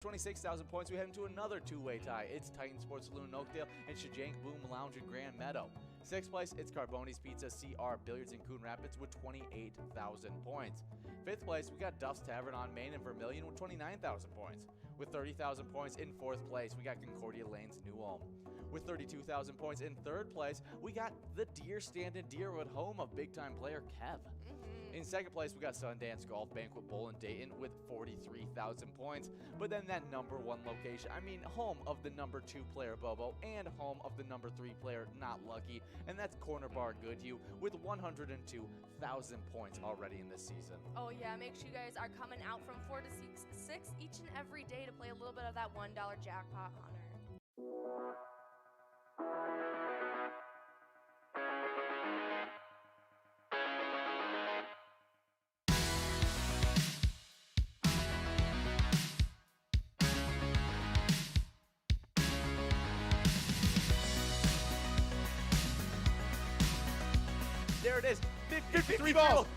26,000 points, we head into another two-way tie. It's Titan Sports Saloon in Oakdale and Shajank Boom Lounge in Grand Meadow. 6th place, it's Carboni's Pizza CR Billiards in Coon Rapids with 28,000 points. 5th place, we got Duff's Tavern on Main and Vermilion with 29,000 points. With 30,000 points in 4th place, we got Concordia Lanes New Ulm. With 32,000 points in 3rd place, we got the Deer Stand in Deerwood, home of big-time player Kev. In 2nd place, we got Sundance Golf Banquet Bowl in Dayton with 43,000 points. But then that #1 location, home of the #2 player Bobo and home of the #3 player Not Lucky, and that's Corner Bar Goodhue with 102,000 points already in this season. Oh yeah, make sure you guys are coming out from 4 to 6 each and every day to play a little bit of that $1 jackpot hunter. There it is, 53 balls.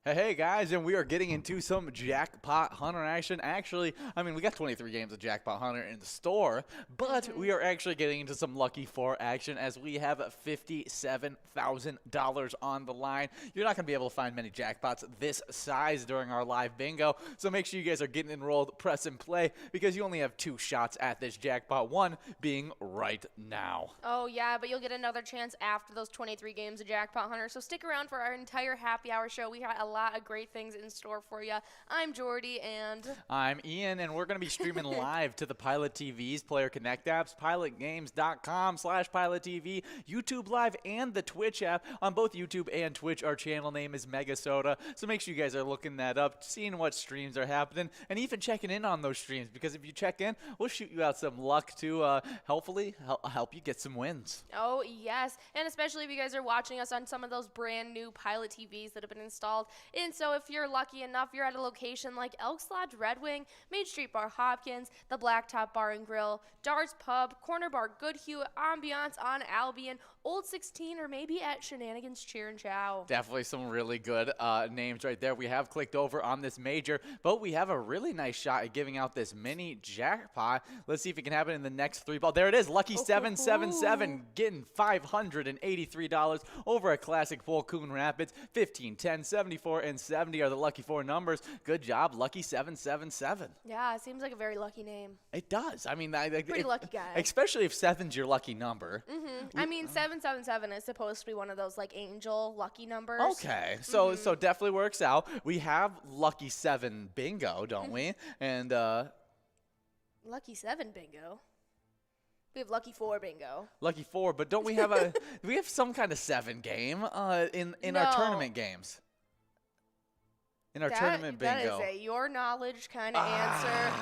Hey guys, and we are getting into some Jackpot Hunter action. Actually, we got 23 games of Jackpot Hunter in the store, but we are actually getting into some Lucky 4 action as we have $57,000 on the line. You're not going to be able to find many jackpots this size during our live bingo, so make sure you guys are getting enrolled, press and play, because you only have 2 shots at this jackpot, one being right now. Oh yeah, but you'll get another chance after those 23 games of Jackpot Hunter, so stick around for our entire happy hour show. We got a lot of great things in store for you. I'm Jordy and I'm Ian, and we're going to be streaming live to the Pilot TV's Player Connect apps, pilotgames.com/PilotTV, YouTube Live, and the Twitch app. On both YouTube and Twitch, our channel name is MegaSota, so make sure you guys are looking that up, seeing what streams are happening, and even checking in on those streams, because if you check in, we'll shoot you out some luck to hopefully help you get some wins. Oh yes, and especially if you guys are watching us on some of those brand new Pilot TVs that have been installed. And so if you're lucky enough, you're at a location like Elks Lodge Red Wing, Main Street Bar Hopkins, the Blacktop Bar and Grill, Darts Pub, Corner Bar Goodhue, Ambiance on Albion, Old 16, or maybe at Shenanigans Cheer and Chow. Definitely some really good names right there. We have clicked over on this major, but we have a really nice shot at giving out this mini jackpot. Let's see if it can happen in the next 3 balls. There it is, Lucky 777, getting $583 over a Classic Full Coon Rapids. 15, 10, 74, and 70 are the Lucky 4 numbers. Good job, Lucky 777. Yeah, it seems like a very lucky name. It does. Pretty lucky guy. Especially if 7's your lucky number. 777 is supposed to be one of those like angel lucky numbers. Okay, so definitely works out. We have Lucky 7 bingo, don't we? And Lucky 7 bingo. We have Lucky 4 bingo. Lucky 4, but don't we have we have some kind of 7 game in our tournament games? In our tournament bingo. That is a your knowledge kind of answer.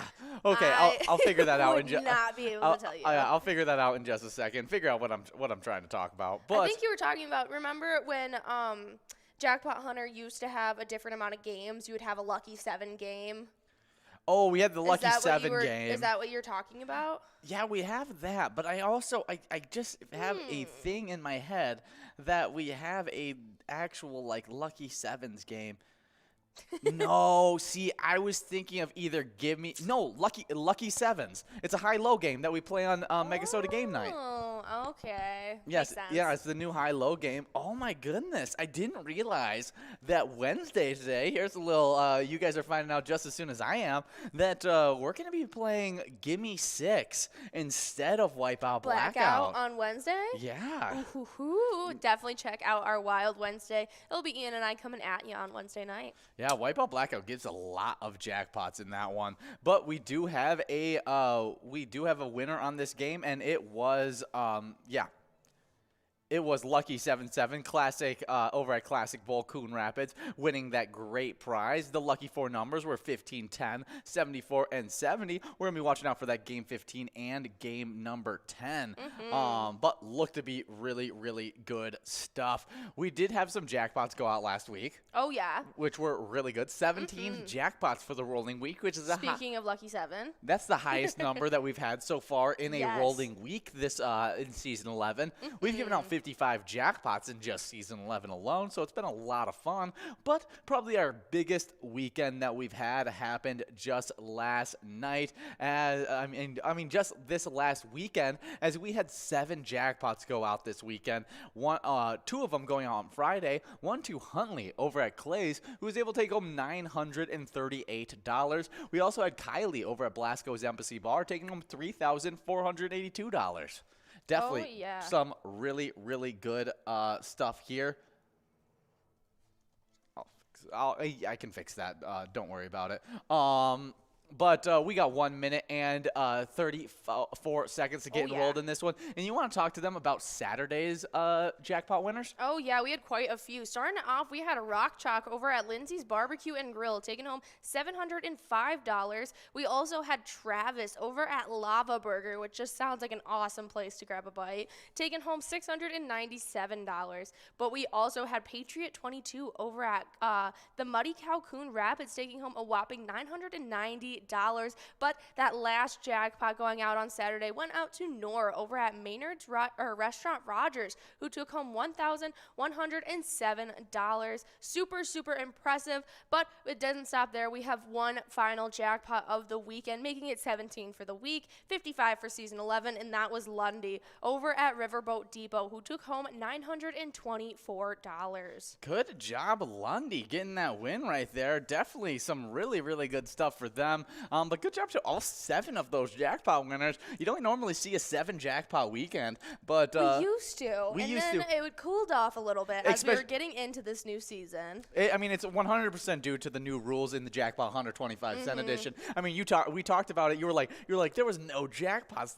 Okay, I'll figure that out. Would not be able to tell you. I'll figure that out in just a second. Figure out what I'm trying to talk about. But I think you were talking about. Remember when Jackpot Hunter used to have a different amount of games? You would have a Lucky 7 game. Oh, we had the Lucky 7 game. Is that what you're talking about? Yeah, we have that, but I also I just have a thing in my head that we have a actual like Lucky 7s game. No, see, I was thinking of either Lucky Sevens. It's a high-low game that we play on MegaSota Game Night. Oh, okay. Yes, Makes sense. yeah, it's the new high-low game. Oh my goodness, I didn't realize that Wednesday today. Here's a little. You guys are finding out just as soon as I am that we're gonna be playing Gimme 6 instead of Wipeout Blackout on Wednesday. Yeah. Ooh, definitely check out our Wild Wednesday. It'll be Ian and I coming at you on Wednesday night. Yeah, Wipeout Blackout gives a lot of jackpots in that one, but we do have a winner on this game, and it was It was Lucky 77 Classic over at Classic Bowl, Coon Rapids, winning that great prize. The lucky 4 numbers were 15, 10, 74, and 70. We're going to be watching out for that game 15 and game number 10. But looked to be really, really good stuff. We did have some jackpots go out last week. Oh, yeah. Which were really good. 17 jackpots for the rolling week, which is Speaking of Lucky 7. That's the highest number that we've had so far in a rolling week this in Season 11. We've given out 55 jackpots in just Season 11 alone, so it's been a lot of fun. But probably our biggest weekend that we've had happened just last night. I mean, just this last weekend, as we had 7 jackpots go out this weekend. 2 of them going out on Friday. One to Huntley over at Clay's, who was able to take home $938. We also had Kylie over at Blasco's Embassy Bar taking home $3,482. Definitely some really, really good stuff here. I can fix that. Don't worry about it. But we got 1 minute and 34 seconds to get enrolled in this one. And you want to talk to them about Saturday's jackpot winners? Oh, yeah, we had quite a few. Starting off, we had a Rock Chalk over at Lindsay's Barbecue and Grill, taking home $705. We also had Travis over at Lava Burger, which just sounds like an awesome place to grab a bite, taking home $697. But we also had Patriot 22 over at the Muddy Cow Coon Rapids, taking home a whopping $990. But that last jackpot going out on Saturday went out to Nora over at Maynard's Restaurant Rogers, who took home $1,107. Super, super impressive, but it doesn't stop there. We have one final jackpot of the weekend, making it 17 for the week, 55 for Season 11, and that was Lundy over at Riverboat Depot, who took home $924. Good job, Lundy, getting that win right there. Definitely some really, really good stuff for them. But good job to all 7 of those jackpot winners. You don't normally see a 7 jackpot weekend, but we used to. Then it would cooled off a little bit as we were getting into this new season. I mean, it's 100% due to the new rules in the Jackpot 125 cent edition. I mean, we talked about it. You were like there was no jackpots.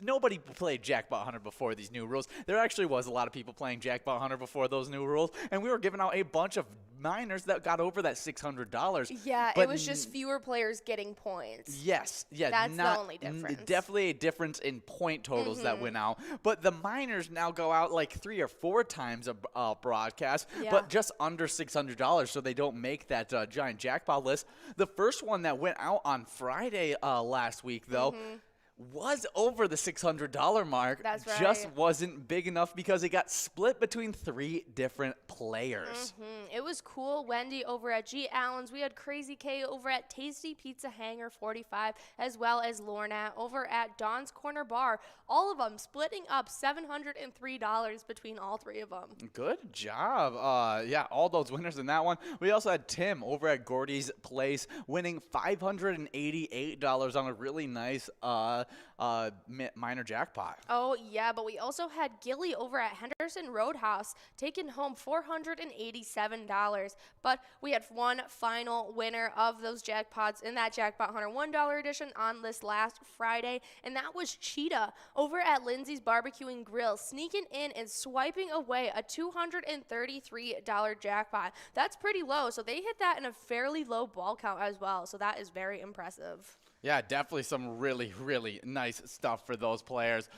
Nobody played Jackpot 100 before these new rules. There actually was a lot of people playing Jackpot 100 before those new rules, and we were giving out a bunch of minors that got over that $600. Yeah, it was just fewer players getting points. Yes, yeah, that's the only difference. Definitely a difference in point totals that went out. But the minors now go out like 3 or 4 times a broadcast, but just under $600, so they don't make that giant jackpot list. The first one that went out on Friday last week, though, was over the $600 mark. That's right. Just wasn't big enough because it got split between 3 different players. It was cool. Wendy over at G. Allen's. We had Crazy K over at Tasty Pizza Hanger 45, as well as Lorna over at Dawn's Corner Bar. All of them splitting up $703 between all 3 of them. Good job. Yeah, all those winners in that one. We also had Tim over at Gordy's Place winning $588 on a really nice minor jackpot. Oh, yeah, but we also had Gilly over at Henderson Roadhouse taking home $487. But we had one final winner of those jackpots in that Jackpot Hunter $1 edition on this last Friday, and that was Cheetah over at Lindsay's Barbecue and Grill, sneaking in and swiping away a $233 jackpot. That's pretty low, so they hit that in a fairly low ball count as well, so that is very impressive. Yeah, definitely some really, really nice stuff for those players.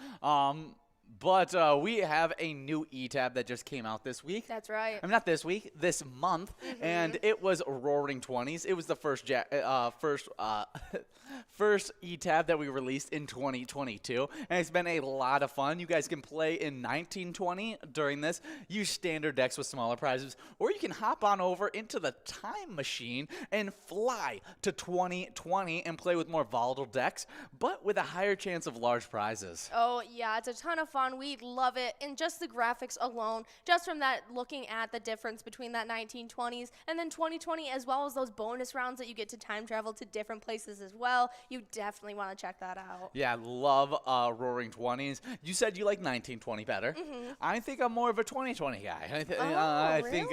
But we have a new E-Tab that just came out this week. That's right. I mean, not this week, this month. And it was Roaring 20s. It was the first E-Tab that we released in 2022. And it's been a lot of fun. You guys can play in 1920 during this. Use standard decks with smaller prizes. Or you can hop on over into the time machine and fly to 2020 and play with more volatile decks, but with a higher chance of large prizes. Oh, yeah, it's a ton of fun. We love it. And just the graphics alone, just from that, looking at the difference between that 1920s and then 2020, as well as those bonus rounds that you get to time travel to different places as well, you definitely want to check that out. Yeah, love Roaring 20s. You said you like 1920 better. I think I'm more of a 2020 guy. I think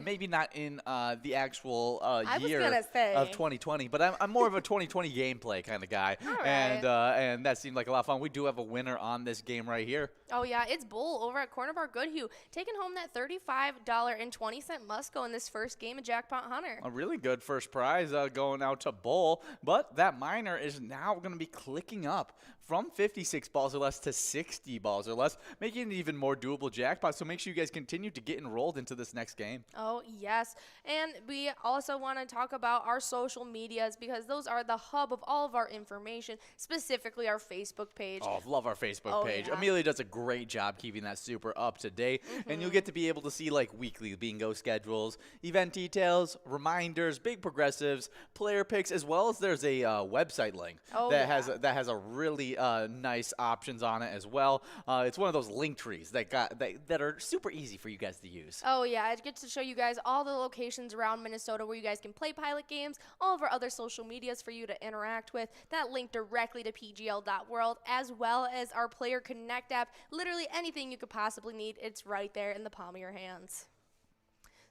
maybe not in the actual year of 2020, but I'm more of a 2020 gameplay kind of guy. All right. And that seemed like a lot of fun. We do have a winner on this game right here. here. Oh, yeah, it's Bull over at Corner Bar Goodhue, taking home that $35.20 must-go in this first game of Jackpot Hunter. A really good first prize going out to Bull, but that minor is now going to be clicking up from 56 balls or less to 60 balls or less, making it an even more doable jackpot. So make sure you guys continue to get enrolled into this next game. Oh, yes. And we also want to talk about our social medias because those are the hub of all of our information, specifically our Facebook page. Oh, love our Facebook page. Yeah. Amelia does a great job keeping that super up to date. And you'll get to be able to see like weekly bingo schedules, event details, reminders, big progressives, player picks, as well as there's a website link that has a really nice options on it as well. It's one of those link trees that are super easy for you guys to use. Oh, yeah. It gets to show you guys all the locations around Minnesota where you guys can play pilot games, all of our other social medias for you to interact with. That link directly to pgl.world, as well as our Player Connect app. Literally anything you could possibly need, it's right there in the palm of your hands.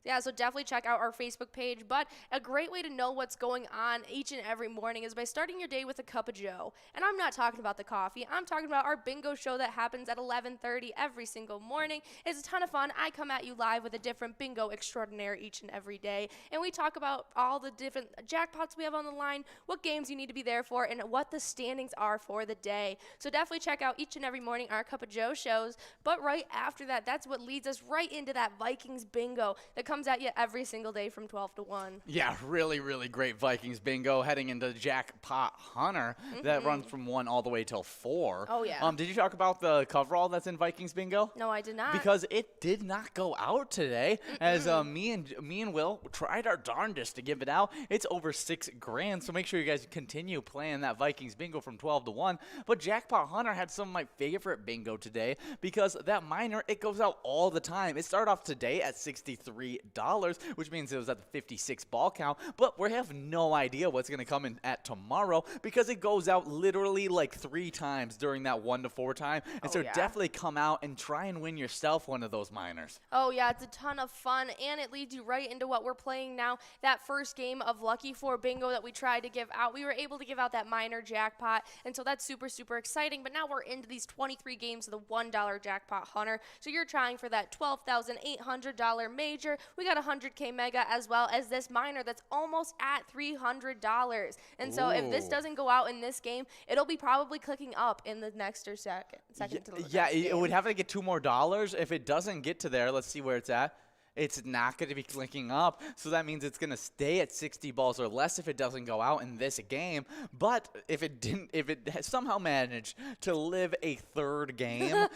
Yeah, so definitely check out our Facebook page. But a great way to know what's going on each and every morning is by starting your day with a cup of joe. And I'm not talking about the coffee. I'm talking about our bingo show that happens at 11:30 every single morning. It's a ton of fun. I come at you live with a different bingo extraordinaire each and every day. And we talk about all the different jackpots we have on the line, what games you need to be there for, and what the standings are for the day. So definitely check out each and every morning our Cup of Joe shows. But right after that, that's what leads us right into that Vikings bingo that comes at you every single day from 12 to 1. Yeah, really, really great Vikings bingo heading into Jackpot Hunter that runs from 1 all the way till 4. Oh, yeah. Did you talk about the coverall that's in Vikings bingo? No, I did not. Because it did not go out today, as me and Will tried our darndest to give it out. It's over $6,000, so make sure you guys continue playing that Vikings bingo from 12 to 1. But Jackpot Hunter had some of my favorite bingo today because that minor, it goes out all the time. It started off today at $63, which means it was at the 56 ball count, but we have no idea what's going to come in at tomorrow because it goes out literally like 3 times during that 1 to 4 time. And definitely come out and try and win yourself one of those minors. Oh, yeah, it's a ton of fun, and it leads you right into what we're playing now. That first game of Lucky 4 bingo that we tried to give out, we were able to give out that minor jackpot, and so that's super, super exciting. But now we're into these 23 games of the $1 Jackpot Hunter, so you're trying for that $12,800 major. We got 100K mega as well as this minor that's almost at $300. And so if this doesn't go out in this game, it'll be probably clicking up in the next or second to the next game. It would have to get $2 more. If it doesn't get to there, let's see where it's at. It's not going to be clicking up, so that means it's going to stay at 60 balls or less if it doesn't go out in this game. But if it somehow managed to live a third game,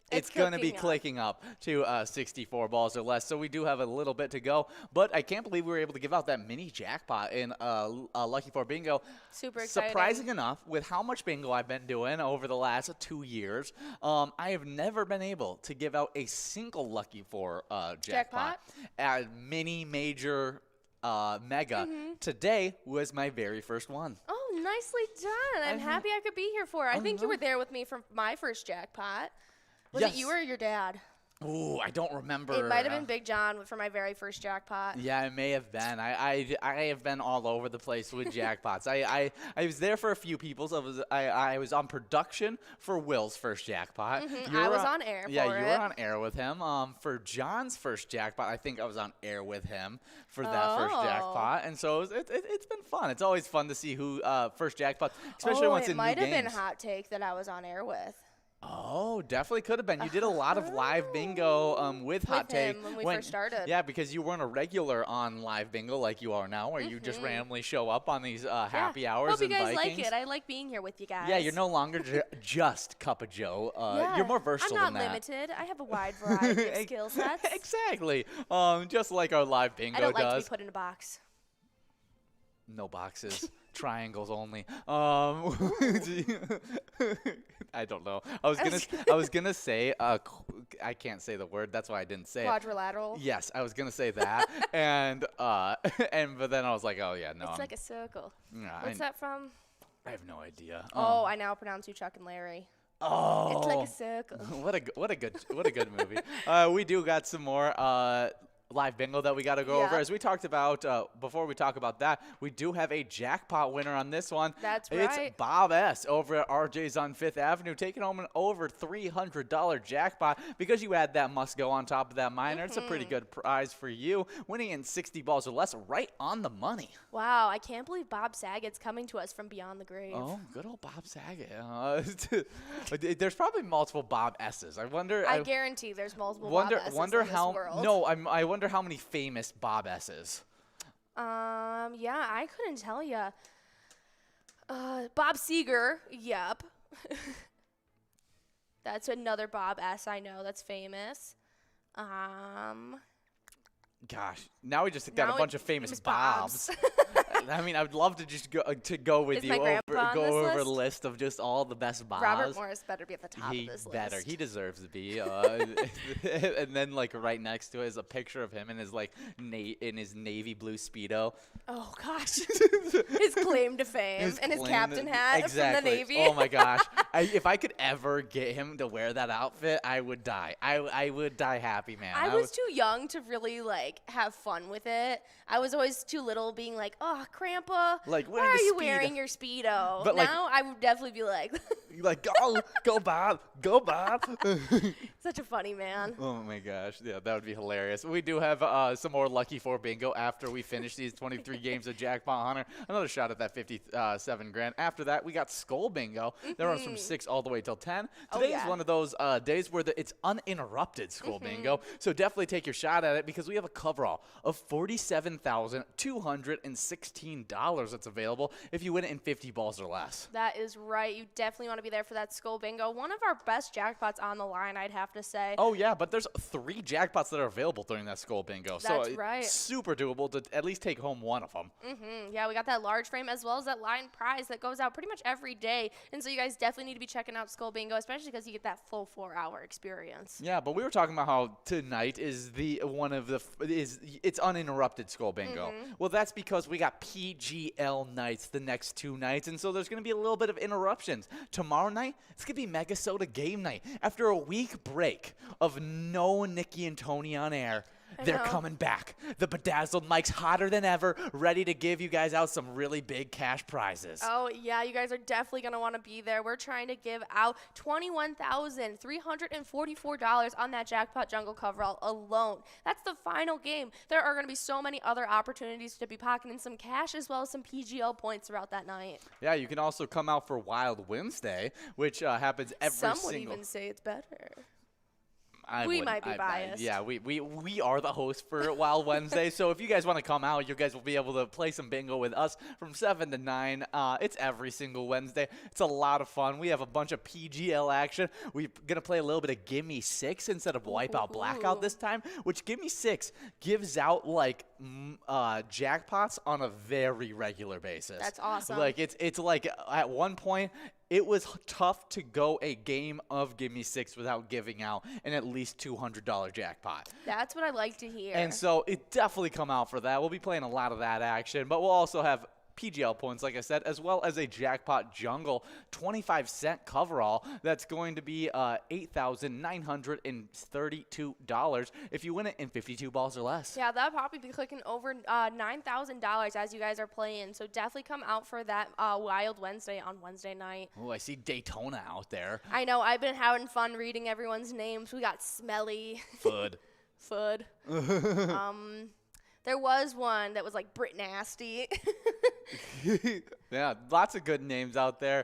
it's going to be clicking up to 64 balls or less. So we do have a little bit to go. But I can't believe we were able to give out that mini jackpot in Lucky 4 bingo. Super exciting. Surprising enough, with how much bingo I've been doing over the last 2 years, I have never been able to give out a single Lucky 4 jackpot at mini, major, mega. Today was my very first one. Oh, nicely done. I'm happy I could be here for it. I think you were there with me for my first jackpot. Was it you or your dad? Ooh, I don't remember. It might have been Big John for my very first jackpot. Yeah, it may have been. I have been all over the place with jackpots. I was there for a few people's. I was on production for Will's first jackpot. I was on air for it. Yeah, you were on air with him. For John's first jackpot, I think I was on air with him for that first jackpot. And so it's been fun. It's always fun to see who first jackpot, especially once in new games. It might have been Hot Take that I was on air with. Oh, definitely could have been. You did a lot of live bingo with Hot Take when we first started. Yeah, because you weren't a regular on live bingo like you are now, where you just randomly show up on these happy hours. Hope you guys Vikings. like it. I like being here with you guys. Yeah, you're no longer just Cup of Joe. You're more versatile than that. I'm not limited. I have a wide variety of skill sets. Exactly. Just like our live bingo does. I don't like to be put in a box. No boxes. Triangles only. I don't know. I was gonna say I can't say the word. That's why I didn't say Quadrilateral. it. Yes, I was gonna say that, but then I was like, oh yeah, no. It's like a circle. Yeah, What's that from? I have no idea. I now pronounce you Chuck and Larry. Oh, it's like a circle. What a good movie. We do got some more live bingo that we got to go over. Yeah. As we talked about, before we talk about that, we do have a jackpot winner on this one. That's It's right. Bob S. over at RJ's on 5th Avenue, taking home an over $300 jackpot. Because you add that must go on top of that minor, it's a pretty good prize for you. Winning in 60 balls or less, right on the money. Wow, I can't believe Bob Saget's coming to us from beyond the grave. Oh, good old Bob Saget. There's probably multiple Bob S's. I wonder. I guarantee there's multiple Bob S's Wonder in this how. world. No, I wonder how many famous Bob S's. Yeah, I couldn't tell you. Bob Seger, yep. That's another Bob S. I know that's famous. Gosh, now we just got a bunch of famous Bobs. Bobs. I mean, I would love to just go with Is you my over grandpa on this the list? list of just all the best Bobs. Robert Morris better be at the top He of this better. list. He deserves to be. And then like right next to it is a picture of him in his like in his navy blue Speedo. Oh gosh, his claim to fame and his captain hat Exactly. from the Navy. Oh my gosh, if I could ever get him to wear that outfit, I would die. I would die happy, man. I was too young to really like have fun with it. I was always too little, being like, "Oh, Grandpa, Like, why wearing are the you Speedo." wearing your Speedo?" But, like- now I would definitely be like, You're like, go Bob, go Bob. "Such a funny man." Oh my gosh, yeah, that would be hilarious. We do have some more Lucky 4 bingo after we finish these 23 games of Jackpot Hunter. Another shot at that 57 grand. After that, we got Skull Bingo. That runs from 6 all the way till 10. Today is one of those days where it's uninterrupted Skull Bingo. So definitely take your shot at it because we have a coverall of $47,216 that's available if you win it in 50 balls or less. That is right. You definitely want to be there for that Skull Bingo. One of our best jackpots on the line, I'd have to say. Oh, yeah, but there's 3 jackpots that are available during that Skull Bingo. That's so right. It's super doable to at least take home one of them. Yeah, we got that large frame as well as that line prize that goes out pretty much every day. And so you guys definitely need to be checking out Skull Bingo, especially because you get that full 4-hour experience. Yeah, but we were talking about how tonight is it's uninterrupted Skull Bingo. Well, that's because we got PGL nights the next 2 nights, and so there's going to be a little bit of interruptions. Tomorrow night, it's going to be MegaSota game night. After a week break of no Nikki and Tony on air, they're coming back. The bedazzled mic's hotter than ever, ready to give you guys out some really big cash prizes. Oh, yeah, you guys are definitely going to want to be there. We're trying to give out $21,344 on that Jackpot Jungle coverall alone. That's the final game. There are going to be so many other opportunities to be pocketing some cash as well as some PGL points throughout that night. Yeah, you can also come out for Wild Wednesday, which happens every Some single... would even say it's better. We might be biased. Yeah, we are the host for Wild Wednesday. So if you guys want to come out, you guys will be able to play some bingo with us from 7 to 9. It's every single Wednesday. It's a lot of fun. We have a bunch of PGL action. We're going to play a little bit of Gimme 6 instead of Wipeout Blackout this time, which Gimme 6 gives out like jackpots on a very regular basis. That's awesome. Like it's like at one point, it was tough to go a game of Gimme 6 without giving out an at least $200 jackpot. That's what I like to hear. And so it definitely come out for that. We'll be playing a lot of that action, but we'll also have PGL points, like I said, as well as a Jackpot Jungle 25-cent coverall that's going to be $8,932 if you win it in 52 balls or less. Yeah, that'll probably be clicking over $9,000 as you guys are playing. So definitely come out for that Wild Wednesday on Wednesday night. Oh, I see Daytona out there. I know. I've been having fun reading everyone's names. We got Smelly. Fud. Fud. There was one that was like Brit Nasty. Yeah, lots of good names out there.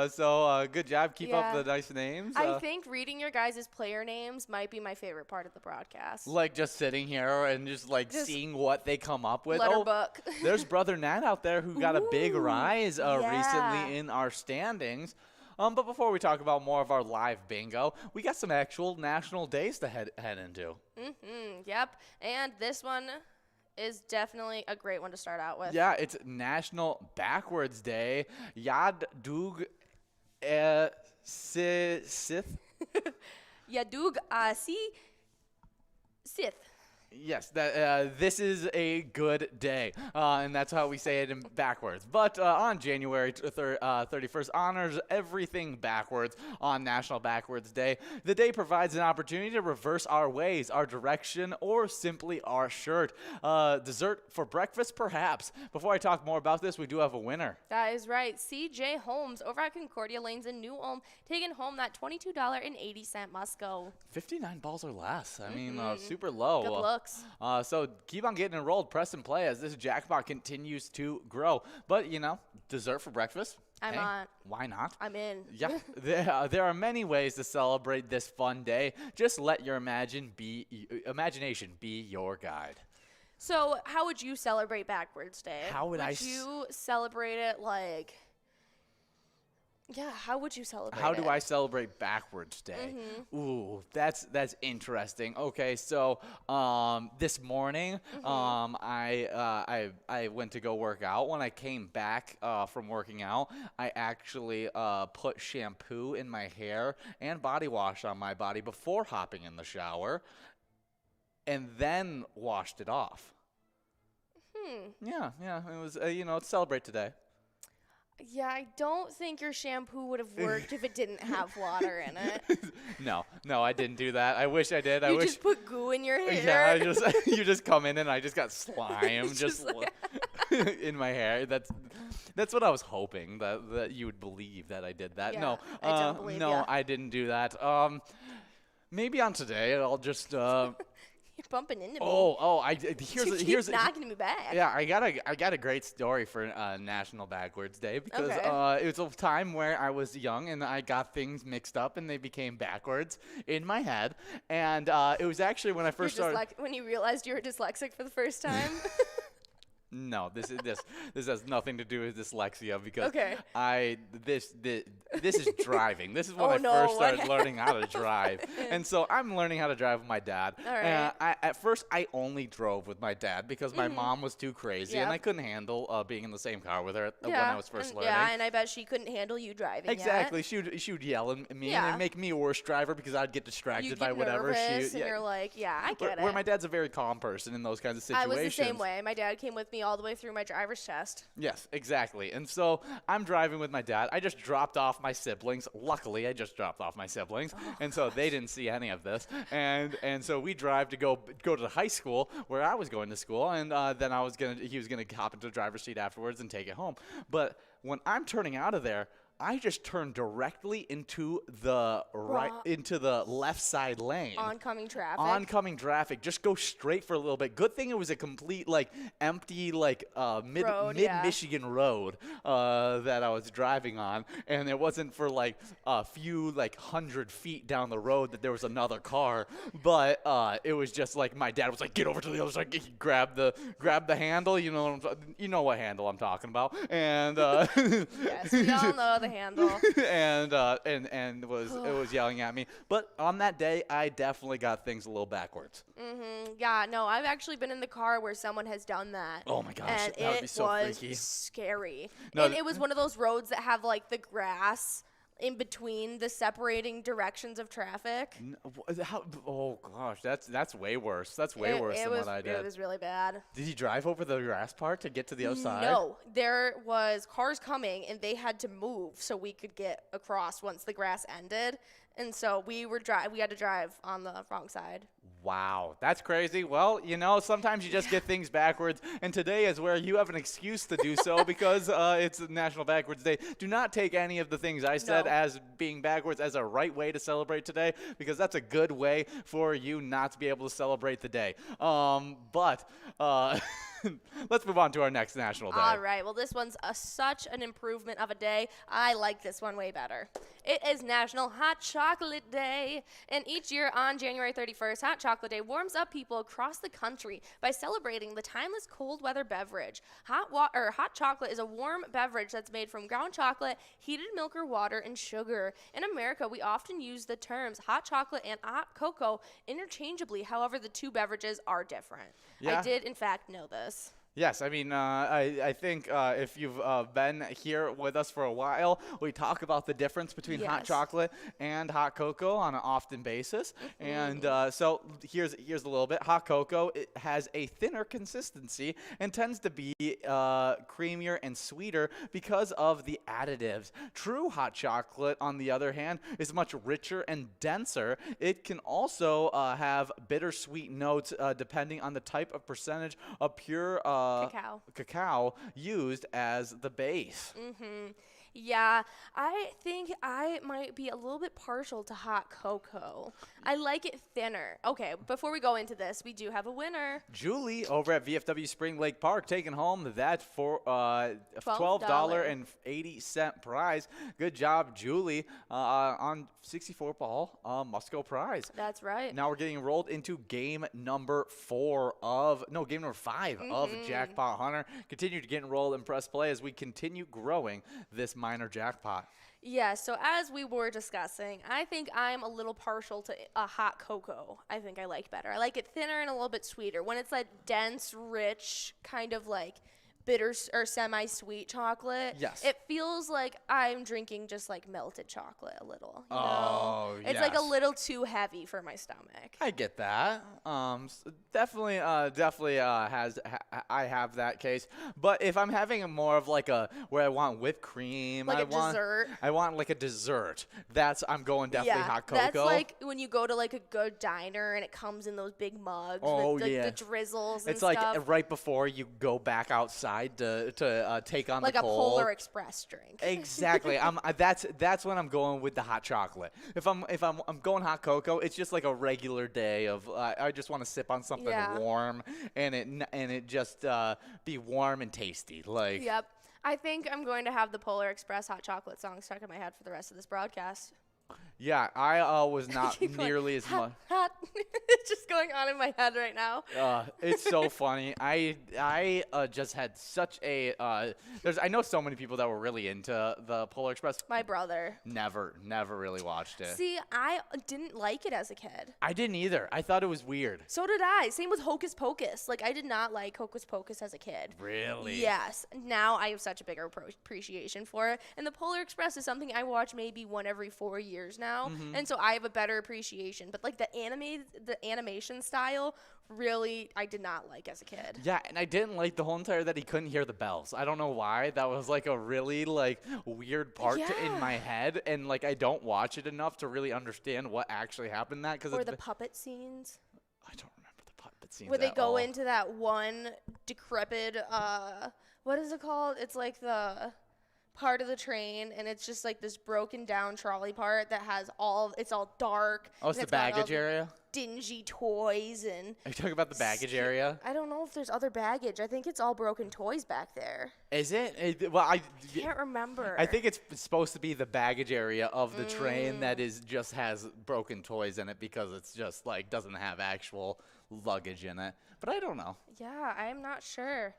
So good job. Keep up the nice names. I think reading your guys' player names might be my favorite part of the broadcast. Like just sitting here and just seeing what they come up with. Letter Oh, book. there's Brother Nat out there who got a big rise yeah. recently in our standings. But before we talk about more of our live bingo, we got some actual national days to head into. Yep. And this one is definitely a great one to start out with. Yeah, it's National Backwards Day. Yad Dug Sith. Yadug Sith. Yes, this is a good day, and that's how we say it in backwards. But on January 31st honors everything backwards on National Backwards Day. The day provides an opportunity to reverse our ways, our direction, or simply our shirt. Dessert for breakfast, perhaps. Before I talk more about this, we do have a winner. That is right. C.J. Holmes over at Concordia Lanes in New Ulm, taking home that $22.80 Musco. 59 balls or less. I mean, super low. Good looks. So keep on getting enrolled, press and play as this jackpot continues to grow. But, dessert for breakfast? I'm hey, on. Why not? I'm in. Yeah, there are many ways to celebrate this fun day. Just let your imagination be your guide. So how would you celebrate Backwards Day? How would you celebrate it like... Yeah, how would you celebrate How do I celebrate Backwards Day? Ooh, that's interesting. Okay, so this morning I went to go work out. When I came back from working out, I actually put shampoo in my hair and body wash on my body before hopping in the shower, and then washed it off. Yeah, it was it's celebrate today. Yeah, I don't think your shampoo would have worked if it didn't have water in it. No, I didn't do that. I wish I did. You just put goo in your hair. Yeah, you just come in and I just got slime in my hair. That's what I was hoping that you would believe that I did that. Yeah, No, I don't believe ya. I didn't do that. Maybe on today I'll just. You're bumping into me. Here's knocking me back. Yeah, I got a great story for National Backwards Day because it was a time where I was young and I got things mixed up and they became backwards in my head. And it was actually when I first started. When you realized you were dyslexic for the first time. No, this has nothing to do with dyslexia because this is driving. This is when I first started learning how to drive, and so I'm learning how to drive with my dad. All right. At first, I only drove with my dad because my mom was too crazy, and I couldn't handle being in the same car with her when I was first learning. Yeah, and I bet she couldn't handle you driving. Exactly, she would yell at me and make me a worse driver because I'd get distracted by whatever nervous, and you're like, I get it. Where my dad's a very calm person in those kinds of situations. I was the same way. My dad came with me all the way through my driver's test. Yes, exactly. And so I'm driving with my dad. I just dropped off my siblings. Luckily, I just dropped off my siblings, and so they didn't see any of this. And so we drive to go to the high school where I was going to school, and then he was gonna hop into the driver's seat afterwards and take it home. But when I'm turning out of there, I just turned directly into the left side lane. Oncoming traffic. Just go straight for a little bit. Good thing it was a complete empty mid-Michigan road that I was driving on, and it wasn't for a few 100 feet down the road that there was another car, but it was just my dad was like, get over to the other side. He grabbed the handle. You know what handle I'm talking about, and yes, we all know the handle. and it was yelling at me. But on that day, I definitely got things a little backwards. Yeah, no, I've actually been in the car where someone has done that. Oh my gosh, and that would be so freaky. It was scary. No, and it was one of those roads that have the grass in between the separating directions of traffic. Oh gosh, that's way worse. That's way worse than what I did. It was really bad. Did you drive over the grass part to get to the other side? No, there was cars coming and they had to move so we could get across once the grass ended. And so we had to drive on the wrong side. Wow, that's crazy. Well, sometimes you just get things backwards, and today is where you have an excuse to do so because it's National Backwards Day. Do not take any of the things I said as being backwards as a right way to celebrate today because that's a good way for you not to be able to celebrate the day. But let's move on to our next national day. All right. Well, this one's such an improvement of a day. I like this one way better. It is National Hot Chocolate Day. And each year on January 31st, Hot Chocolate Day warms up people across the country by celebrating the timeless cold weather beverage. Hot chocolate is a warm beverage that's made from ground chocolate, heated milk or water, and sugar. In America, we often use the terms hot chocolate and hot cocoa interchangeably. However, the two beverages are different. Yeah. I did, in fact, know this. Yes, I mean, I think if you've been here with us for a while, we talk about the difference between hot Yes. chocolate and hot cocoa on an often basis. And Mm-hmm. so here's a little bit. Hot cocoa, it has a thinner consistency and tends to be creamier and sweeter because of the additives. True hot chocolate, on the other hand, is much richer and denser. It can also have bittersweet notes depending on the type of percentage of pure cacao used as the base. Mm-hmm. Yeah, I think I might be a little bit partial to hot cocoa. I like it thinner. Okay, before we go into this, we do have a winner. Julie over at VFW Spring Lake Park taking home that for $12.80 prize. Good job, Julie, on 64 ball Musco prize. That's right. Now we're getting enrolled into game number 5 of Jackpot Hunter. Continue to get enrolled and press play as we continue growing this minor jackpot. Yeah, so as we were discussing, I think I'm a little partial to a hot cocoa. I think I like better. I like it thinner and a little bit sweeter. When it's that dense, rich, kind of like bitter or semi-sweet chocolate, Yes. it feels like I'm drinking just like melted chocolate a little. You know? Oh, It's like a yes. little too heavy for my stomach. I get that. Definitely I have that case. But if I'm having a more of like a where I want whipped cream, Like a dessert. I want like a dessert. I'm going definitely hot cocoa. That's like when you go to like a good diner and it comes in those big mugs Oh, with yeah. the drizzles and It's stuff. like right before you go back outside to take on like the a cold. Polar Express drink. Exactly. That's when I'm going with the hot chocolate. If I'm going hot cocoa, it's just like a regular day of I just want to sip on something warm and it just be warm and tasty. Like Yep. I think I'm going to have the Polar Express hot chocolate song stuck in my head for the rest of this broadcast. yeah, I was not Keep going, nearly as much. Hot. It's just going on in my head right now. It's so funny. I just had such a I know so many people that were really into the Polar Express. My brother. Never really watched it. See, I didn't like it as a kid. I didn't either. I thought it was weird. So did I. Same with Hocus Pocus. Like, I did not like Hocus Pocus as a kid. Really? Yes. Now I have such a bigger appreciation for it. And the Polar Express is something I watch maybe one every 4 years now. And so I have a better appreciation. But, like, the animation style, really, I did not like as a kid. Yeah, and I didn't like the whole entire that he couldn't hear the bells. I don't know why. That was like a really like weird part in my head, and like I don't watch it enough to really understand what actually happened in that. Or the puppet scenes. I don't remember the puppet scenes Where they at go all. into that one decrepit, what is it called? It's like the part of the train, and it's just like this broken down trolley part that has it's all dark. Oh, it's and the got all baggage the area? dingy toys and Are you talking about the baggage area? I don't know if there's other baggage. I think it's all broken toys back there. Is it? Well, I Can't remember. I think it's supposed to be the baggage area of the train that just has broken toys in it because it's just like doesn't have actual luggage in it. But I don't know. Yeah, I'm not sure.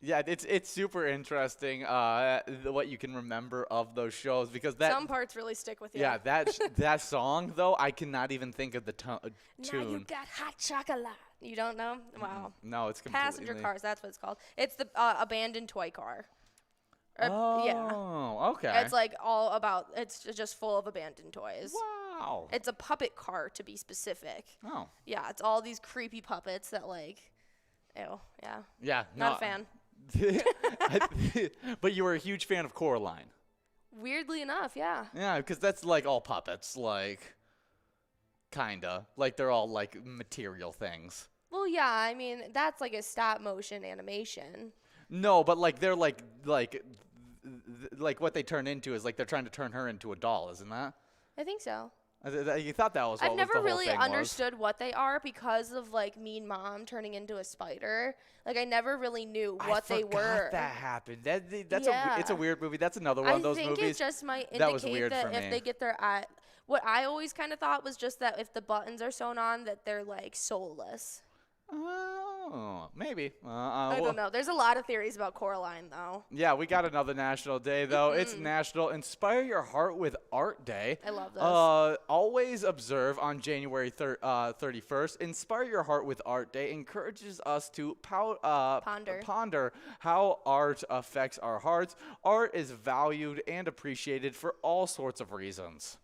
Yeah, it's super interesting what you can remember of those shows because that Some parts really stick with you. yeah that song though I cannot even think of the Now tune. you got hot chocolate. You don't know? Wow. No, it's completely Passenger cars, that's what it's called. It's the abandoned toy car. Yeah. Oh, okay. It's like it's just full of abandoned toys. Wow. It's a puppet car to be specific. Oh. Yeah, it's all these creepy puppets that like, ew, yeah. Yeah. Not a fan. But you were a huge fan of Coraline. Weirdly enough, yeah. Yeah, because that's like all puppets, like, kinda. Like they're all like material things. Well, yeah, I mean, that's like a stop motion animation. No, but like they're like what they turn into is like they're trying to turn her into a doll, isn't that? I think so. You thought that was what I've never the whole really thing was. understood what they are because of like Mean Mom turning into a spider. Like I never really knew what they were. That happened. That's Yeah. it's a weird movie. That's another one of those I think movies. it just might that was indicate weird that for if me. they get their what I always kind of thought was just that if the buttons are sewn on that they're like soulless. Oh, maybe. I don't know. There's a lot of theories about Coraline, though. Yeah, we got another national day, though. It's National Inspire Your Heart with Art Day. I love this. Always observe on January 31st. Inspire Your Heart with Art Day encourages us to ponder how art affects our hearts. Art is valued and appreciated for all sorts of reasons.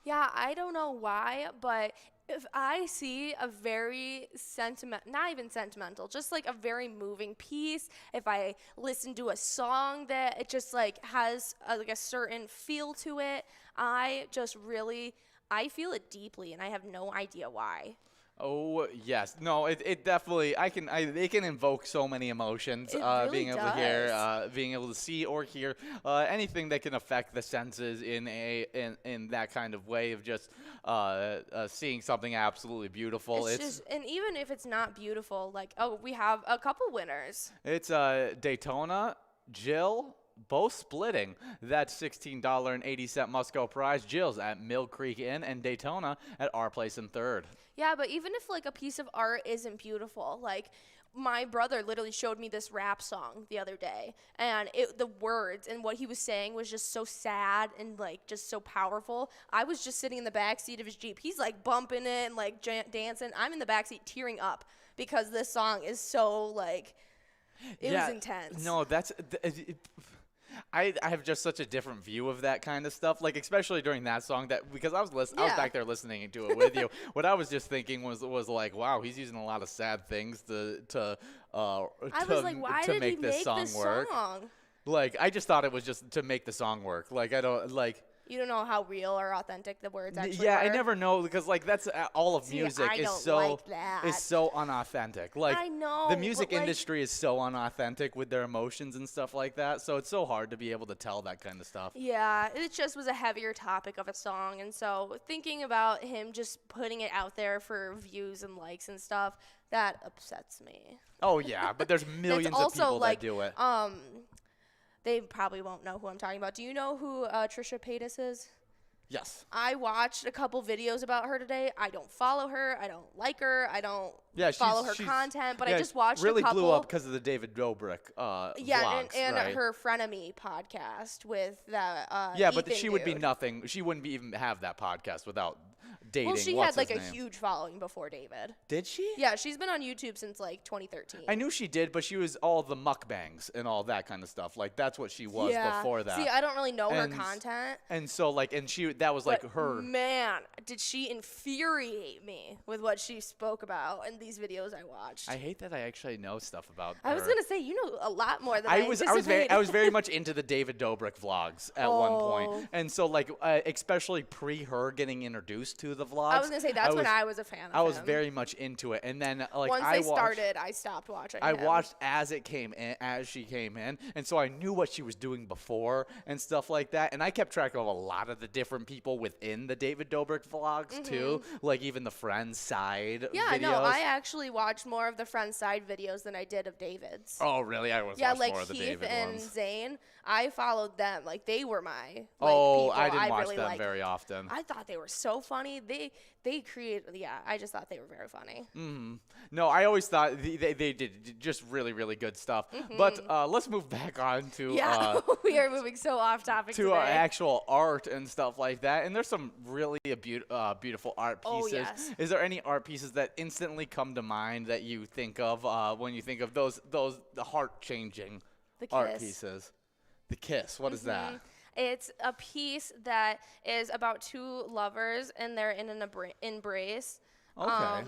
Yeah, I don't know why, but if I see a very not even sentimental, just like a very moving piece, if I listen to a song that it just like has like a certain feel to it, I feel it deeply, and I have no idea why. Oh, yes. No, it definitely, it can invoke so many emotions, It really being able to hear, does. being able to see or hear, anything that can affect the senses in that kind of way of just, seeing something absolutely beautiful. It's just, and even if it's not beautiful, like, we have a couple winners. It's, Daytona, Jill, both splitting that $16.80 must-go prize. Jill's at Mill Creek Inn and Daytona at our place in third. Yeah, but even if like a piece of art isn't beautiful, like my brother literally showed me this rap song the other day, and the words and what he was saying was just so sad and like just so powerful. I was just sitting in the back seat of his Jeep. He's like bumping it and like dancing. I'm in the back seat tearing up because this song is so like it was intense. No, I have just such a different view of that kind of stuff, like especially during that song, that because I was back there listening to it with you. What I was just thinking was like, wow, he's using a lot of sad things to make this song work. Like, I just thought it was just to make the song work. Like, I don't like. You don't know how real or authentic the words actually Yeah, were. I never know, because like that's all of music is so unauthentic. Like, I know, the music but, like, industry is so unauthentic with their emotions and stuff like that. So it's so hard to be able to tell that kind of stuff. Yeah, it just was a heavier topic of a song, and so thinking about him just putting it out there for views and likes and stuff, that upsets me. Oh yeah, but there's millions of people that do it. They probably won't know who I'm talking about. Do you know who Trisha Paytas is? Yes. I watched a couple videos about her today. I don't follow her. I don't like her. I don't follow her content. But I just watched really a couple. Blew up because of the David Dobrik vlogs, and right? her Frenemy podcast with that. Yeah, but Ethan she would be dude. nothing. She wouldn't even have that podcast without dating. Well, she what's had like his a name? huge following before David. Did she? Yeah, she's been on YouTube since like 2013. I knew she did, but she was all the mukbangs and all that kind of stuff. Like, that's what she was before that. See, I don't really know her content. And so, like, that was like her. Man, did she infuriate me with what she spoke about in these videos I watched. I hate that I actually know stuff about her. I was gonna say, you know a lot more than I was very much into the David Dobrik vlogs at one Oh. point, and so like especially pre her getting introduced to the vlogs. I was gonna say that's when I was a fan of I was him. very much into it, and then like once they started, I stopped watching. I him. watched as she came in, and so I knew what she was doing before and stuff like that, and I kept track of a lot of the different people within the David Dobrik vlogs too, like even the Friends side videos. No, I actually watched more of the Friends side videos than I did of David's. Oh, really? I was like more of the Heath David and ones. Zane. I followed them. Like, they were my people I didn't watch really them liked. very often. I thought they were so funny. They created, I just thought they were very funny. Mm-hmm. No, I always thought they did just really, really good stuff. But let's move back on to we are moving so off topic to today. actual art and stuff like that. And there's some really beautiful art pieces. Oh, yes. Is there any art pieces that instantly come to mind that you think of when you think of the heart-changing art pieces? The Kiss. What is that? It's a piece that is about two lovers, and they're in an embrace. Okay.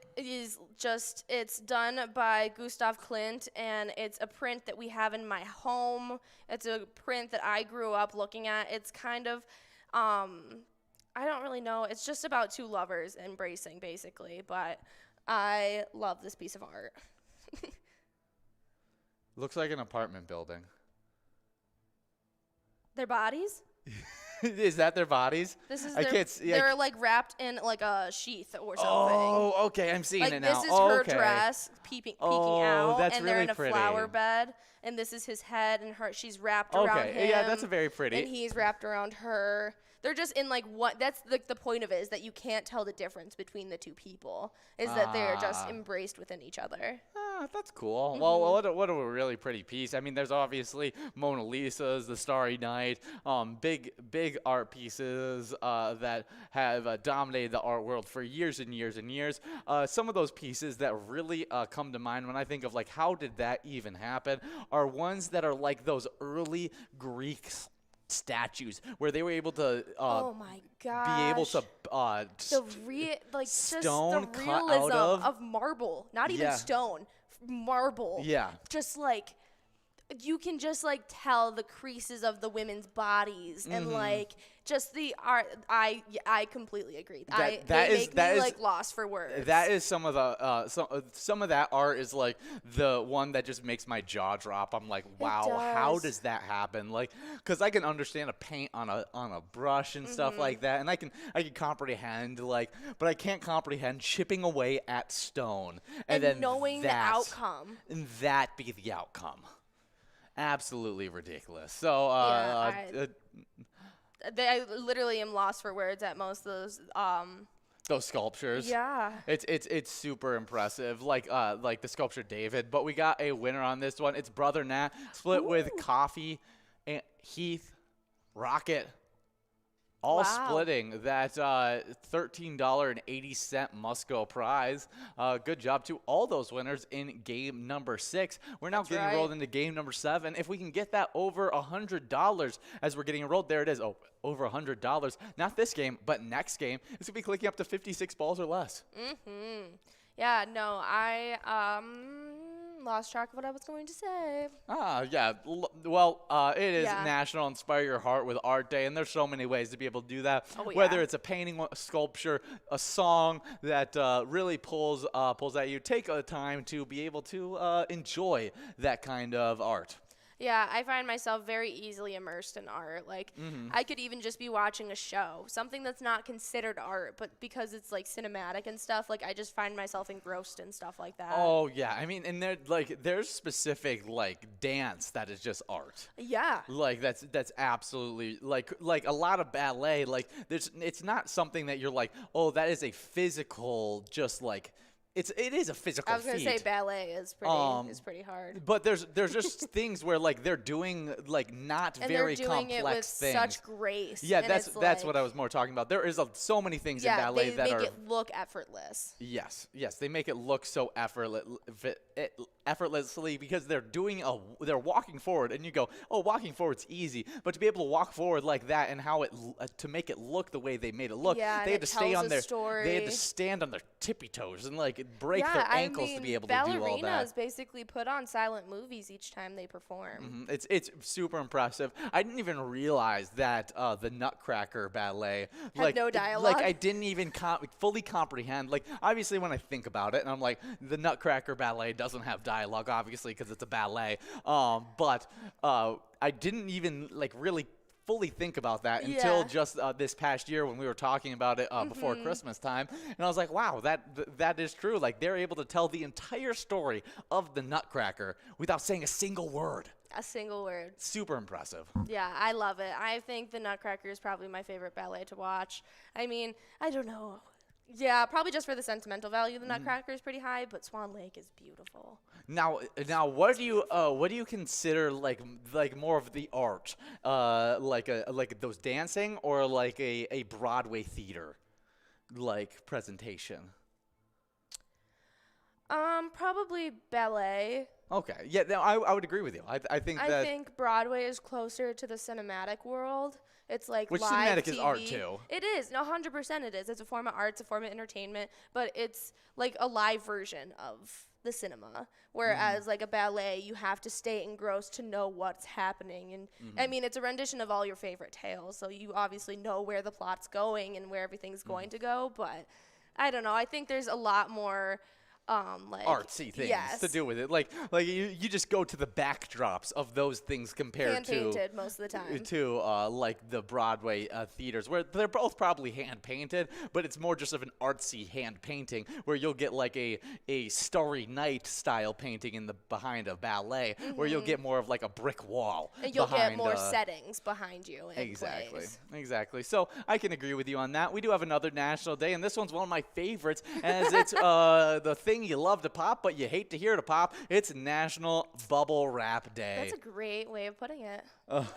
It's done by Gustav Klimt, and it's a print that we have in my home. It's a print that I grew up looking at. It's kind of, I don't really know. It's just about two lovers embracing, basically, but I love this piece of art. Looks like an apartment building. Their bodies? Is that their bodies? This is they're like wrapped in like a sheath or something. Oh, okay, I'm seeing like it now. this is her dress peeking out, that's and really they're in a pretty. flower bed, and this is his head, and she's wrapped around him. Yeah, that's a very pretty. And he's wrapped around her. They're just in like what? That's like the point of it, is that you can't tell the difference between the two people. Is that they're just embraced within each other. That's cool. Well, what a really pretty piece. I mean, there's obviously Mona Lisa's, the Starry Night, big art pieces that have dominated the art world for years and years and years. Some of those pieces that really come to mind when I think of like how did that even happen are ones that are like those early Greek statues where they were able to oh my gosh, be able to stone just the realism of marble, not even stone, marble. Yeah, just like you can just like tell the creases of the women's bodies and like just the art. I completely agree. They make me lost for words. That is some of the some of that art is like the one that just makes my jaw drop. I'm like, wow, how does that happen? Like, because I can understand a paint on a brush and stuff like that, and I can comprehend like, but I can't comprehend chipping away at stone and then knowing the outcome. And that be the outcome. Absolutely ridiculous. So I literally am lost for words at most of those sculptures. Yeah. It's super impressive. Like the sculpture David, but we got a winner on this one. It's Brother Nat split with Coffee and Heath Rocket. All splitting that $13.80 Musco prize. Good job to all those winners in game number 6. We're now getting rolled into game number 7. If we can get that over $100 as we're getting enrolled, there it is. Oh, over $100. Not this game, but next game. It's going to be clicking up to 56 balls or less. Yeah, no, I lost track of what I was going to say. Yeah. Well, it is National Inspire Your Heart with Art Day, and there's so many ways to be able to do that. Whether it's a painting, a sculpture, a song that really pulls at you, take a time to be able to enjoy that kind of art. Yeah, I find myself very easily immersed in art. Like, I could even just be watching a show, something that's not considered art, but because it's, like, cinematic and stuff, like, I just find myself engrossed in stuff like that. Oh, yeah. I mean, and there's specific, like, dance that is just art. Yeah. Like, that's absolutely, like a lot of ballet, like, it's not something that you're like, oh, that is a physical, just, like, It is a physical feat. I was going to say ballet is pretty hard. But there's just things where like they're doing like not and very they're doing complex it with things. such grace. Yeah, that's what I was more talking about. There is so many things in ballet that make it look effortless. Yes, they make it look so effortlessly because they're walking forward, and you go, oh, walking forward's easy, but to be able to walk forward like that and how to make it look the way they made it look, they had to stay on their they had to stand on their tippy toes and like break their ankles to be able to do all that. Ballerinas basically put on silent movies each time they perform. It's super impressive. I didn't even realize that the Nutcracker ballet had no dialogue. Like I didn't even fully comprehend. Like obviously when I think about it, and I'm like, the Nutcracker ballet doesn't have dialogue, obviously because it's a ballet. But I didn't even like really fully think about that until just this past year when we were talking about it before Christmas time, and I was like, wow, that is true. Like they're able to tell the entire story of the Nutcracker without saying a single word. A single word. Super impressive. Yeah, I love it. I think the Nutcracker is probably my favorite ballet to watch. I mean, I don't know. Yeah, probably just for the sentimental value. The Nutcracker is pretty high, but Swan Lake is beautiful. Now, what do you consider like more of the art, like those dancing or like a Broadway theater, like presentation? Probably ballet. Okay, yeah, no, I would agree with you. I think Broadway is closer to the cinematic world. It's like which live cinematic TV. is art too. It is. No, 100% it is. It's a form of art. It's a form of entertainment. But it's like a live version of the cinema. Whereas like a ballet, you have to stay engrossed to know what's happening. And I mean, it's a rendition of all your favorite tales. So you obviously know where the plot's going and where everything's going to go. But I don't know. I think there's a lot more like artsy things to do with it. Like you just go to the backdrops of those things compared hand painted most of the time to like the Broadway theaters, where they're both probably hand painted, but it's more just of an artsy hand painting where you'll get like a Starry Night style painting in the behind a ballet, where you'll get more of like a brick wall. And you'll get more settings behind you. Exactly. So I can agree with you on that. We do have another national day, and this one's one of my favorites, as it's the thing you love to pop, but you hate to hear to pop. It's National Bubble Wrap Day. That's a great way of putting it.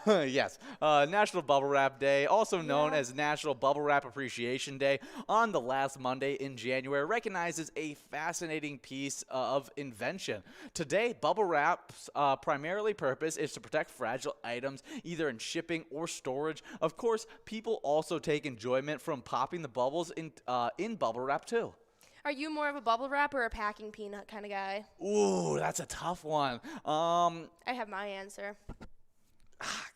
Yes. National Bubble Wrap Day, also known as National Bubble Wrap Appreciation Day, on the last Monday in January, recognizes a fascinating piece of invention. Today, bubble wrap's primarily purpose is to protect fragile items, either in shipping or storage. Of course, people also take enjoyment from popping the bubbles in bubble wrap too. Are you more of a bubble wrap or a packing peanut kind of guy? Ooh, that's a tough one. I have my answer.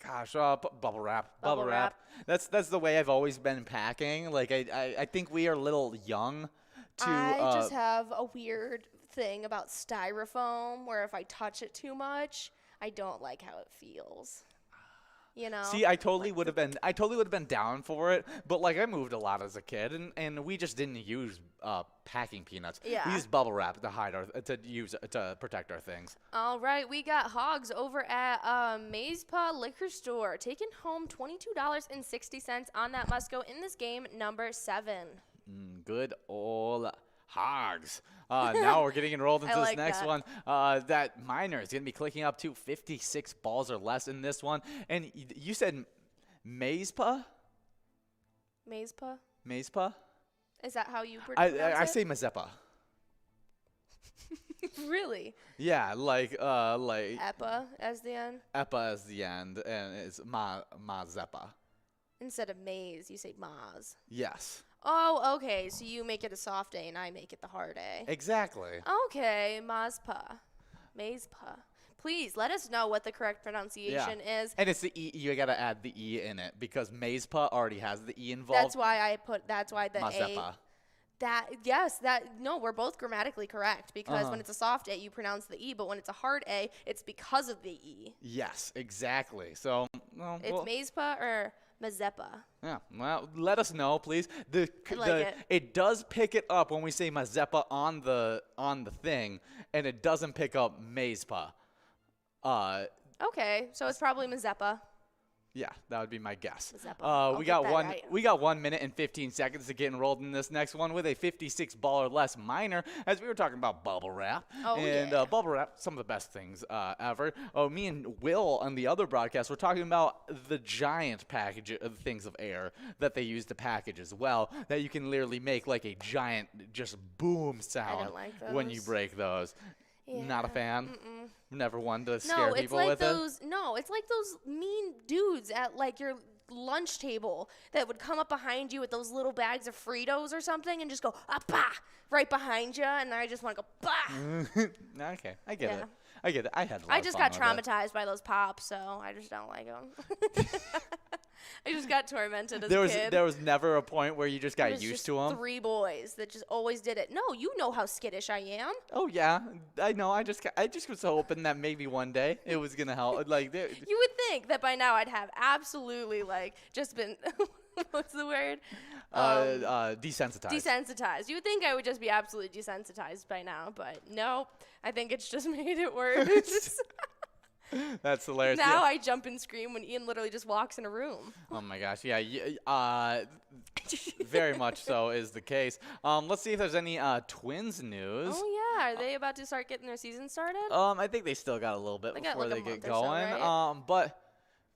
Gosh, bubble wrap. Bubble wrap. That's the way I've always been packing. Like I think we are a little young to. I just have a weird thing about styrofoam where if I touch it too much, I don't like how it feels. You know? See, I totally would have been down for it, but like I moved a lot as a kid, and we just didn't use packing peanuts. Yeah. We used bubble wrap to protect our things. All right, we got Hogs over at Mazeppa Liquor Store, taking home $22.60 on that must go in this game number 7. Good old Hogs. Now we're getting enrolled into this next one. That Miner is going to be clicking up to 56 balls or less in this one. And you said Mazeppa? Mazeppa? Mazeppa? Is that how you pronounce it? I say Mazeppa. Really? Yeah, like Eppa as the end? Eppa as the end, and it's Mazeppa. Instead of maze, you say Maz. Yes. Oh, okay. So you make it a soft A and I make it the hard A. Exactly. Okay, Mazeppa. Mazeppa. Please let us know what the correct pronunciation is. And it's the E. You got to add the E in it because Mazeppa already has the E involved. That's why the Mazeppa. No, we're both grammatically correct because when it's a soft A, you pronounce the E, but when it's a hard A, it's because of the E. Yes, exactly. So, it's Mazeppa or Mazeppa. Yeah, well, let us know, please. It does pick it up when we say Mazeppa on the thing, and it doesn't pick up Mazeppa. Okay, so it's probably Mazeppa. Yeah, that would be my guess. We got 1 minute and 15 seconds to get enrolled in this next one with a 56 ball or less minor, as we were talking about bubble wrap. Bubble wrap, some of the best things ever. Me and Will on the other broadcast were talking about the giant package of things of air that they use to package as well, that you can literally make like a giant just boom sound when you break those. Yeah. Not a fan. Never one to scare people with it. No, it's like those mean dudes at like your lunch table that would come up behind you with those little bags of Fritos or something and just go bah right behind you, and I just want to go bah. Okay, I get it. I just got traumatized by those pops, so I just don't like them. I just got tormented as a kid. There was never a point where you just got used to them? 3 boys that just always did it. No, you know how skittish I am. Oh, yeah. I know. I just was hoping that maybe one day it was going to help. Like, you would think that by now I'd have absolutely, like, just been – what's the word? Desensitized. Desensitized. You would think I would just be absolutely desensitized by now, but no. I think it's just made it worse. That's hilarious. Now I jump and scream when Ian literally just walks in a room. Oh my gosh, yeah, very much so is the case. Let's see if there's any Twins news. Oh yeah, are they about to start getting their season started? I think they still got a little bit before they get going. So, right? But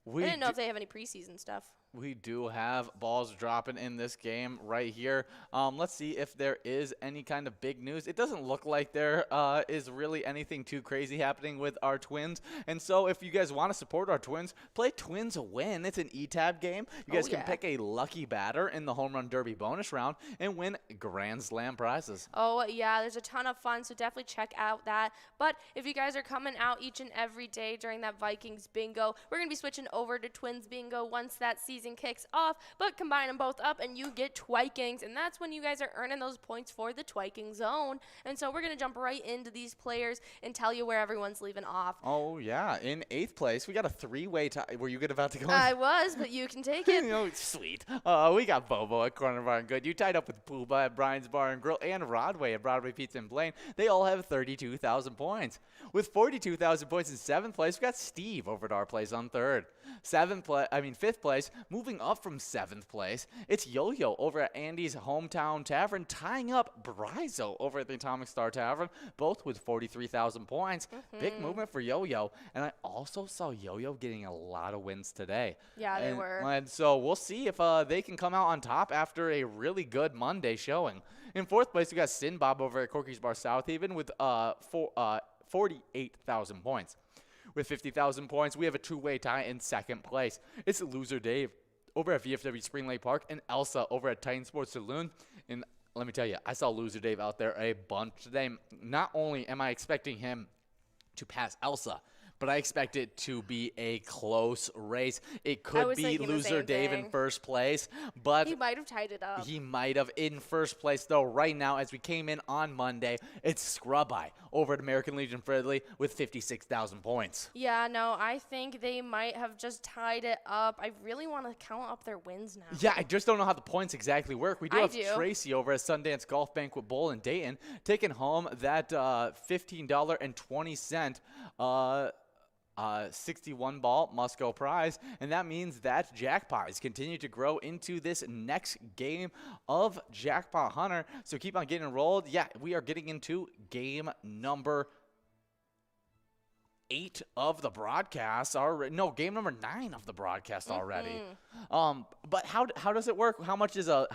I didn't know if they have any preseason stuff. We do have balls dropping in this game right here. Let's see if there is any kind of big news. It doesn't look like there is really anything too crazy happening with our Twins. And so if you guys want to support our Twins, play Twins Win. It's an E-Tab game. You guys can pick a lucky batter in the Home Run Derby bonus round and win Grand Slam prizes. Oh, yeah, there's a ton of fun, so definitely check out that. But if you guys are coming out each and every day during that Vikings bingo, we're going to be switching over to Twins bingo once that season season kicks off, but combine them both up and you get Twikings, and that's when you guys are earning those points for the Twiking zone. And so we're going to jump right into these players and tell you where everyone's leaving off. Oh, yeah. In 8th place, we got a 3-way tie. Were you about to go? I was, but you can take it. Oh, sweet. We got Bobo at Corner Bar and Good. You tied up with Pooba at Brian's Bar and Grill and Rodway at Broadway Pizza and Blaine. They all have 32,000 points. With 42,000 points in 7th place, we got Steve over at our place on 3rd. 5th place, moving up from 7th place, it's Yo-Yo over at Andy's Hometown Tavern, tying up Bryzo over at the Atomic Star Tavern, both with 43,000 points. Big movement for Yo-Yo. And I also saw Yo-Yo getting a lot of wins today. Yeah, they were. And so we'll see if they can come out on top after a really good Monday showing. In 4th place, we got Sin Bob over at Corky's Bar South Haven with 48,000 points. With 50,000 points, we have a 2-way tie in 2nd place. It's Loser Dave over at VFW Spring Lake Park and Elsa over at Titan Sports Saloon. And let me tell you, I saw Loser Dave out there a bunch today. Not only am I expecting him to pass Elsa, but I expect it to be a close race. It could be Loser Dave in 1st place, but he might have tied it up. He might have. In 1st place, though, right now, as we came in on Monday, it's Scrub Eye over at American Legion Fridley with 56,000 points. Yeah, no, I think they might have just tied it up. I really want to count up their wins now. Yeah, I just don't know how the points exactly work. We do have Tracy over at Sundance Golf Banquet Bowl in Dayton taking home that $15.20 61 ball Musco prize, and that means that jackpot is continuing to grow into this next game of Jackpot Hunter. So keep on getting enrolled. Yeah, we are getting into game number 8 of the broadcast already. No, game number 9 of the broadcast already. But how does it work? How much is a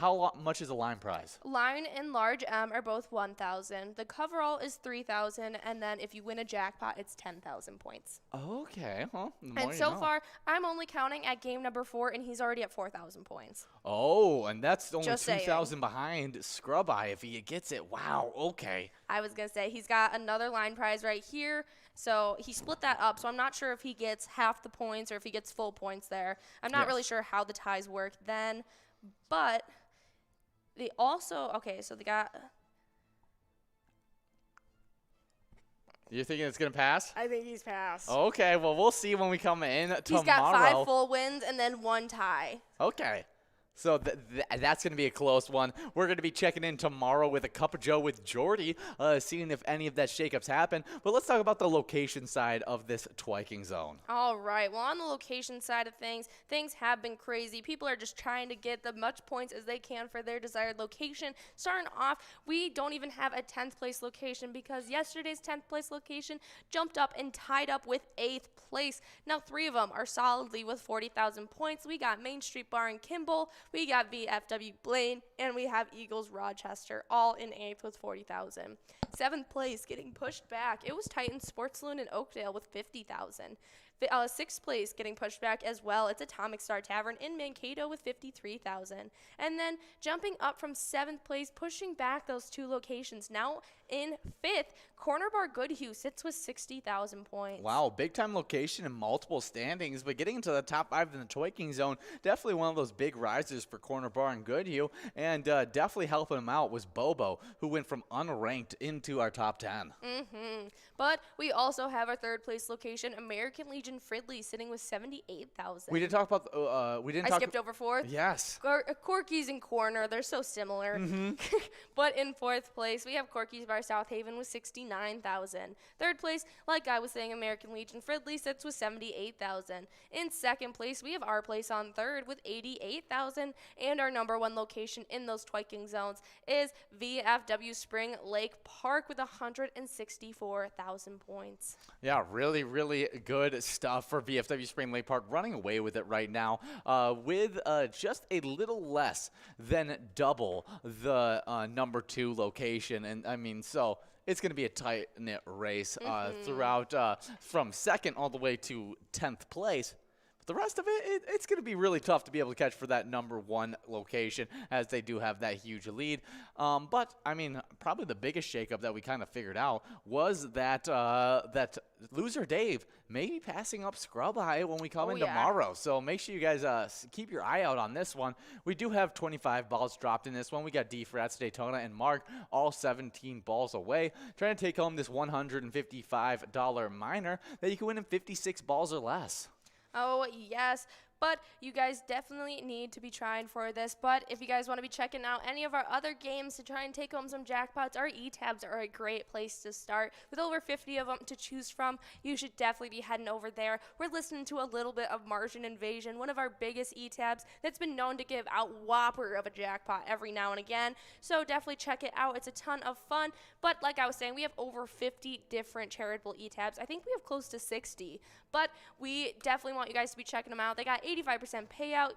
line prize? Line and large M are both 1,000. The coverall is 3,000, and then if you win a jackpot, it's 10,000 points. Okay, well, and so far, I'm only counting at game number 4, and he's already at 4,000 points. Oh, and that's only 2,000 behind Scrub Eye if he gets it. Wow. Okay. I was gonna say he's got another line prize right here. So he split that up, so I'm not sure if he gets half the points or if he gets full points there. I'm not really sure how the ties work then, but they also, so they got... You're thinking it's going to pass? I think he's passed. Okay, well, we'll see when we come in tomorrow. He's got 5 full wins and then 1 tie. Okay. So that's going to be a close one. We're going to be checking in tomorrow with a Cup of Joe with Jordy, seeing if any of that shakeups happen. But let's talk about the location side of this Twiking zone. All right. Well, on the location side of things have been crazy. People are just trying to get the much points as they can for their desired location. Starting off, we don't even have a 10th place location because yesterday's 10th place location jumped up and tied up with 8th place. Now 3 of them are solidly with 40,000 points. We got Main Street Bar in Kimball. We got VFW Blaine, and we have Eagles Rochester, all in 8th with 40,000. 7th place getting pushed back. It was Titan Sports Saloon in Oakdale with 50,000. 6th place getting pushed back as well. It's Atomic Star Tavern in Mankato with 53,000. And then jumping up from 7th place, pushing back those 2 locations. Now in 5th, Corner Bar Goodhue sits with 60,000 points. Wow, big time location and multiple standings, but getting into the top 5 in the Twiking zone, definitely one of those big risers for Corner Bar and Goodhue, and definitely helping him out was Bobo, who went from unranked into our top 10. But we also have our 3rd place location, American Legion Fridley, sitting with 78,000. We didn't talk about I skipped over 4th. Yes. Corky's and Corner, they're so similar. But in 4th place, we have Corky's Bar South Haven with 69,000. 3rd place, like I was saying, American Legion Fridley sits with 78,000. In 2nd place, we have our place on 3rd with 88,000. And our number 1 location in those Twiking zones is VFW Spring Lake Park with 164,000 points. Yeah, really, really good stuff for VFW Spring Lake Park, running away with it right now with just a little less than double the number 2 location. And, I mean, so it's going to be a tight-knit race throughout from 2nd all the way to 10th place. The rest of it's going to be really tough to be able to catch for that number 1 location, as they do have that huge lead. But, I mean, probably the biggest shakeup that we kind of figured out was that that loser Dave may be passing up Scrub Eye when we come in tomorrow. So make sure you guys keep your eye out on this one. We do have 25 balls dropped in this one. We got D-Frats, Daytona, and Mark, all 17 balls away, trying to take home this $155 minor that you can win in 56 balls or less. Oh, yes. But you guys definitely need to be trying for this. But if you guys want to be checking out any of our other games to try and take home some jackpots, our e-tabs are a great place to start. With over 50 of them to choose from, you should definitely be heading over there. We're listening to a little bit of Martian Invasion, one of our biggest e-tabs that's been known to give out whopper of a jackpot every now and again. So definitely check it out. It's a ton of fun. But like I was saying, we have over 50 different charitable e-tabs. I think we have close to 60. But we definitely want you guys to be checking them out. They got 85% payout,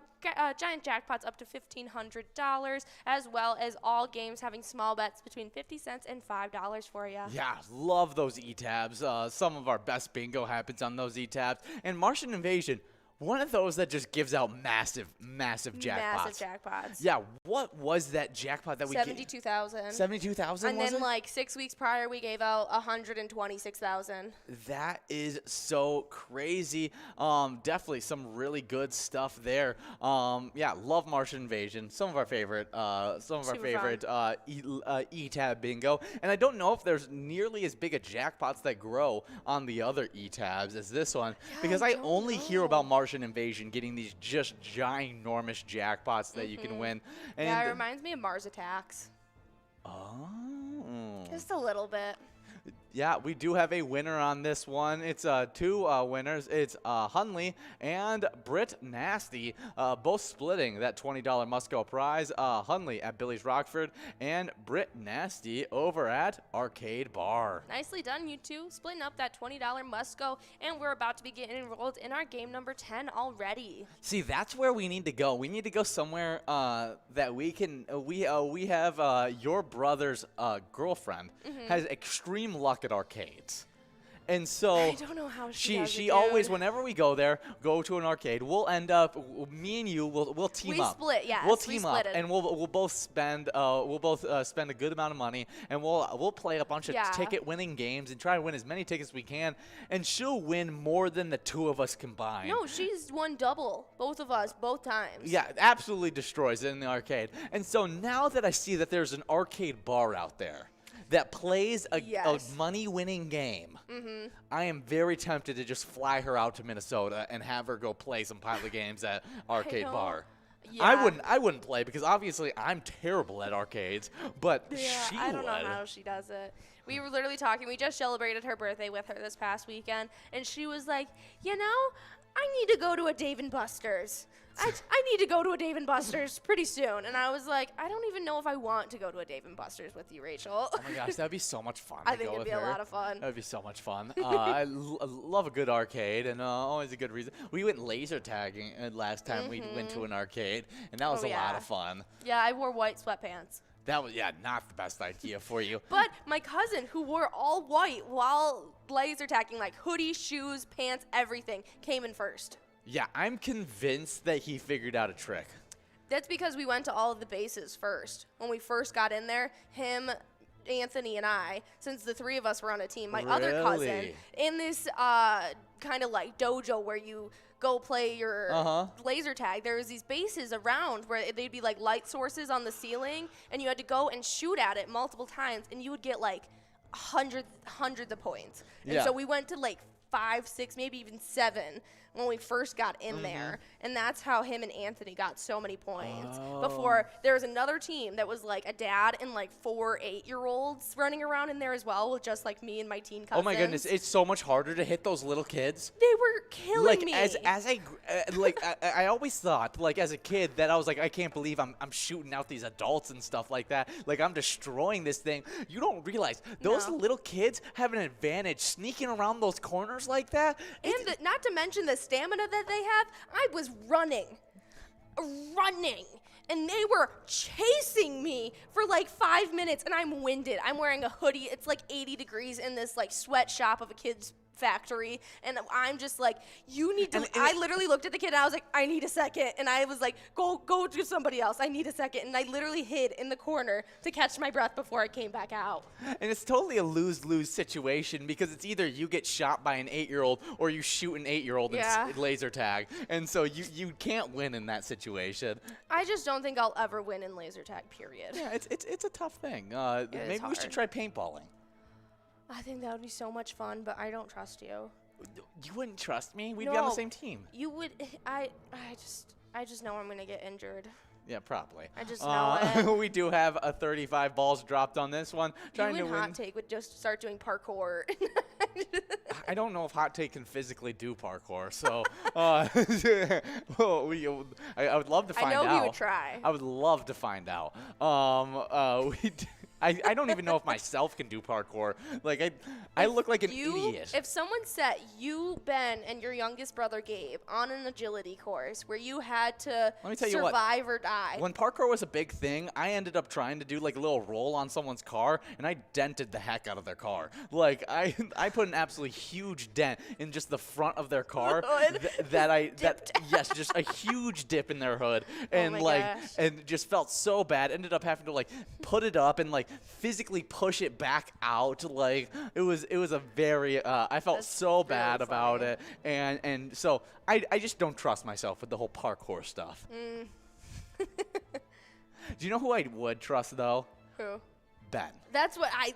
giant jackpots up to $1,500, as well as all games having small bets between 50 cents and $5 for you. Yeah, love those e-tabs. Some of our best bingo happens on those e-tabs. And Martian Invasion, one of those that just gives out massive jackpots. Massive jackpots. Yeah, what was that jackpot that we gave? 72,000. 72,000, And then, like, 6 weeks prior, we gave out 126,000. That is so crazy. Definitely some really good stuff there. Yeah, love Martian Invasion. Some of our favorite e-tab bingo. And I don't know if there's nearly as big a jackpots that grow on the other e-tabs as this one, because I only hear about Martian Invasion getting these just ginormous jackpots that you can win. And yeah, it reminds me of Mars Attacks. Oh. Just a little bit. Yeah, we do have a winner on this one. It's 2 winners. It's Hunley and Britt Nasty, both splitting that $20 must-go prize. Hunley at Billy's Rockford and Britt Nasty over at Arcade Bar. Nicely done, you two, splitting up that $20 must-go, and we're about to be getting enrolled in our game number 10 already. See, that's where we need to go. We need to go somewhere that we can. We have your brother's girlfriend has extreme luck at arcades. And so I don't know how she always, whenever we go there, go to an arcade, we'll end up, me and you, we'll team up. We split, yes. We'll team up, and we'll both spend spend a good amount of money, and we'll play a bunch of ticket-winning games and try to win as many tickets as we can. And she'll win more than the 2 of us combined. No, she's won double, both of us, both times. Yeah, absolutely destroys it in the arcade. And so now that I see that there's an arcade bar out there that plays a money-winning game, I am very tempted to just fly her out to Minnesota and have her go play some Pilot games at Arcade Bar. Yeah. I wouldn't play because obviously I'm terrible at arcades, but she would. I don't know how she does it. We were literally talking. We just celebrated her birthday with her this past weekend, and she was like, you know, I need to go to a Dave & Buster's. I need to go to a Dave & Buster's pretty soon. And I was like, I don't even know if I want to go to a Dave & Buster's with you, Rachel. Oh, my gosh, that would be so much fun I think it'd be a lot of fun. That would be so much fun. I love a good arcade, and always a good reason. We went laser tagging last time we went to an arcade, and that was a lot of fun. Yeah, I wore white sweatpants. That was, not the best idea for you. But my cousin, who wore all white while laser tagging, like hoodie, shoes, pants, everything, came in first. Yeah, I'm convinced that he figured out a trick. That's because we went to all of the bases first. When we first got in there, him, Anthony, and I, since the 3 of us were on a team, my other cousin, in this kind of like dojo where you go play your laser tag, there was these bases around where they'd be like light sources on the ceiling, and you had to go and shoot at it multiple times, and you would get like hundreds of points. And so we went to like 5, 6, maybe even 7 when we first got in there. And that's how him and Anthony got so many points. Before, there was another team that was like a dad and like 4 8-year-olds running around in there as well, with just like me and my teen cousins. Oh my goodness, it's so much harder to hit those little kids. They were killing me. I always thought, like, as a kid, that I was like, I can't believe I'm shooting out these adults and stuff like that. Like, I'm destroying this thing. You don't realize those little kids have an advantage sneaking around those corners like that. And not to mention the stamina that they have. I was running, and they were chasing me for like 5 minutes, and I'm winded. I'm wearing a hoodie. It's like 80 degrees in this like sweatshop of a kid's factory, and I'm just like, you need to. I literally looked at the kid and I was like, I need a second, and I was like, go do somebody else. I need a second, and I literally hid in the corner to catch my breath before I came back out. And it's totally a lose-lose situation because it's either you get shot by an 8-year-old or you shoot an 8-year-old in laser tag, and so you can't win in that situation. I just don't think I'll ever win in laser tag. Period. Yeah, it's a tough thing. Maybe we should try paintballing. I think that would be so much fun, but I don't trust you. You wouldn't trust me? We'd be on the same team. You would. I just know I'm gonna get injured. Yeah, probably. I just know it. We do have a 35 balls dropped on this one. Trying to win. Hot Take would just start doing parkour. I don't know if Hot Take can physically do parkour, so I would love to find out. I know he would try. I would love to find out. I don't even know if myself can do parkour. Like I look like an idiot. If someone set you, Ben, and your youngest brother Gabe on an agility course where you had to survive or die. When parkour was a big thing, I ended up trying to do like a little roll on someone's car, and I dented the heck out of their car. Like I put an absolutely huge dent in just the front of their car. Yes, just a huge dip in their hood, and and just felt so bad. Ended up having to like put it up and like physically push it back out. Like it was a very I felt so bad about it, and so I just don't trust myself with the whole parkour stuff. Do you know who I would trust though? Who? Ben. That's what I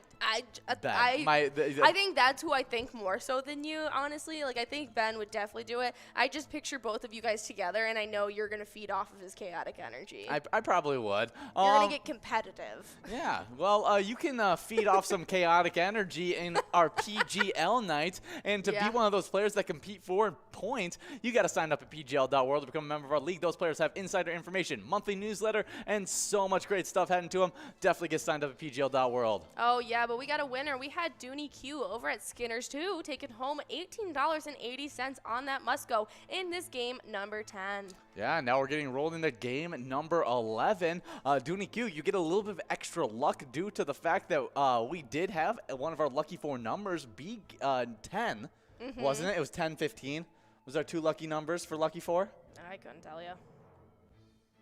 think that's who I think more so than you, honestly. Like, I think Ben would definitely do it. I just picture both of you guys together, and I know you're going to feed off of his chaotic energy. I probably would. You're going to get competitive. Yeah. Well, you can feed off some chaotic energy in our PGL nights, and to be one of those players that compete for points, you got to sign up at PGL.world to become a member of our league. Those players have insider information, monthly newsletter, and so much great stuff heading to them. Definitely get signed up at PGL.world. Oh, yeah, but we got a winner. We had Dooney Q over at Skinner's, too, taking home $18.80 on that must-go in this game number 10. Yeah, now we're getting rolled into game number 11. Dooney Q, you get a little bit of extra luck due to the fact that we did have one of our lucky 4 numbers be 10, wasn't it? It was 10-15. Was our 2 lucky numbers for lucky 4? I couldn't tell you.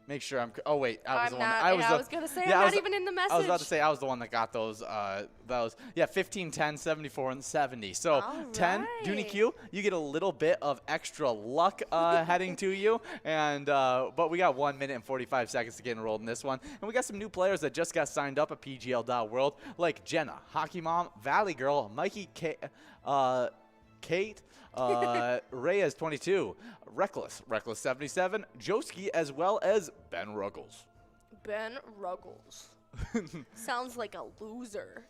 Make sure I'm. Oh wait, I was the one. I was gonna say I'm not even in the message. I was about to say I was the one that got those. Yeah, 15, 10, 74, and 70. So 10, Dooney Q, you get a little bit of extra luck heading to you, and but we got 1 minute and 45 seconds to get enrolled in this one, and we got some new players that just got signed up at PGL.world, like Jenna, Hockey Mom, Valley Girl, Mikey, Kate. Reyes 22, Reckless 77, Joski, as well as Ben Ruggles. Ben Ruggles. Sounds like a loser.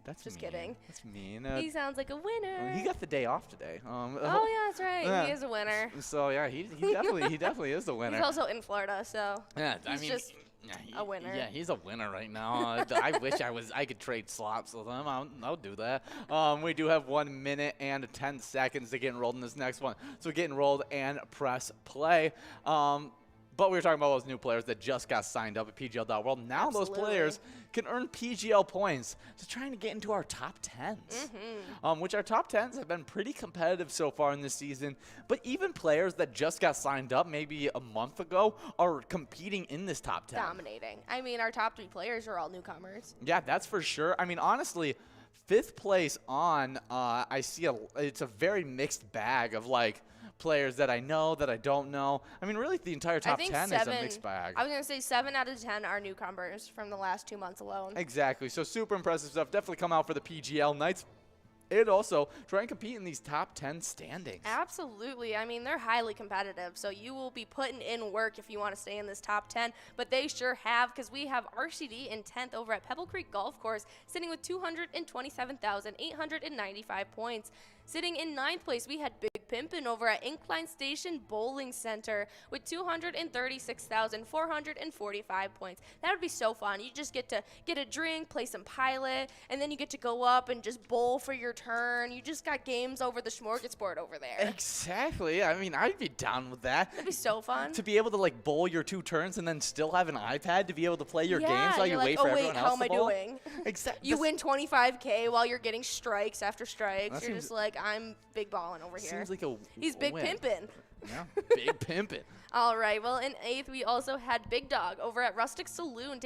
That's just mean. Kidding. That's mean. He sounds like a winner. He got the day off today. Oh yeah, that's right. He is a winner. So yeah, he definitely is the winner. He's also in Florida, so yeah, he's just a winner. Yeah, he's a winner right now. I wish I could trade slops with him. I'll do that. We do have 1 minute and 10 seconds to get enrolled in this next one. So get enrolled and press play. But we were talking about those new players that just got signed up at PGL.world. Now those players can earn PGL points to trying to get into our top 10s, which our top 10s have been pretty competitive so far in this season. But even players that just got signed up maybe a month ago are competing in this top 10. Dominating. I mean, our top 3 players are all newcomers. Yeah, that's for sure. I mean, honestly, 5th place on, I see it's a very mixed bag of like players that I know, that I don't know. I mean, really, the entire top 10 is a mixed bag. I was going to say 7 out of 10 are newcomers from the last 2 months alone. Exactly. So super impressive stuff. Definitely come out for the PGL nights. And also try and compete in these top 10 standings. Absolutely. I mean, they're highly competitive, so you will be putting in work if you want to stay in this top 10. But they sure have, because we have RCD in 10th over at Pebble Creek Golf Course, sitting with 227,895 points. Sitting in 9th place, we had Big Pimpin' over at Incline Station Bowling Center with 236,445 points. That would be so fun. You just get to get a drink, play some Pilot, and then you get to go up and just bowl for your turn. You just got games over the smorgasbord over there. Exactly. I mean, I'd be down with that. That'd be so fun. To be able to, like, bowl your 2 turns and then still have an iPad to be able to play your games while you wait for everyone else to bowl. How am I doing? Exactly. You win $25K while you're getting strikes after strikes. You're just like, like I'm big ballin' over here. Seems like He's big win. pimpin'. Yeah, big pimpin'. All right, well, in 8th, we also had Big Dog over at Rustic Saloon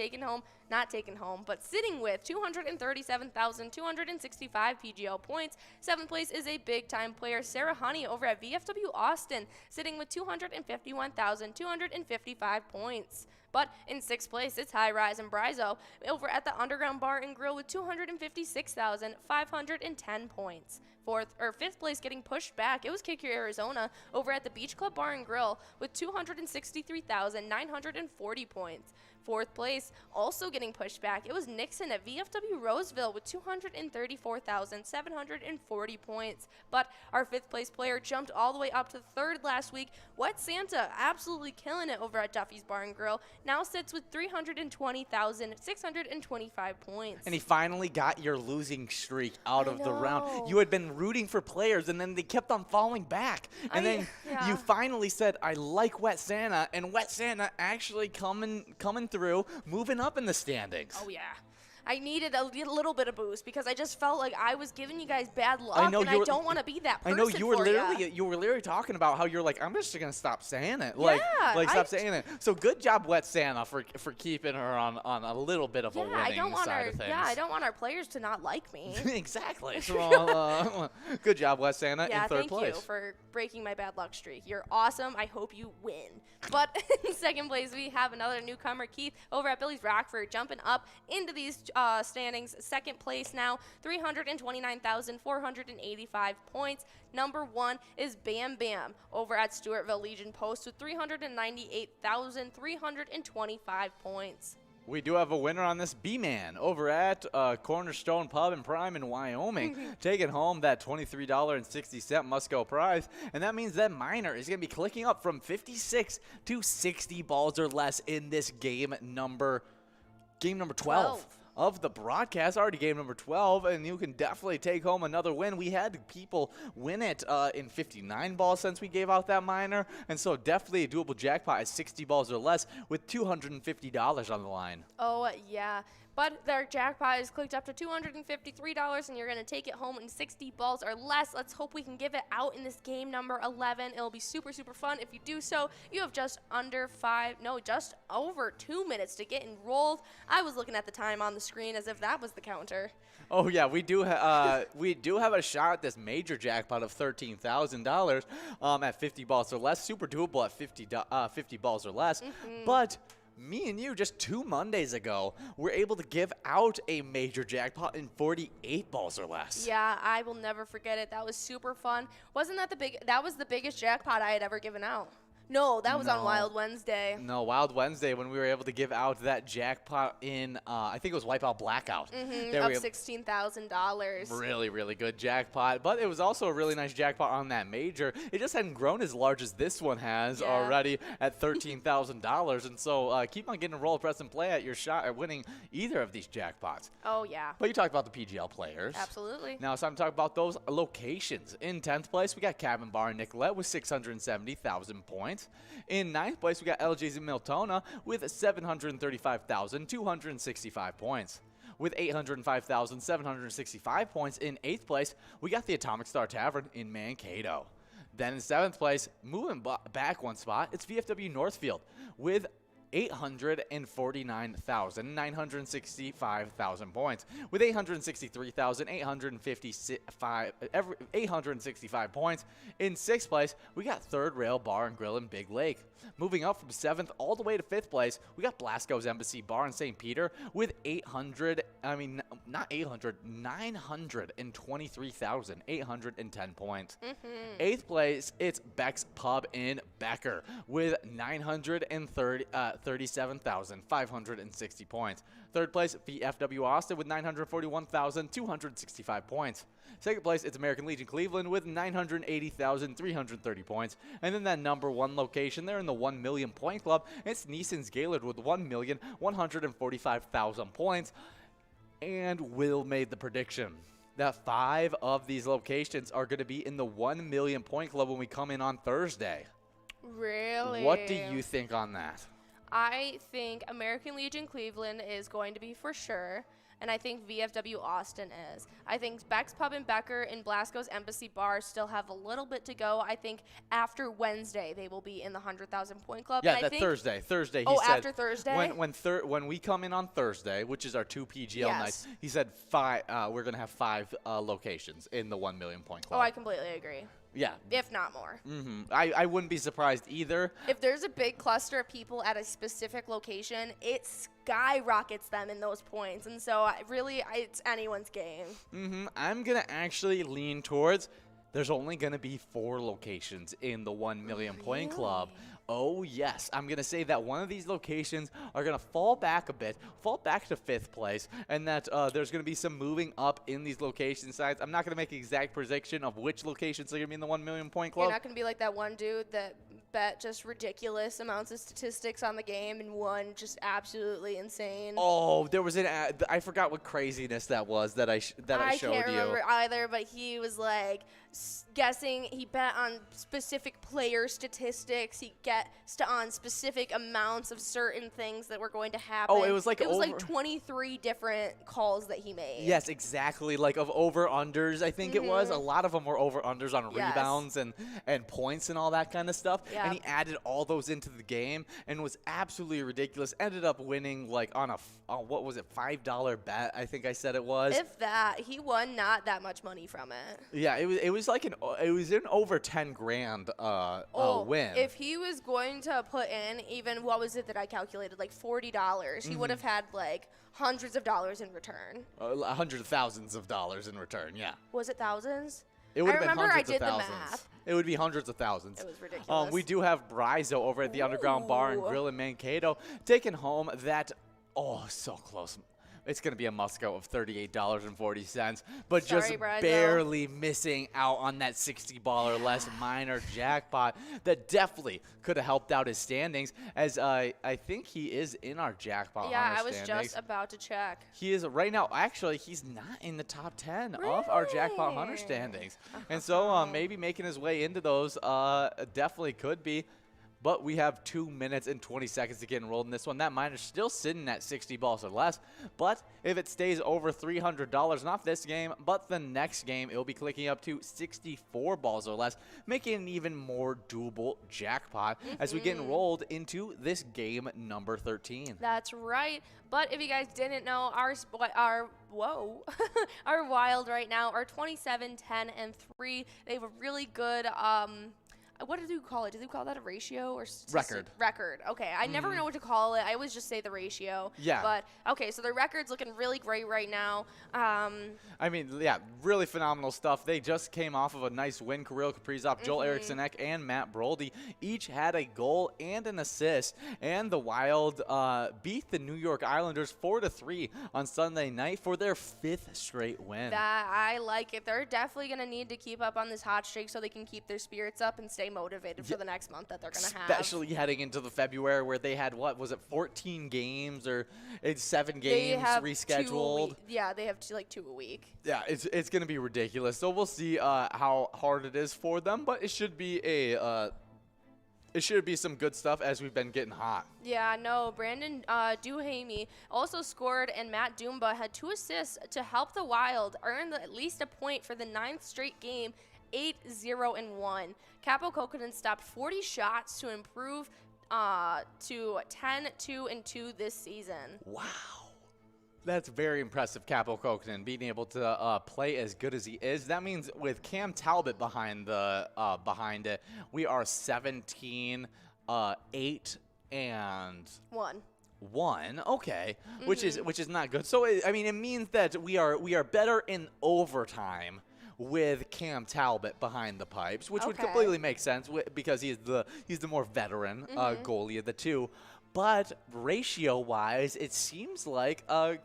not taking home, but sitting with 237,265 PGL points. 7th place is a big-time player, Sarah Honey, over at VFW Austin, sitting with 251,255 points. But in 6th place, it's High Rise and Brizo over at the Underground Bar and Grill with 256,510 points. 5th place getting pushed back, it was Kick Your Arizona over at the Beach Club Bar and Grill with 263,940 points. 4th place, also getting pushed back, it was Nixon at VFW Roseville with 234,740 points. But our 5th place player jumped all the way up to 3rd last week. Wet Santa, absolutely killing it over at Duffy's Bar and Grill, now sits with 320,625 points. And he finally got your losing streak out of the round. You had been rooting for players, and then they kept on falling back. And then you finally said, I like Wet Santa, and Wet Santa actually coming through, moving up in the standings. Oh, yeah. I needed a little bit of boost because I just felt like I was giving you guys bad luck, and I don't want to be that person. I know you were literally talking about how you're like, I'm just gonna stop saying it, stop saying it. So good job, Wet Santa, for keeping her on a little bit of a winning side of things. Yeah, I don't want our players to not like me. Exactly. So good job, Wet Santa, in 3rd place. Thank you for breaking my bad luck streak. You're awesome. I hope you win. But in 2nd place, we have another newcomer, Keith, over at Billy's Rockford, jumping up into these standings. 2nd place now, 329,485 points. Number 1 is Bam Bam over at Stewartville Legion Post with 398,325 points. We do have a winner on this, B-Man, over at Cornerstone Pub and Prime in Wyoming, taking home that $23.60 must-go prize. And that means that Miner is going to be clicking up from 56 to 60 balls or less in this game number 12. Of the broadcast, already game number 12, and you can definitely take home another win. We had people win it in 59 balls since we gave out that minor, and so definitely a doable jackpot at 60 balls or less with $250 on the line. Oh, yeah. But their jackpot is clicked up to $253, and you're going to take it home in 60 balls or less. Let's hope we can give it out in this game number 11. It'll be super, super fun. If you do so, you have just over 2 minutes to get enrolled. I was looking at the time on the screen as if that was the counter. Oh yeah, we do have a shot at this major jackpot of $13,000 at 50 balls or less. Super doable at 50 balls or less. But me and you, just 2 Mondays ago, were able to give out a major jackpot in 48 balls or less. Yeah, I will never forget it. That was super fun. Wasn't that that was the biggest jackpot I had ever given out? No, that was on Wild Wednesday. No, Wild Wednesday when we were able to give out that jackpot in, I think it was Wipeout Blackout. Of $16,000. Really, really good jackpot. But it was also a really nice jackpot on that major. It just hadn't grown as large as this one has already at $13,000. And so keep on getting a roll, press and play at your shot at winning either of these jackpots. Oh, yeah. But you talked about the PGL players. Absolutely. Now it's time to talk about those locations. In 10th place, we got Cabin Bar and Nicolette with 670,000 points. In 9th place, we got LJ's in Miltona with 735,265 points. With 805,765 points in 8th place, we got the Atomic Star Tavern in Mankato. Then in 7th place, moving back one spot, it's VFW Northfield with 849,965 points. With 865 points. In 6th place, we got Third Rail Bar and Grill in Big Lake. Moving up from 7th all the way to 5th place, we got Blasco's Embassy Bar in St. Peter with 923,810 points. 8th place, it's Beck's Pub in Becker with 937,560 points. 3rd place, VFW Austin with 941,265 points. 2nd place, it's American Legion Cleveland with 980,330 points. And then that number 1 location there in the 1 million point club, it's Neeson's Gaylord with 1,145,000 points. And Will made the prediction that 5 of these locations are going to be in the 1 million point club when we come in on Thursday. Really? What do you think on that? I think American Legion Cleveland is going to be for sure. and I think VFW Austin is. I think Beck's Pub and Becker and Blasco's Embassy Bar still have a little bit to go. I think after Wednesday they will be in the 100,000 point club. Yeah, that Thursday. Thursday. He said, after Thursday. When we come in on Thursday, which is our 2 PGL nights, he said we're gonna have 5 locations in the 1 million point club. Oh, I completely agree. Yeah. If not more. I wouldn't be surprised either. If there's a big cluster of people at a specific location, it skyrockets them in those points. And so it's anyone's game. I'm going to actually lean towards there's only going to be 4 locations in the 1 million point club. Oh, yes. I'm going to say that one of these locations are going to fall back a bit, fall back to 5th place, and that there's going to be some moving up in these location sides. I'm not going to make an exact prediction of which locations are going to be in the 1 million point club. You're not going to be like that one dude that bet just ridiculous amounts of statistics on the game and won just absolutely insane. Oh, there was I forgot what craziness that was that I showed you. I can't remember either, but he was like guessing. He bet on specific player statistics. He guessed on specific amounts of certain things that were going to happen. Oh, it was like 23 different calls that he made. Yes, exactly. Like of over-unders, I think it was. A lot of them were over-unders on rebounds and points and all that kind of stuff. Yep. And he added all those into the game and was absolutely ridiculous. Ended up winning like on what was it, $5 bet, I think I said it was. If that, he won not that much money from it. Yeah, it was like an over 10 grand win. If he was going to put in even, what was it that I calculated, like $40, he would have had like hundreds of dollars in return. Hundreds of thousands of dollars in return, yeah. Was it thousands? It would have been hundreds I did of thousands. The math. It would be hundreds of thousands. It was ridiculous. We do have Brizo over at the Underground Bar and Grill in Mankato taking home that, so close. It's going to be a must-go of $38.40, but just Brizo. barely missing out on that 60 ball or less minor jackpot that definitely could have helped out his standings, as I think he is in our jackpot hunter I was standings. just about to check. He is right now. Actually, he's not in the top 10 of our jackpot hunter standings, and so maybe making his way into those definitely could be. But we have 2 minutes and 20 seconds to get enrolled in this one. That miner's still sitting at 60 balls or less. But if it stays over $300, not this game, but the next game, it'll be clicking up to 64 balls or less, making an even more doable jackpot as we get enrolled into this game number 13. That's right. But if you guys didn't know, our Wild right now are 27, 10, and 3. They have a really good what did you call it? Did you call that a ratio or record? Record. Okay. I never know what to call it. I always just say the ratio. Yeah. But okay, so their record's looking really great right now. I mean, yeah, really phenomenal stuff. They just came off of a nice win. Kirill Kaprizov, Joel Eriksson-Ek, and Matt Brody each had a goal and an assist. And the Wild beat the New York Islanders 4-3 on Sunday night for their 5th straight win. I like it. They're definitely going to need to keep up on this hot streak so they can keep their spirits up and stay motivated for the next month that they're going to have. Especially heading into the February where they had, 14 games or it's 7 games rescheduled? They have 2 a week. Yeah, it's going to be ridiculous. So we'll see how hard it is for them, but it should be some good stuff as we've been getting hot. Yeah, no, Brandon Duhamey also scored, and Matt Dumba had 2 assists to help the Wild earn at least a point for the 9th straight game, 8-0-1. Capo Kokkonen stopped 40 shots to improve to 10-2-2 this season. Wow. That's very impressive, Capo Kokkonen, being able to play as good as he is. That means with Cam Talbot behind it, we are 17, 8, and 1. Okay, which is not good. So it means that we are better in overtime with Cam Talbot behind the pipes, which would completely make sense because he's the more veteran goalie of the two. But ratio-wise, it seems like Capo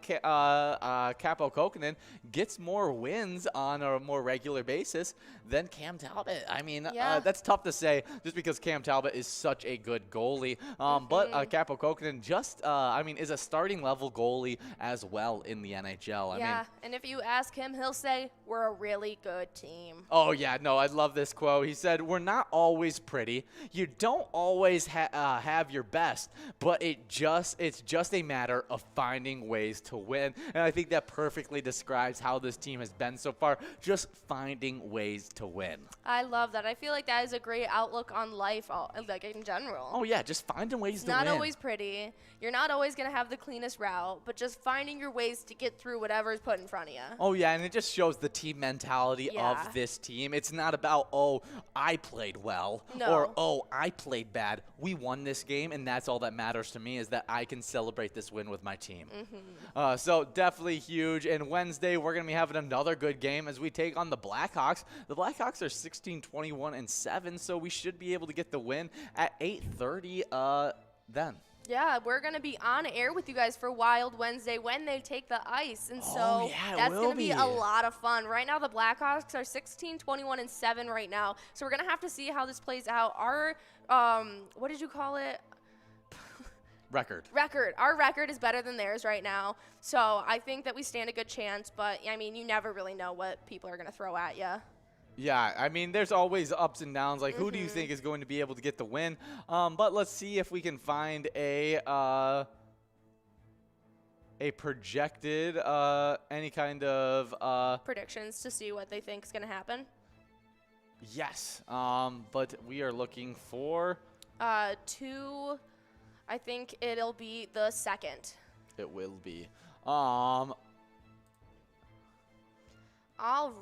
Kokkonen gets more wins on a more regular basis than Cam Talbot. I mean, Yeah. that's tough to say just because Cam Talbot is such a good goalie. But Capo Kokkonen is a starting level goalie as well in the NHL. Yeah, and if you ask him, he'll say, we're a really good team. Oh, yeah, no, I love this quote. He said, we're not always pretty. You don't always have your best, but it's just a matter of finding ways to win. And I think that perfectly describes how this team has been so far, just finding ways to win. I love that. I feel like that is a great outlook on life, like in general. Oh, yeah, just finding ways to win. Not always pretty. You're not always going to have the cleanest route, but just finding your ways to get through whatever is put in front of you. Oh, yeah, and it just shows the team mentality of this team. It's not about, oh, I played well, or, oh, I played bad. We won this game, and that's all that matters to me is that I can celebrate this win with my team. So definitely huge. And Wednesday, we're going to be having another good game as we take on the Blackhawks. The Blackhawks are 16-21-7, so we should be able to get the win at 8:30 then. Yeah, we're going to be on air with you guys for Wild Wednesday when they take the ice. And so that's going to be a lot of fun. Right now, the Blackhawks are 16-21-7 right now. So we're going to have to see how this plays out. Our, what did you call it? Record. Our record is better than theirs right now. So I think that we stand a good chance. But, I mean, you never really know what people are going to throw at you. Yeah, I mean, there's always ups and downs. Like, who do you think is going to be able to get the win? But let's see if we can find a projected, any kind of predictions to see what they think is going to happen. Yes, but we are looking for I think it'll be the second. It will be. All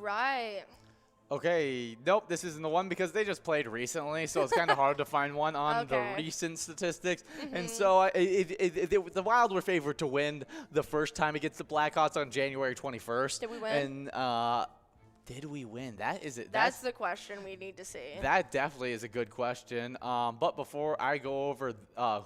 right. Okay, nope, this isn't the one because they just played recently, so it's kind of hard to find one on the recent statistics. And so the Wild were favored to win the first time against the Blackhawks on January 21st. Did we win? And did we win? That is it. That's the question we need to see. That definitely is a good question. But before I go over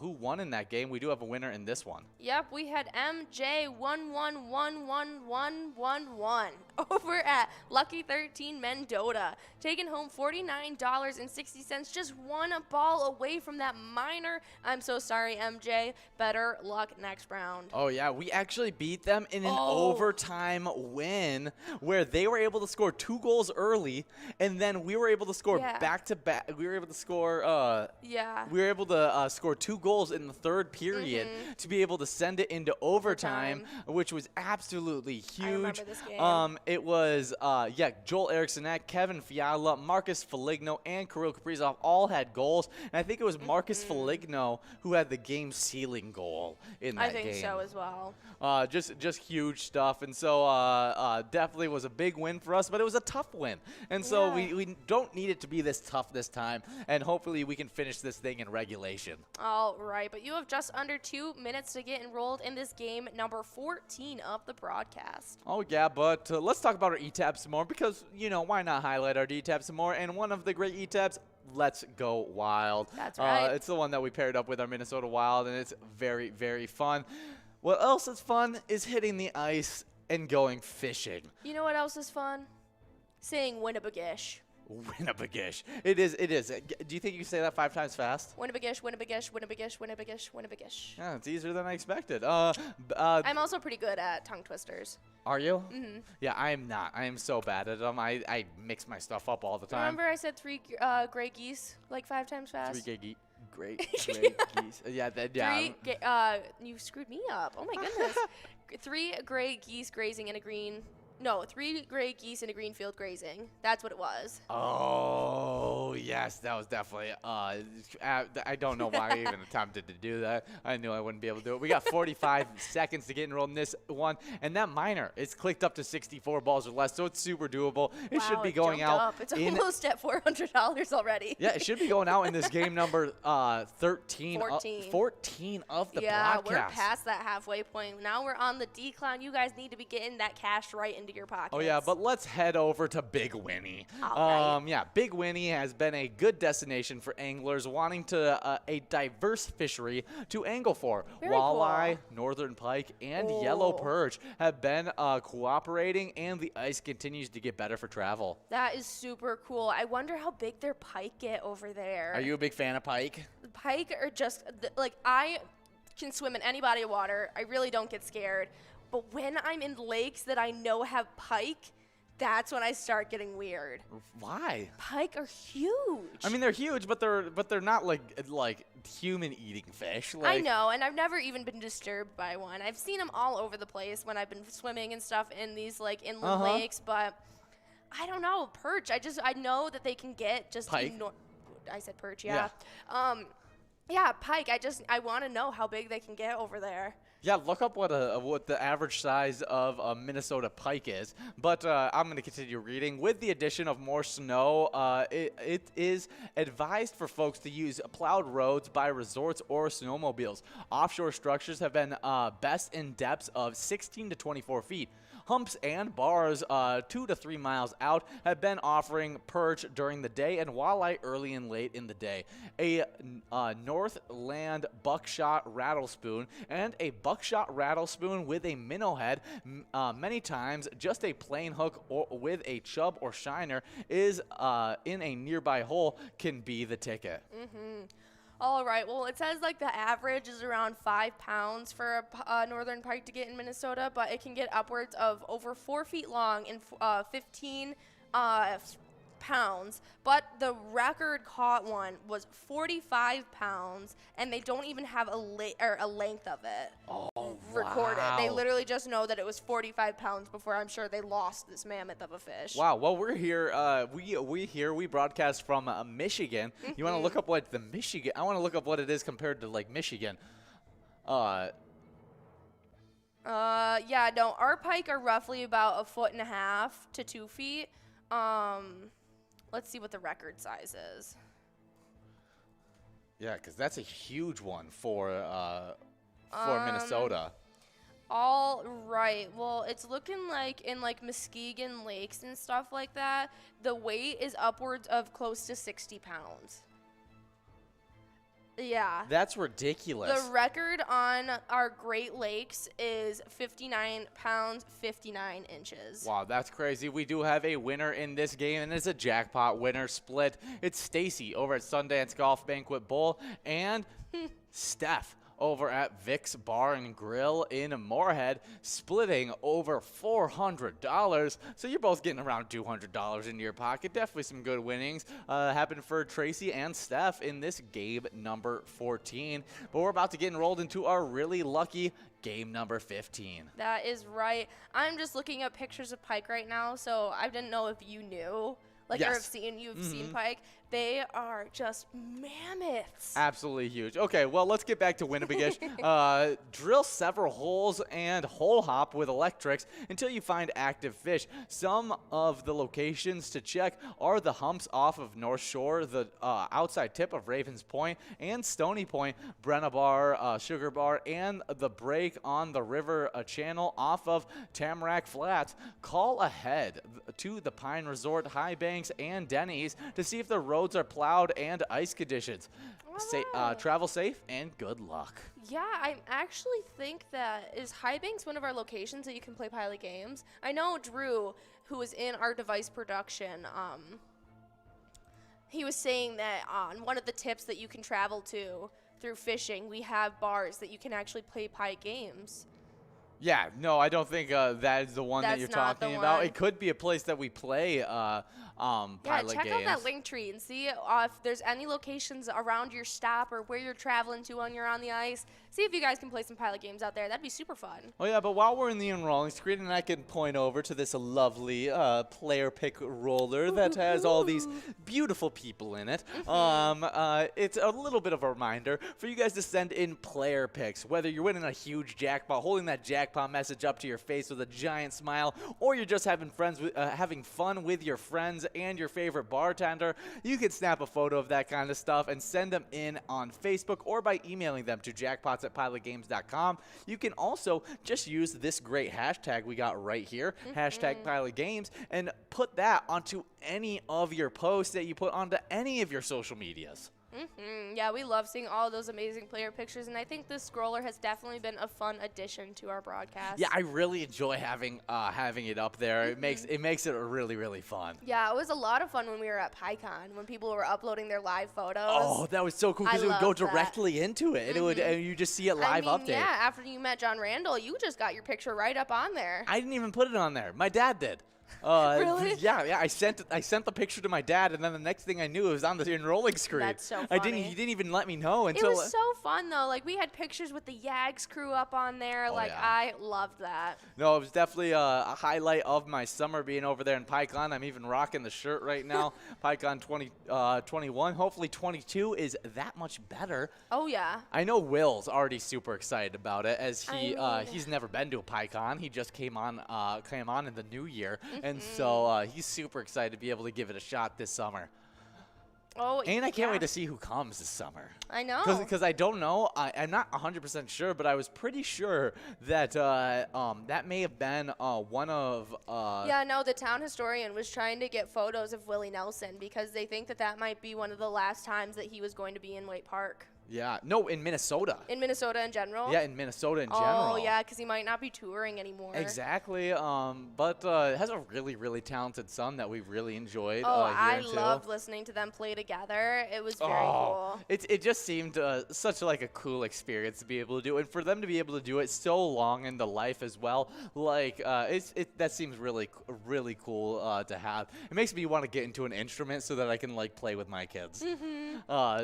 who won in that game, we do have a winner in this one. Yep, we had MJ 111111 over at Lucky 13 Mendota, taking home $49.60. Just one ball away from that minor. I'm so sorry, MJ. Better luck next round. Oh yeah, we actually beat them in an overtime win where they were able to score 2 goals early, and then we were able to score back to back. We were able to score. We were able to score 2 goals in the third period to be able to send it into overtime, which was absolutely huge. I remember this game. It was Joel Eriksson, Kevin Fiala, Marcus Foligno, and Kirill Kaprizov all had goals, and I think it was Marcus Foligno who had the game-sealing goal in that game. I think so as well. Just huge stuff, and so definitely was a big win for us, but it was a tough win, and so we don't need it to be this tough this time, and hopefully we can finish this thing in regulation. All right, but you have just under 2 minutes to get enrolled in this game number 14 of the broadcast. Oh yeah, but let's talk about our E-Tab some more because, you know, why not highlight our D-Tab some more? And one of the great E-Tabs, Let's Go Wild. That's right. It's the one that we paired up with our Minnesota Wild, and it's very, very fun. What else is fun is hitting the ice and going fishing. You know what else is fun? Saying Winnipegish. Winnipegish. It is. Do you think you can say that 5 times fast? Winnipegish, Winnipegish, Winnipegish, Winnipegish, Winnipegish. Yeah, it's easier than I expected. I'm also pretty good at tongue twisters. Are you? Mm-hmm. Yeah, I am not. I am so bad at them. I mix my stuff up all the time. Remember I said 3 gray geese like 5 times fast? 3 great geese. Yeah, you screwed me up. Oh my goodness. 3 gray geese grazing in a green. No, 3 gray geese in a green field grazing. That's what it was. Oh, yes, that was definitely. I don't know why I even attempted to do that. I knew I wouldn't be able to do it. We got 45 seconds to get enrolled in this one, and that minor is clicked up to 64 balls or less, so it's super doable. It should be going out. Up. It's almost at $400 already. Yeah, it should be going out in this game number 14 of the broadcast. Yeah, we're past that halfway point. Now we're on the decline. You guys need to be getting that cash right into into your pockets. Oh, yeah, but let's head over to Big Winnie. All right. Yeah, Big Winnie has been a good destination for anglers wanting to a diverse fishery to angle for. Very Walleye, cool. northern pike, and yellow Oh. perch have been cooperating, and the ice continues to get better for travel. That is super cool. I wonder how big their pike get over there. Are you a big fan of pike? The pike are just, like, I can swim in any body of water. I really don't get scared. But when I'm in lakes that I know have pike, that's when I start getting weird. Why? Pike are huge. I mean, they're huge, but they're not like human-eating fish. I know, and I've never even been disturbed by one. I've seen them all over the place when I've been swimming and stuff in these like inland lakes, but I don't know, perch. I know that they can get just pike. I said perch, yeah. Yeah, pike. I want to know how big they can get over there. Yeah, look up what the average size of a Minnesota pike is. But I'm going to continue reading. With the addition of more snow, it is advised for folks to use plowed roads by resorts or snowmobiles. Offshore structures have been best in depths of 16 to 24 feet. Humps and bars 2 to 3 miles out have been offering perch during the day and walleye early and late in the day. A Northland buckshot rattlespoon and a buckshot rattlespoon with a minnow head, many times just a plain hook or with a chub or shiner is in a nearby hole can be the ticket. All right. Well, it says like the average is around 5 pounds for a northern pike to get in Minnesota, but it can get upwards of over 4 feet long and 15 pounds. But the record caught one was 45 pounds, and they don't even have a length of it recorded. wow. They literally just know that it was 45 pounds before I'm sure they lost this mammoth of a fish. Wow. Well, we're here. We broadcast from Michigan. You want to look up what the Michigan? I want to look up what it is compared to like Michigan. Yeah, no, our pike are roughly about 1.5 to 2 feet. Let's see what the record size is. Yeah, because that's a huge one for Minnesota. All right. Well, it's looking like in like Muskegon lakes and stuff like that, the weight is upwards of close to 60 pounds. Yeah. That's ridiculous. The record on our Great Lakes is 59 pounds, 59 inches. Wow, that's crazy. We do have a winner in this game, and it's a jackpot winner split. It's Stacy over at Sundance Golf Banquet Bowl and Steph over at Vic's Bar and Grill in Moorhead, splitting over $400. So you're both getting around $200 into your pocket. Definitely some good winnings happened for Tracy and Steph in this game number 14. But we're about to get enrolled into our really lucky game number 15. That is right. I'm just looking at pictures of pike right now, so I didn't know if you knew. Like, Yes. or you've seen pike. They are just mammoths. Absolutely huge. Okay, well, let's get back to Winnipegish. Drill several holes and hole hop with electrics until you find active fish. Some of the locations to check are the humps off of North Shore, the outside tip of Ravens Point and Stony Point, Brenna Bar, Sugar Bar, and the break on the river channel off of Tamarack Flats. Call ahead to the Pine Resort, High Banks, and Denny's to see if the roads are plowed and ice conditions. Wow. Travel safe and good luck. Yeah, I actually think that is High Banks one of our locations that you can play pilot games. I know Drew, who was in our device production, he was saying that on one of the tips that you can travel to through fishing, we have bars that you can actually play pilot games. Yeah, no, I don't think that is the one that That's you're not the talking about. one. It could be a place that we play pilot check games. out that link tree and see if there's any locations around your stop or where you're traveling to when you're on the ice. See if you guys can play some pilot games out there. That'd be super fun. Oh, yeah, but while we're in the enrolling screen, and I can point over to this lovely player pick roller that has all these beautiful people in it. It's a little bit of a reminder for you guys to send in player picks, whether you're winning a huge jackpot, holding that jackpot message up to your face with a giant smile, or you're just having fun with your friends and your favorite bartender. You can snap a photo of that kind of stuff and send them in on Facebook or by emailing them to jackpots@pilotgames.com. You can also just use this great hashtag we got right here, hashtag PilotGames, and put that onto any of your posts that you put onto any of your social medias. Yeah, we love seeing all those amazing player pictures, and I think this scroller has definitely been a fun addition to our broadcast. Yeah, I really enjoy having it up there. It makes it really, really fun. Yeah, it was a lot of fun when we were at PyCon, when people were uploading their live photos. Oh, that was so cool because it would go directly into it. And you just see it live update. Yeah, after you met John Randall, you just got your picture right up on there. I didn't even put it on there. My dad did. Really? Yeah. I sent the picture to my dad, and then the next thing I knew, it was on the enrolling screen. That's so funny. He didn't even let me know until. It was so fun though. Like we had pictures with the Yags crew up on there. Oh, like yeah. I loved that. No, it was definitely a highlight of my summer being over there in PyCon. I'm even rocking the shirt right now. PyCon 2021. Hopefully 22 is that much better. Oh yeah. I know Will's already super excited about it, as he's never been to a PyCon. He just came on in the new year, and so he's super excited to be able to give it a shot this summer. Oh, and I can't wait to see who comes this summer. I know. Because I don't know. I'm not 100% sure, but I was pretty sure that that may have been one of. Yeah, no, the town historian was trying to get photos of Willie Nelson because they think that might be one of the last times that he was going to be in Waite Park. Yeah. No, in Minnesota. In Minnesota in general? Yeah, in Minnesota in general. Oh, yeah, because he might not be touring anymore. Exactly. But has a really, really talented son that we really enjoyed. I loved listening to them play together. It was very cool. It just seemed such like a cool experience to be able to do, and for them to be able to do it so long into life as well. Like that seems really, really cool to have. It makes me want to get into an instrument so that I can like play with my kids.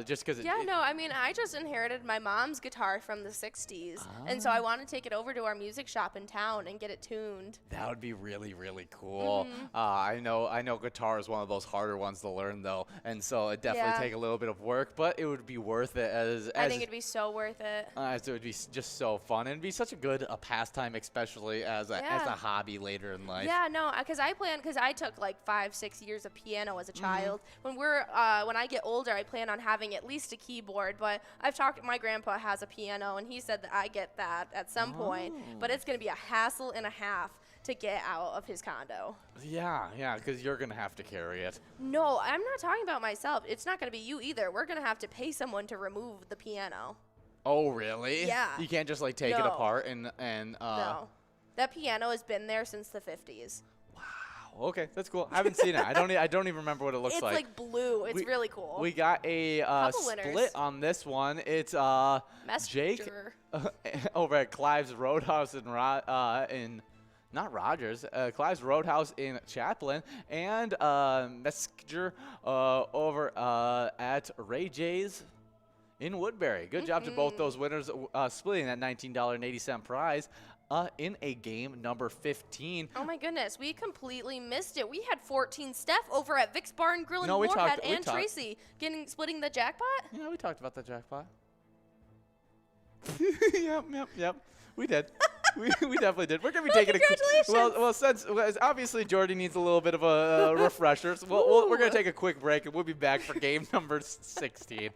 Just because. Yeah, no, I mean I just inherited my mom's guitar from the 60s, and so I want to take it over to our music shop in town and get it tuned. That would be really, really cool. I know guitar is one of those harder ones to learn though, and so it definitely take a little bit of work, but it would be worth it. I think it'd be so worth it. As it would be just so fun, and it'd be such a good pastime, especially as a hobby later in life. Yeah, no, because I took like 5-6 years of piano as a child. When I get older, I plan on having at least a keyboard, but my grandpa has a piano, and he said that I get that at some point, but it's going to be a hassle and a half to get out of his condo. Yeah, because you're going to have to carry it. No, I'm not talking about myself. It's not going to be you either. We're going to have to pay someone to remove the piano. Oh, really? Yeah. You can't just like take it apart and No. That piano has been there since the 50s. Okay, that's cool. I haven't seen it. I don't even remember what it looks like. It's like blue. It's really cool. We got a split on this one. It's Jake over at Clive's Roadhouse Clive's Roadhouse in Chaplin, and Messenger over at Ray J's in Woodbury. Good job to both those winners splitting that $19.80 prize. In a game number 15. Oh my goodness, we completely missed it. We had 14 Steph over at Vic's Bar and Grill in Moorhead and Tracy splitting the jackpot. Yeah, we talked about the jackpot. Yep. We did. we definitely did. We're gonna be taking since obviously Jordy needs a little bit of a refresher, so we're gonna take a quick break and we'll be back for game number 16.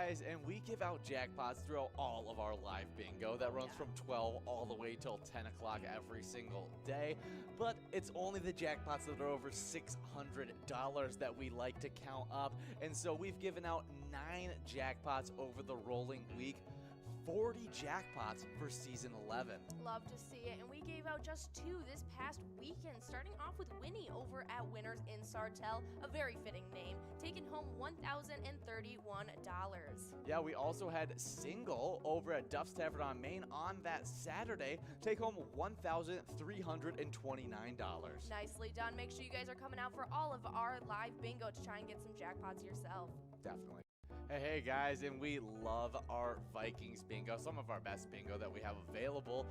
guys, and we give out jackpots throughout all of our live bingo that runs from 12 all the way till 10 o'clock every single day. But it's only the jackpots that are over $600 that we like to count up. And so we've given out 9 jackpots over the rolling week. 40 jackpots for season 11. Love to see it. And we gave out just 2 this past weekend, starting off with Winnie over at Winners in Sartell, a very fitting name, taking home $1,031. Yeah, we also had Single over at Duff's Tavern on Main on that Saturday, take home $1,329. Nicely done. Make sure you guys are coming out for all of our live bingo to try and get some jackpots yourself. Definitely. Hey guys, and we love our Vikings bingo, some of our best bingo that we have available,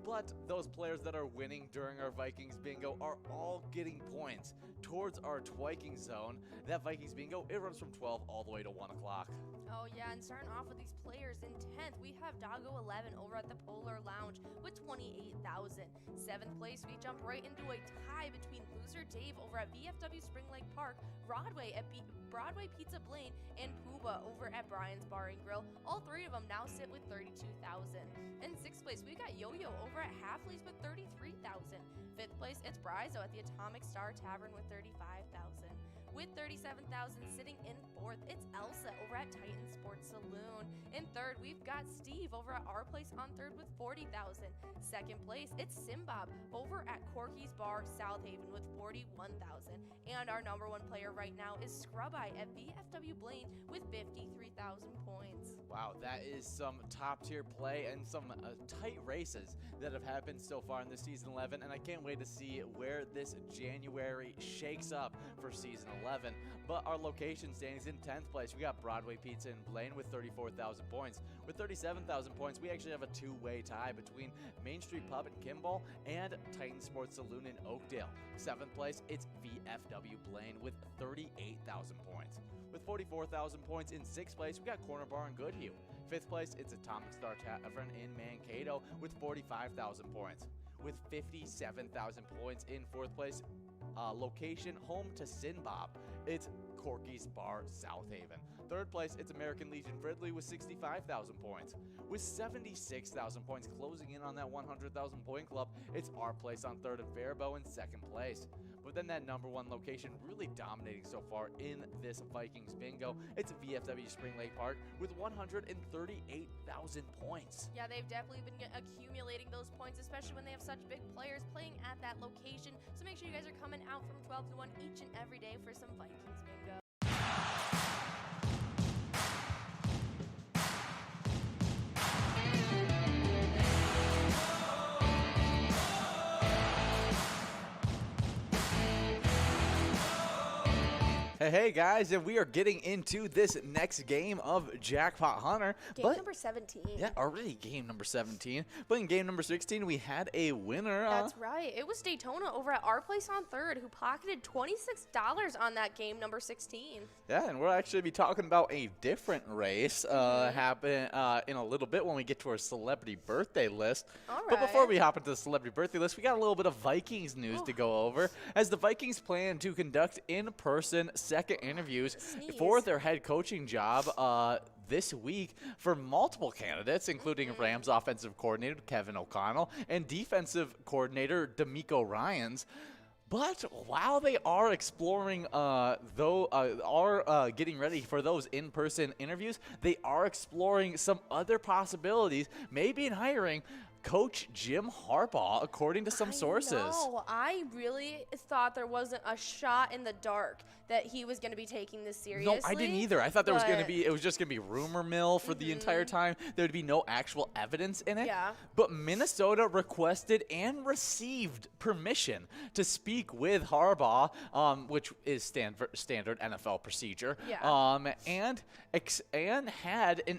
but those players that are winning during our Vikings bingo are all getting points towards our Twiking zone. That Vikings bingo, it runs from 12 all the way to 1 o'clock. Oh yeah, and starting off with these players in 10th, we have Doggo 11 over at the Polar Lounge with 28,000. 7th place, we jump right into a tie between Loser Dave over at VFW Spring Lake Park, Broadway at Broadway Pizza Blaine, and Pooba over at Brian's Bar and Grill. All 3 of them now sit with 32,000. In 6th place, we got Yo-Yo over at Halfley's with 33,000. 5th place, it's Brizo at the Atomic Star Tavern with 35,000. With 37,000 sitting in 4th, it's Elsa over at Titan Sports Saloon. In 3rd, we've got Steve over at Our Place on 3rd with 40,000. 2nd place, it's Simbob over at Corky's Bar South Haven with 41,000. And our number 1 player right now is Scrub-Eye at VFW Blaine with 53,000 points. Wow, that is some top tier play and some tight races that have happened so far in this season 11, and I can't wait to see where this January shakes up for season 11. But our location standings in 10th place, we got Broadway Pizza in Blaine with 34,000 points. With 37,000 points, we actually have a 2-way tie between Main Street Pub in Kimball and Titan Sports Saloon in Oakdale. 7th place, it's VFW Blaine with 38,000 points. With 44,000 points in 6th place, we got Corner Bar in Goodhue. 5th place, it's Atomic Star Tavern in Mankato with 45,000 points. With 57,000 points in 4th place, location home to Sinbob, it's Corky's Bar South Haven. 3rd place, it's American Legion Fridley with 65,000 points. With 76,000 points closing in on that 100,000 point club, it's Our Place on 3rd and Faribault in 2nd place. But then that number 1 location really dominating so far in this Vikings bingo, it's VFW Spring Lake Park with 138,000 points. Yeah, they've definitely been accumulating those points, especially when they have such big players playing at that location. So make sure you guys are coming out from 12 to 1 each and every day for some Vikings bingo. Hey guys, and we are getting into this next game of Jackpot Hunter. Game number 17. Yeah, already game number 17. But in game number 16, we had a winner. That's right. It was Daytona over at Our Place on 3rd who pocketed $26 on that game number 16. Yeah, and we'll actually be talking about a different race happen in a little bit when we get to our celebrity birthday list. All right. But before we hop into the celebrity birthday list, we got a little bit of Vikings news to go over, as the Vikings plan to conduct in-person second interviews for their head coaching job this week for multiple candidates, including Rams offensive coordinator Kevin O'Connell and defensive coordinator D'Amico Ryans. But while they are exploring, getting ready for those in-person interviews, they are exploring some other possibilities, maybe in hiring Coach Jim Harbaugh, according to some sources. No, I really thought there wasn't a shot in the dark that he was going to be taking this seriously. No, I didn't either. I thought there was going to be, it was just going to be rumor mill for the entire time. There would be no actual evidence in it. Yeah. But Minnesota requested and received permission to speak with Harbaugh, which is standard NFL procedure. Yeah. And had an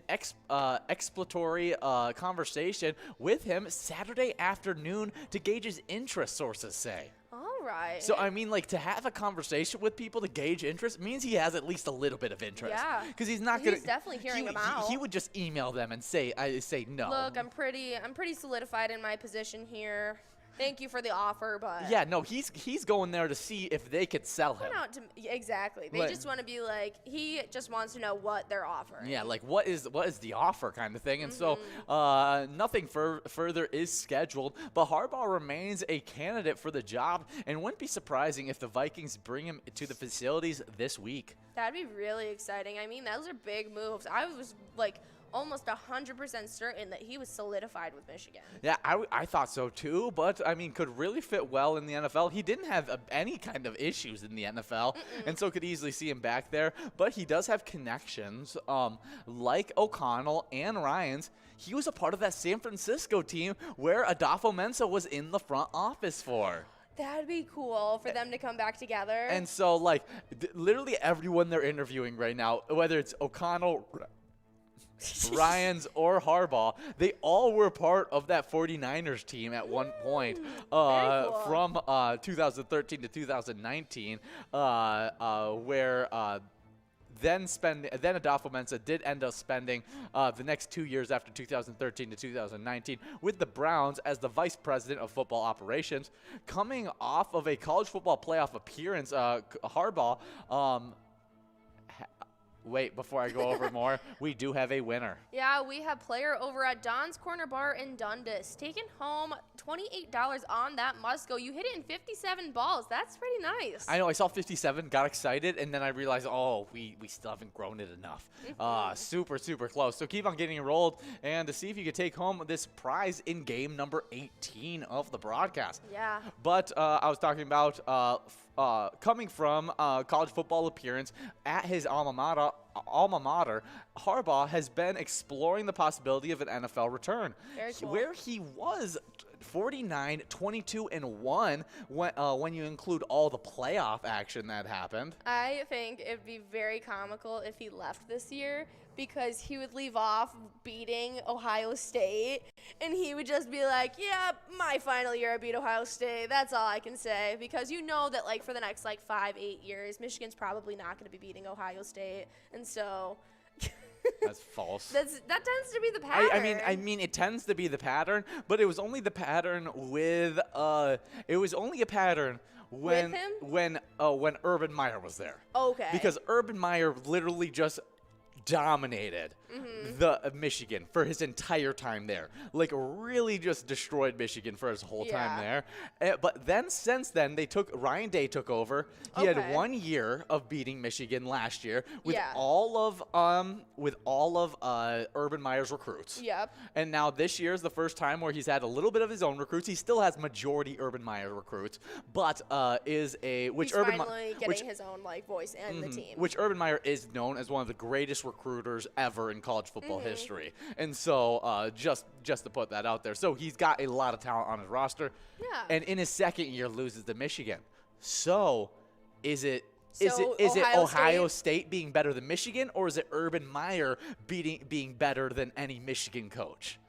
exploratory conversation with him Saturday afternoon to gauge his interest, sources say. All right. So, I mean, like, to have a conversation with people to gauge interest means he has at least a little bit of interest. Yeah. Because he's not going to. He's definitely hearing them out. He would just email them and say no. Look, I'm pretty solidified in my position here. Thank you for the offer, but Yeah, no, he's going there to see if they could sell him. Exactly. They just want to be like, he just wants to know what they're offering. Yeah, like what is the offer kind of thing. And so nothing further is scheduled, but Harbaugh remains a candidate for the job, and wouldn't be surprising if the Vikings bring him to the facilities this week. That'd be really exciting. I mean, those are big moves. I was like almost 100% certain that he was solidified with Michigan. Yeah, I thought so too, but I mean, could really fit well in the NFL. He didn't have any kind of issues in the NFL, and so could easily see him back there. But he does have connections, like O'Connell and Ryans. He was a part of that San Francisco team where Adolfo-Mensah was in the front office for. That'd be cool for them to come back together. And so, like, literally everyone they're interviewing right now, whether it's O'Connell, Ryans, or Harbaugh, they all were part of that 49ers team at one point cool. from 2013 to 2019, where then Adolfo-Mensah did end up spending the next 2 years after 2013 to 2019 with the Browns as the vice president of football operations. Coming off of a college football playoff appearance, Harbaugh, wait, before I go over more, we do have a winner. Yeah, we have player over at Don's Corner Bar in Dundas taking home $28 on that must-go. You hit it in 57 balls. That's pretty nice. I know. I saw 57, got excited, and then I realized, oh, we still haven't grown it enough. Super, super close. So keep on getting rolled, and to see if you can take home this prize in game number 18 of the broadcast. Yeah. But I was talking about coming from college football appearance at his alma mater, Harbaugh has been exploring the possibility of an NFL return. Very cool. Where he was 49, 22, and 1 when you include all the playoff action that happened. I think it'd be very comical if he left this year, because he would leave off beating Ohio State, and he would just be like, yeah, my final year I beat Ohio State. That's all I can say, because you know that, like, for the next, 5-8 years, Michigan's probably not going to be beating Ohio State, and so... That's false. That tends to be the pattern. I mean, it tends to be the pattern, but it was only the pattern with it was only a pattern when Urban Meyer was there. Okay. Because Urban Meyer literally just dominated the Michigan for his entire time there. Like, really just destroyed Michigan for his whole time there. But then since then, Ryan Day took over. He had 1 year of beating Michigan last year with all of Urban Meyer's recruits. Yep. And now this year is the first time where he's had a little bit of his own recruits. He still has majority Urban Meyer recruits, but he's finally getting his own voice and the team. Which Urban Meyer is known as one of the greatest recruiters ever in college football history. And so just to put that out there. So he's got a lot of talent on his roster. Yeah. And in his second year loses to Michigan. So is it Ohio Ohio State being better than Michigan, or is it Urban Meyer being better than any Michigan coach?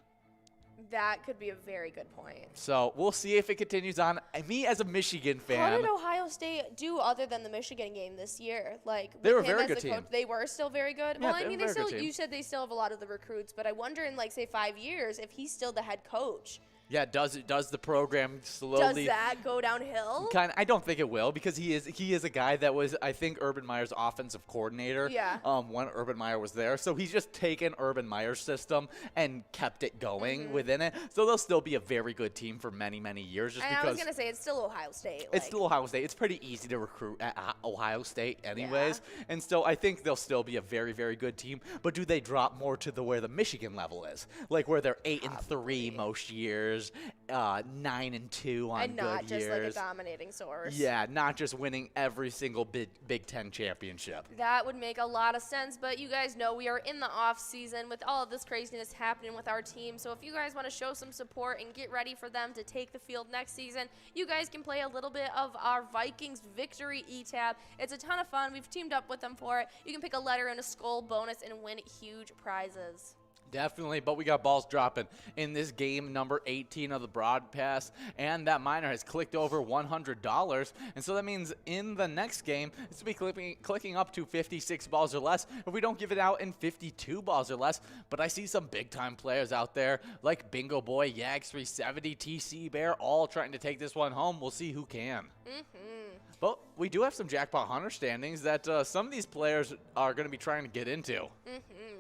That could be a very good point. So we'll see if it continues on. Me, as a Michigan fan, how did Ohio State do other than the Michigan game this year? They were a very good team. Coach, they were still very good. Yeah, well, I mean, you said they still have a lot of the recruits, but I wonder in say 5 years if he's still the head coach. Yeah, does the program slowly? Does that go downhill? I don't think it will, because he is a guy that was, I think, Urban Meyer's offensive coordinator. Yeah. When Urban Meyer was there, so he's just taken Urban Meyer's system and kept it going within it. So they'll still be a very good team for many, many years. I was gonna say it's still Ohio State. It's still Ohio State. It's pretty easy to recruit at Ohio State, anyways. Yeah. And so I think they'll still be a very, very good team. But do they drop more to where the Michigan level is, like where they're 8-3 most years? 9-2 on good years. And not just like a dominating source. Yeah, not just winning every single Big Ten championship. That would make a lot of sense, but you guys know we are in the off season with all of this craziness happening with our team. So if you guys want to show some support and get ready for them to take the field next season, you guys can play a little bit of our Vikings Victory E-Tab. It's a ton of fun. We've teamed up with them for it. You can pick a letter and a skull bonus and win huge prizes. Definitely, but we got balls dropping in this game number 18 of the broadcast, and that miner has clicked over $100, and so that means in the next game, it's going to be clicking up to 56 balls or less if we don't give it out in 52 balls or less. But I see some big-time players out there like Bingo Boy, Yags370, TC Bear, all trying to take this one home. We'll see who can. But we do have some Jackpot Hunter standings that some of these players are going to be trying to get into.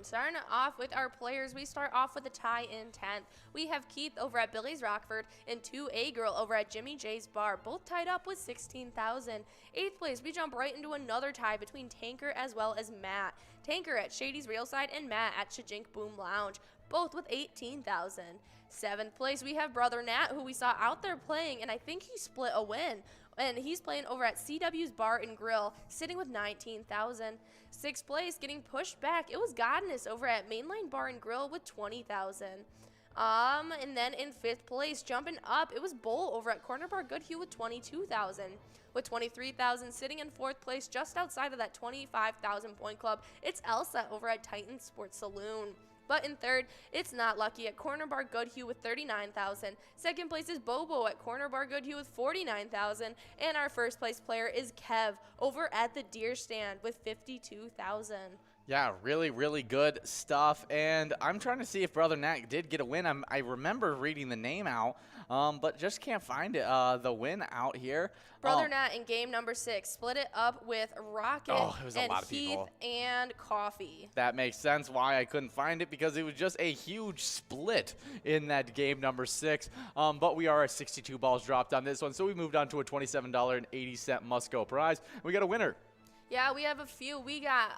Starting off with our players, we start off with a tie in 10th. We have Keith over at Billy's Rockford and 2A Girl over at Jimmy J's Bar, both tied up with 16,000. 8th place, we jump right into another tie between Tanker as well as Matt. Tanker at Shady's Real Side and Matt at Shajink Boom Lounge, both with 18,000. 7th place, we have Brother Nat, who we saw out there playing, and I think he split a win. And he's playing over at CW's Bar and Grill, sitting with 19,000. 6th place, getting pushed back, it was Godness over at Mainline Bar and Grill with 20,000. And then in 5th place, jumping up, it was Bull over at Corner Bar Goodhue with 22,000. With 23,000, sitting in 4th place, just outside of that 25,000 point club, it's Elsa over at Titan Sports Saloon. But in 3rd, it's Not Lucky at Corner Bar Goodhue with 39,000. 2nd place is Bobo at Corner Bar Goodhue with 49,000. And our 1st place player is Kev over at the Deer Stand with 52,000. Yeah, really, really good stuff. And I'm trying to see if Brother Nat did get a win. I remember reading the name out, but just can't find it. The win out here. Brother Nat in game number 6 split it up with Rocket and Heath and Coffee. That makes sense why I couldn't find it, because it was just a huge split in that game number 6. But we are at 62 balls dropped on this one, so we moved on to a $27.80 must-go prize. We got a winner. Yeah, we have a few. We got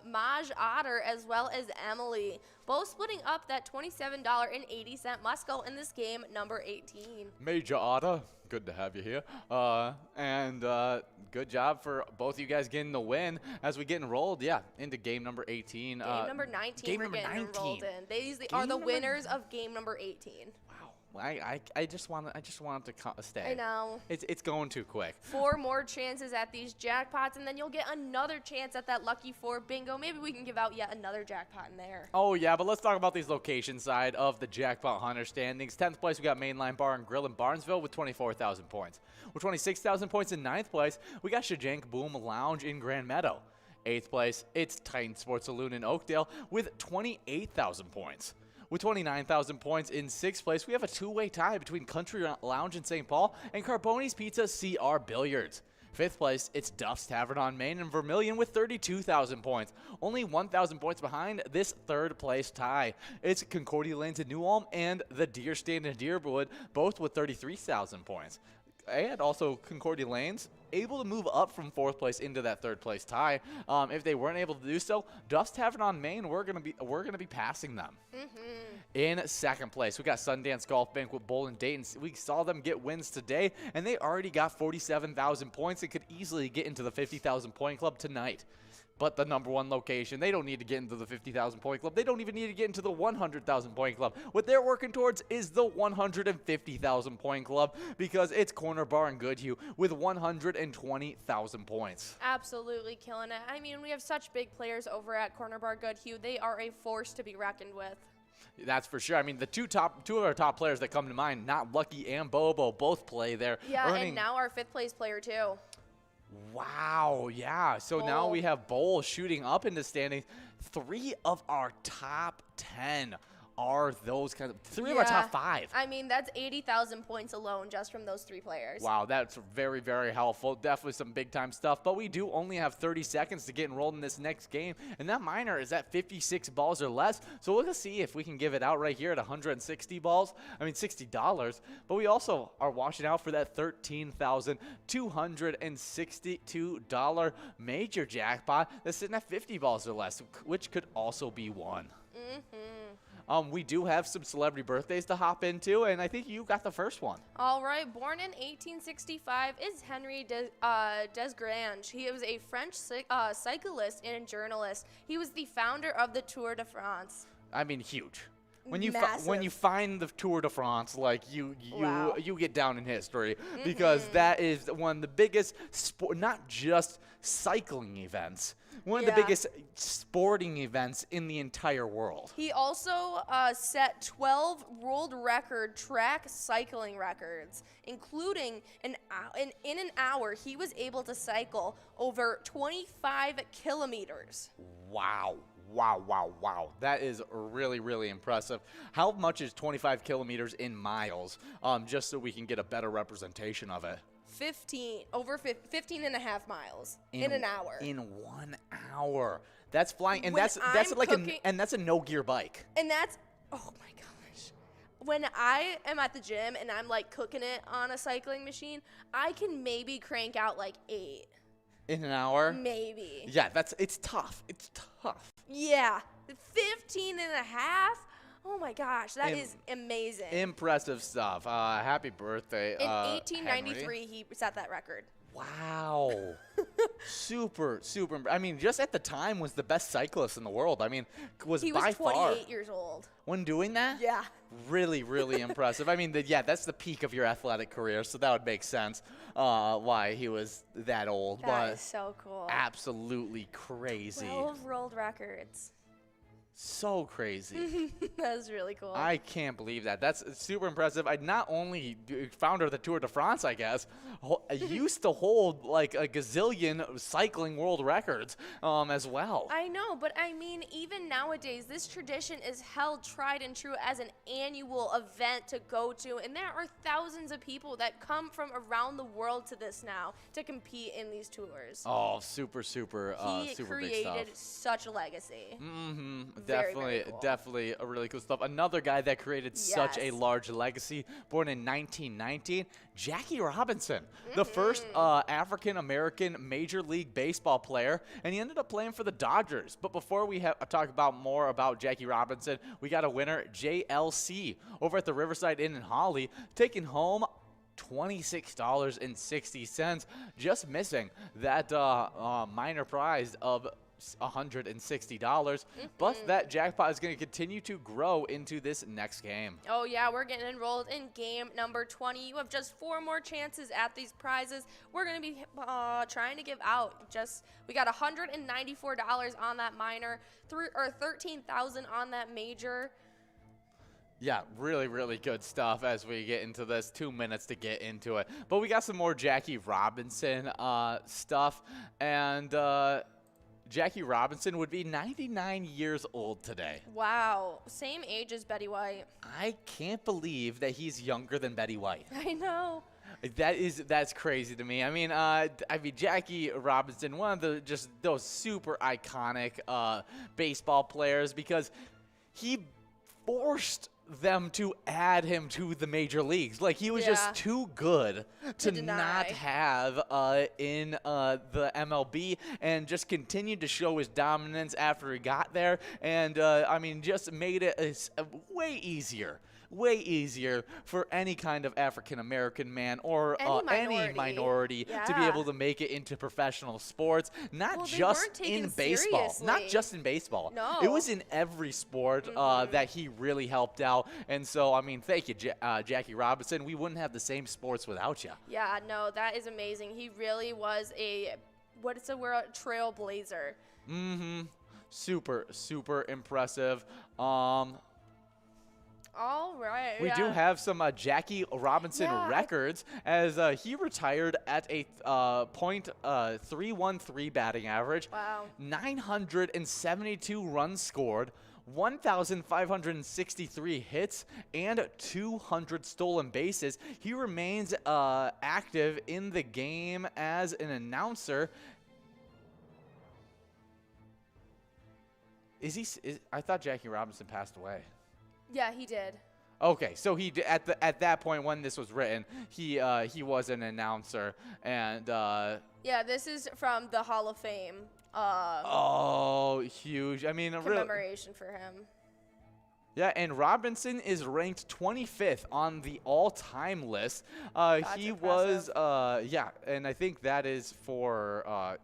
Maj Otter as well as Emily, both splitting up that $27.80 must-go in this game number 18. Major Otter, good to have you here. And good job for both of you guys getting the win as we get enrolled, into game number 18. Game number 19 we're getting enrolled in. These are the winners of game number 18. I just wanted to stay. I know. It's going too quick. 4 more chances at these jackpots, and then you'll get another chance at that Lucky 4 bingo. Maybe we can give out yet another jackpot in there. Oh, yeah, but let's talk about these location side of the Jackpot Hunter standings. 10th place, we got Mainline Bar and Grill in Barnesville with 24,000 points. With 26,000 points in 9th place, we got Shajink Boom Lounge in Grand Meadow. 8th place, it's Titan Sports Saloon in Oakdale with 28,000 points. With 29,000 points in 6th place, we have a two-way tie between Country Lounge in St. Paul and Carboni's Pizza CR Billiards. 5th place, it's Duff's Tavern on Main in Vermilion with 32,000 points. Only 1,000 points behind this 3rd place tie. It's Concordia Lanes in New Ulm and the Deer Stand in Deerwood, both with 33,000 points. And also Concordia Lanes able to move up from 4th place into that 3rd place tie. If they weren't able to do so, Duff's Tavern on Main, we're gonna be passing them. In 2nd place, we got Sundance Golf Bank with Bull and Dayton. We saw them get wins today, and they already got 47,000 points and could easily get into the 50,000 point club tonight. But the number 1 location, they don't need to get into the 50,000 point club. They don't even need to get into the 100,000 point club. What they're working towards is the 150,000 point club, because it's Corner Bar and Goodhue with 120,000 points. Absolutely killing it. I mean, we have such big players over at Corner Bar Goodhue. They are a force to be reckoned with. That's for sure. I mean, the two of our top players that come to mind, Not Lucky and Bobo, both play there. Yeah, and now our 5th place player too. Wow, yeah. So now we have Bowl shooting up in the standings. 3 of our top 10 are those kind of 3 of our top 5. I mean, that's 80,000 points alone just from those 3 players. Wow, that's very, very helpful. Definitely some big-time stuff. But we do only have 30 seconds to get enrolled in this next game, and that miner is at 56 balls or less. So we'll see if we can give it out right here at 160 balls. I mean, $60. But we also are watching out for that $13,262 major jackpot that's sitting at 50 balls or less, which could also be won. We do have some celebrity birthdays to hop into, and I think you got the first one. All right. Born in 1865 is Henry Desgrange. He was a French cyclist and journalist. He was the founder of the Tour de France. I mean, huge. When you massive. find the Tour de France, like you Wow. you get down in history because that is one of the biggest not just cycling events, one of the Yeah. biggest sporting events in the entire world. He also set 12 world record track cycling records, including in an hour he was able to cycle over 25 kilometers. Wow. Wow. That is really, really impressive. How much is 25 kilometers in miles? Just so we can get a better representation of it. 15 and a half miles in an hour. In 1 hour. That's flying, and When that's I'm like cooking- that's a no gear bike. And that's, oh my gosh. When I am at the gym and I'm like cooking it on a cycling machine, I can maybe crank out like 8. In an hour? Maybe. Yeah, it's tough. It's tough. Yeah. 15 and a half? Oh my gosh, that is amazing. Impressive stuff. Happy birthday. In 1893, he set that record. Wow. super. I mean, just at the time was the best cyclist in the world. I mean, He was by 28 far. years old. When doing that? Yeah. Really, really impressive. I mean, that's the peak of your athletic career, so that would make sense why he was that old. That but is so cool. absolutely crazy. 12 world records. So crazy. That was really cool. I can't believe that. That's super impressive. I not only founder of the Tour de France, I guess, used to hold like a gazillion cycling world records as well. I know, but I mean, even nowadays, this tradition is held tried and true as an annual event to go to, and there are thousands of people that come from around the world to this now to compete in these tours. Oh, super He super big stuff. created such a legacy. Mm-hmm. Very, very cool. Definitely a really cool stuff. Another guy that created such a Yes. large legacy, born in 1919, Jackie Robinson, the first African-American Major League Baseball player, and he ended up playing for the Dodgers. But before we talk about more about Jackie Robinson, we got a winner, JLC, over at the Riverside Inn in Holly, taking home $26.60, just missing that minor prize of $160, but that jackpot is going to continue to grow into this next game. Oh yeah, we're getting enrolled in game number 20. You have just 4 more chances at these prizes. We're going to be trying to give out we got $194 on that minor, or $13,000 on that major. Yeah, really, really good stuff as we get into this. 2 minutes to get into it. But we got some more Jackie Robinson stuff, and Jackie Robinson would be 99 years old today. Wow, same age as Betty White. I can't believe that he's younger than Betty White. I know. That's crazy to me. I mean, Jackie Robinson, one of those super iconic baseball players, because he forced them to add him to the major leagues. Like, he was just too good to not have in the MLB, and just continued to show his dominance after he got there, and just made it way easier for any kind of African-American man or any minority to be able to make it into professional sports, not just in baseball. Not just in baseball. No. It was in every sport that he really helped out. And so, I mean, thank you, Jackie Robinson. We wouldn't have the same sports without you. Yeah, no, that is amazing. He really was a trailblazer. Mm-hmm. Super, super impressive. All right. We do have some Jackie Robinson records, as he retired at a .313 batting average. Wow. 972 runs scored, 1,563 hits, and 200 stolen bases. He remains active in the game as an announcer. I thought Jackie Robinson passed away. Yeah, he did. Okay, so he at that point when this was written, he was an announcer, and yeah, this is from the Hall of Fame. oh, huge! I mean, commemoration for him. Yeah, and Robinson is ranked 25th on the all-time list. He was, and I think that is for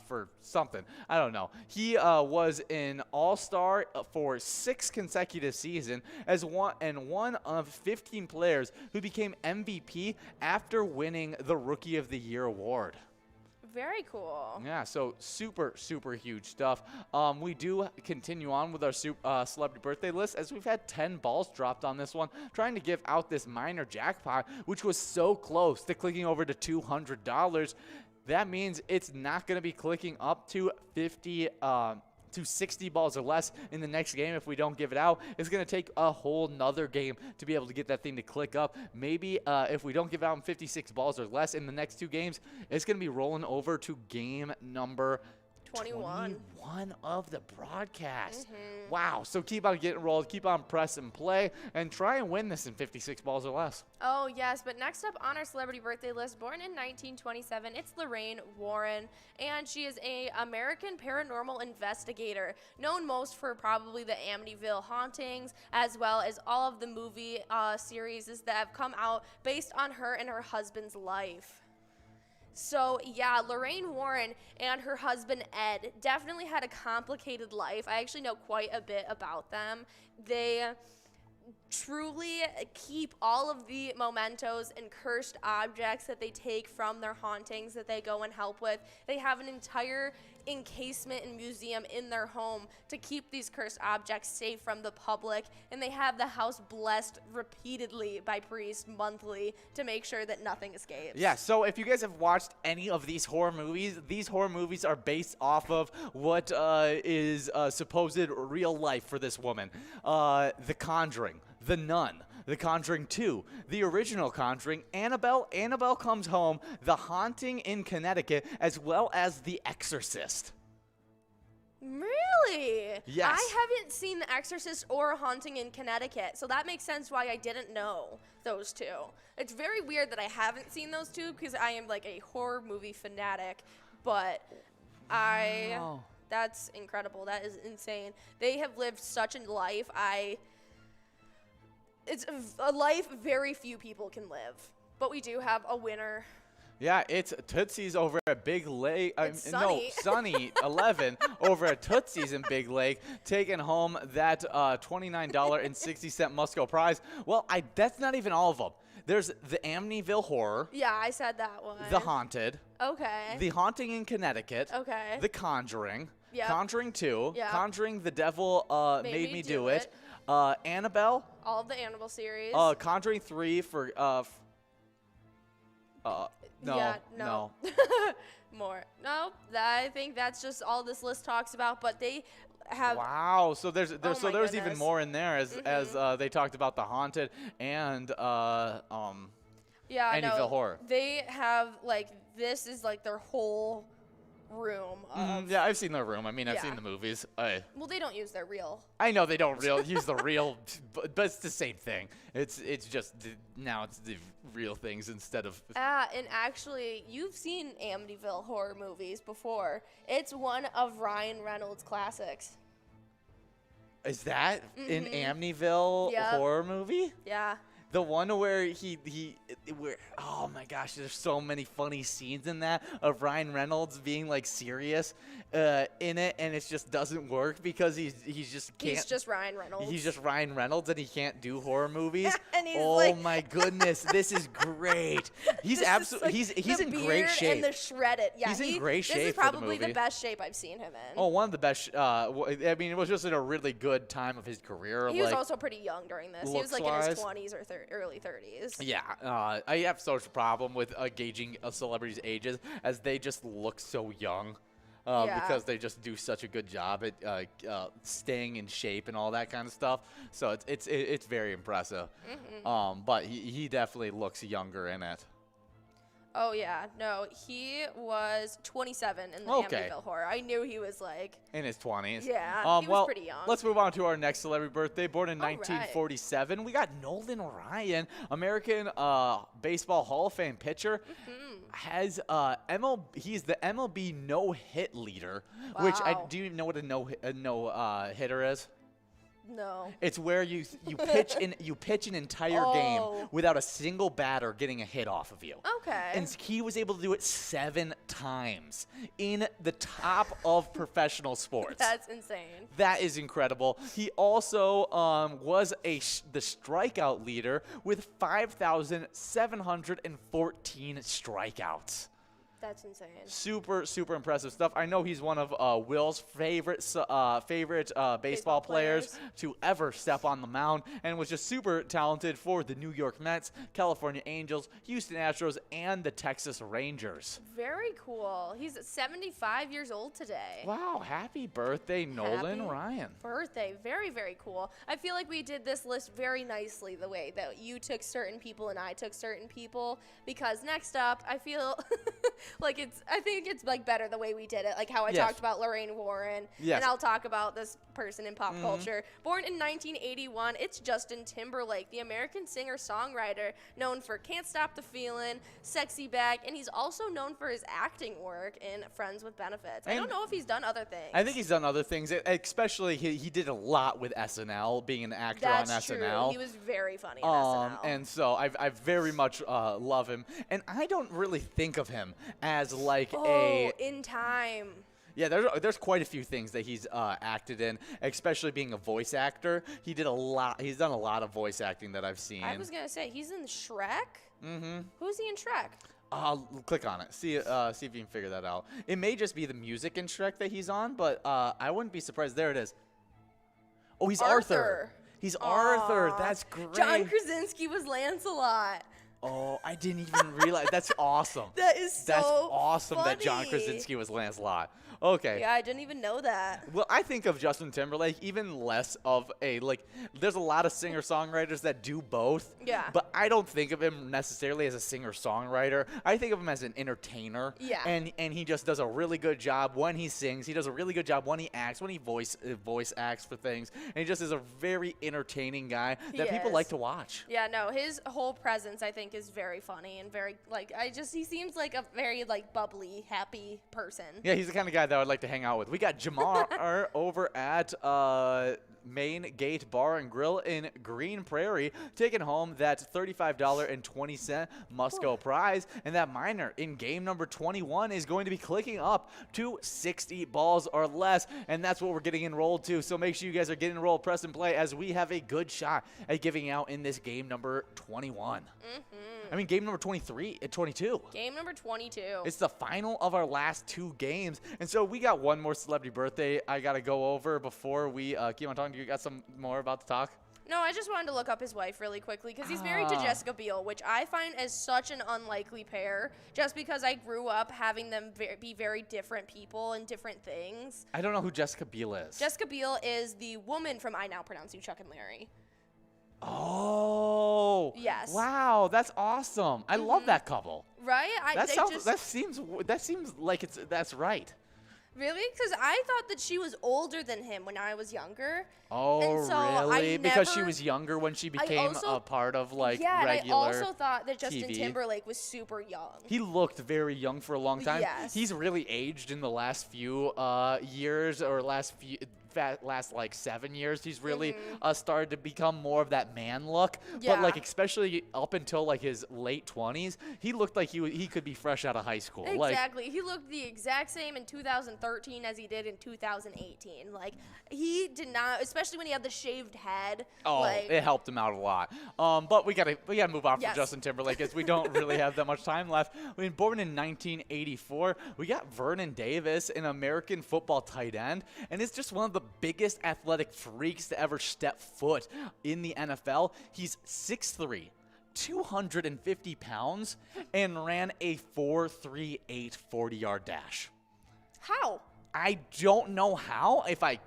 for something. I don't know. He was an all-star for 6 consecutive seasons as one of 15 players who became MVP after winning the Rookie of the Year award. Very cool. Yeah, so super, super huge stuff. We do continue on with our celebrity birthday list as we've had 10 balls dropped on this one, trying to give out this minor jackpot, which was so close to clicking over to $200. That means it's not going to be clicking up to 60 balls or less in the next game if we don't give it out. It's going to take a whole nother game to be able to get that thing to click up. Maybe if we don't give out 56 balls or less in the next 2 games, it's going to be rolling over to game number 21 of the broadcast. Wow. So keep on getting rolled, keep on press and play, and try and win this in 56 balls or less. Oh, yes. But next up on our celebrity birthday list, born in 1927, it's Lorraine Warren. And she is an American paranormal investigator, known most for probably the Amityville hauntings, as well as all of the movie series that have come out based on her and her husband's life. So, yeah, Lorraine Warren and her husband, Ed, definitely had a complicated life. I actually know quite a bit about them. They truly keep all of the mementos and cursed objects that they take from their hauntings that they go and help with. They have an entire encasement and museum in their home to keep these cursed objects safe from the public, and they have the house blessed repeatedly by priests monthly to make sure that nothing escapes. Yeah, so if you guys have watched any of these horror movies are based off of what is supposed real life for this woman. The Conjuring, The Nun, The Conjuring 2, the original Conjuring, Annabelle Comes Home, The Haunting in Connecticut, as well as The Exorcist. Really? Yes. I haven't seen The Exorcist or Haunting in Connecticut, so that makes sense why I didn't know those two. It's very weird that I haven't seen those two because I am like a horror movie fanatic, but that's incredible. That is insane. They have lived such a life. It's a life very few people can live, but we do have a winner. Yeah, it's Tootsie's over at Big Lake. Sunny. Sunny 11 over at Tootsie's in Big Lake, taking home that $29.60 Musco prize. Well, that's not even all of them. There's the Amityville Horror. Yeah, I said that one. The Haunted. Okay. The Haunting in Connecticut. Okay. The Conjuring. Yep. Conjuring 2. Yep. Conjuring The Devil Made Me Do It. Annabelle. All of the Annabelle series. Conjuring 3 for No. More. No, I think that's just all this list talks about, but they have. Wow. So there's goodness. even more in there as they talked about the Haunted and Amityville Horror. They have this is their whole room. Yeah, I've seen their room. I mean, I've seen the movies. Well, they don't use their real. I know they don't use the real, but it's the same thing. It's just now it's the real things instead of. And actually, you've seen Amityville horror movies before. It's one of Ryan Reynolds' classics. Is that an Amityville horror movie? Yeah. The one where oh my gosh, there's so many funny scenes in that of Ryan Reynolds being serious in it, and it just doesn't work because he's just can't. He's just Ryan Reynolds. He's just Ryan Reynolds, and he can't do horror movies. And he's oh my goodness, this is great. He's absolutely he's in great shape. And the shredded, yeah. He's in great shape. This is probably the the best shape I've seen him in. Oh, one of the best. I mean, it was just in a really good time of his career. He was also pretty young during this. He was in his 20s or early 30s. Yeah, I have such a problem with gauging a celebrity's ages as they just look so young. Because they just do such a good job at staying in shape and all that kind of stuff. So it's very impressive. But he definitely looks younger in it. Oh, yeah. No, he was 27 in the Amityville Horror. I knew he was in his 20s. Yeah, he was pretty young. Let's move on to our next celebrity birthday. Born in 1947. We got Nolan Ryan, American Baseball Hall of Fame pitcher. Has he's the MLB no-hit leader, which I do even know what a no hitter is. No. It's where you pitch an entire game without a single batter getting a hit off of you. Okay. And he was able to do it 7 times in the top of professional sports. That's insane. That is incredible. He also was the strikeout leader with 5,714 strikeouts. That's insane. Super, super impressive stuff. I know he's one of Will's favorite baseball players to ever step on the mound, and was just super talented for the New York Mets, California Angels, Houston Astros, and the Texas Rangers. Very cool. He's 75 years old today. Wow, happy birthday, Nolan Ryan. Birthday. Very, very cool. I feel like we did this list very nicely the way that you took certain people and I took certain people, because next up, I feel I think it's like better the way we did it, like how I talked about Lorraine Warren, and I'll talk about this person in pop culture. Born in 1981, it's Justin Timberlake, the American singer-songwriter known for Can't Stop the Feelin', Sexy Back, and he's also known for his acting work in Friends with Benefits. I don't know if he's done other things. I think he's done other things, especially he did a lot with SNL, being an actor on SNL. That's true. He was very funny on SNL. And so I very much love him, and I don't really think of him as like In Time. Yeah, there's quite a few things that he's acted in, especially being a voice actor. He's done a lot of voice acting that I've seen. I was gonna say he's in Shrek. Mm-hmm. Who's he in Shrek? Click on it. See if you can figure that out. It may just be the music in Shrek that he's on, but I wouldn't be surprised. There it is. Oh, he's Arthur. He's Arthur. That's great. John Krasinski was Lancelot. Oh, I didn't even realize. That's awesome. That's awesome funny. that John Krasinski was Lancelot. Okay. Yeah, I didn't even know that. Well, I think of Justin Timberlake even less of there's a lot of singer-songwriters that do both. Yeah. But I don't think of him necessarily as a singer-songwriter. I think of him as an entertainer. Yeah. And he just does a really good job when he sings. He does a really good job when he acts, when he voice acts for things. And he just is a very entertaining guy that people like to watch. Yeah, no, his whole presence, I think, is very funny and very, he seems like a very, bubbly, happy person. Yeah, he's the kind of guy that I would like to hang out with. We got Jamar over at Main Gate Bar and Grill in Green Prairie, taking home that $35.20 must-go prize. And that minor in game number 21 is going to be clicking up to 60 balls or less. And that's what we're getting enrolled to. So make sure you guys are getting enrolled, press and play, as we have a good shot at giving out in this game number 21. I mean, game number 22. Game number 22. It's the final of our last 2 games. And so we got one more celebrity birthday I got to go over before we keep on talking. You got some more about to talk? No, I just wanted to look up his wife really quickly because he's married to Jessica Biel, which I find as such an unlikely pair just because I grew up having them be very different people and different things. I don't know who Jessica Biel is. Jessica Biel is the woman from I Now Pronounce You Chuck and Larry. Oh. Yes. Wow, that's awesome. I love that couple. Right? That seems like that's right. Really? Because I thought that she was older than him when I was younger. Oh, and so really? Because she was younger when she became a part of regular and I also thought that Justin TV. Timberlake was super young. He looked very young for a long time. Yes. He's really aged in the last few years or last 7 years. He's really started to become more of that man look. Yeah. But especially up until his late 20s, he looked like he could be fresh out of high school. Exactly. He looked the exact same in 2013 as he did in 2018. He did not, especially when he had the shaved head. Oh, it helped him out a lot. But we gotta move on from Yes. Justin Timberlake as we don't really have that much time left. Born in 1984, we got Vernon Davis, an American football tight end, and it's just one of the biggest athletic freaks to ever step foot in the NFL. He's 6'3", 250 pounds, and ran a 4.38 40-yard dash. How? I don't know how. If I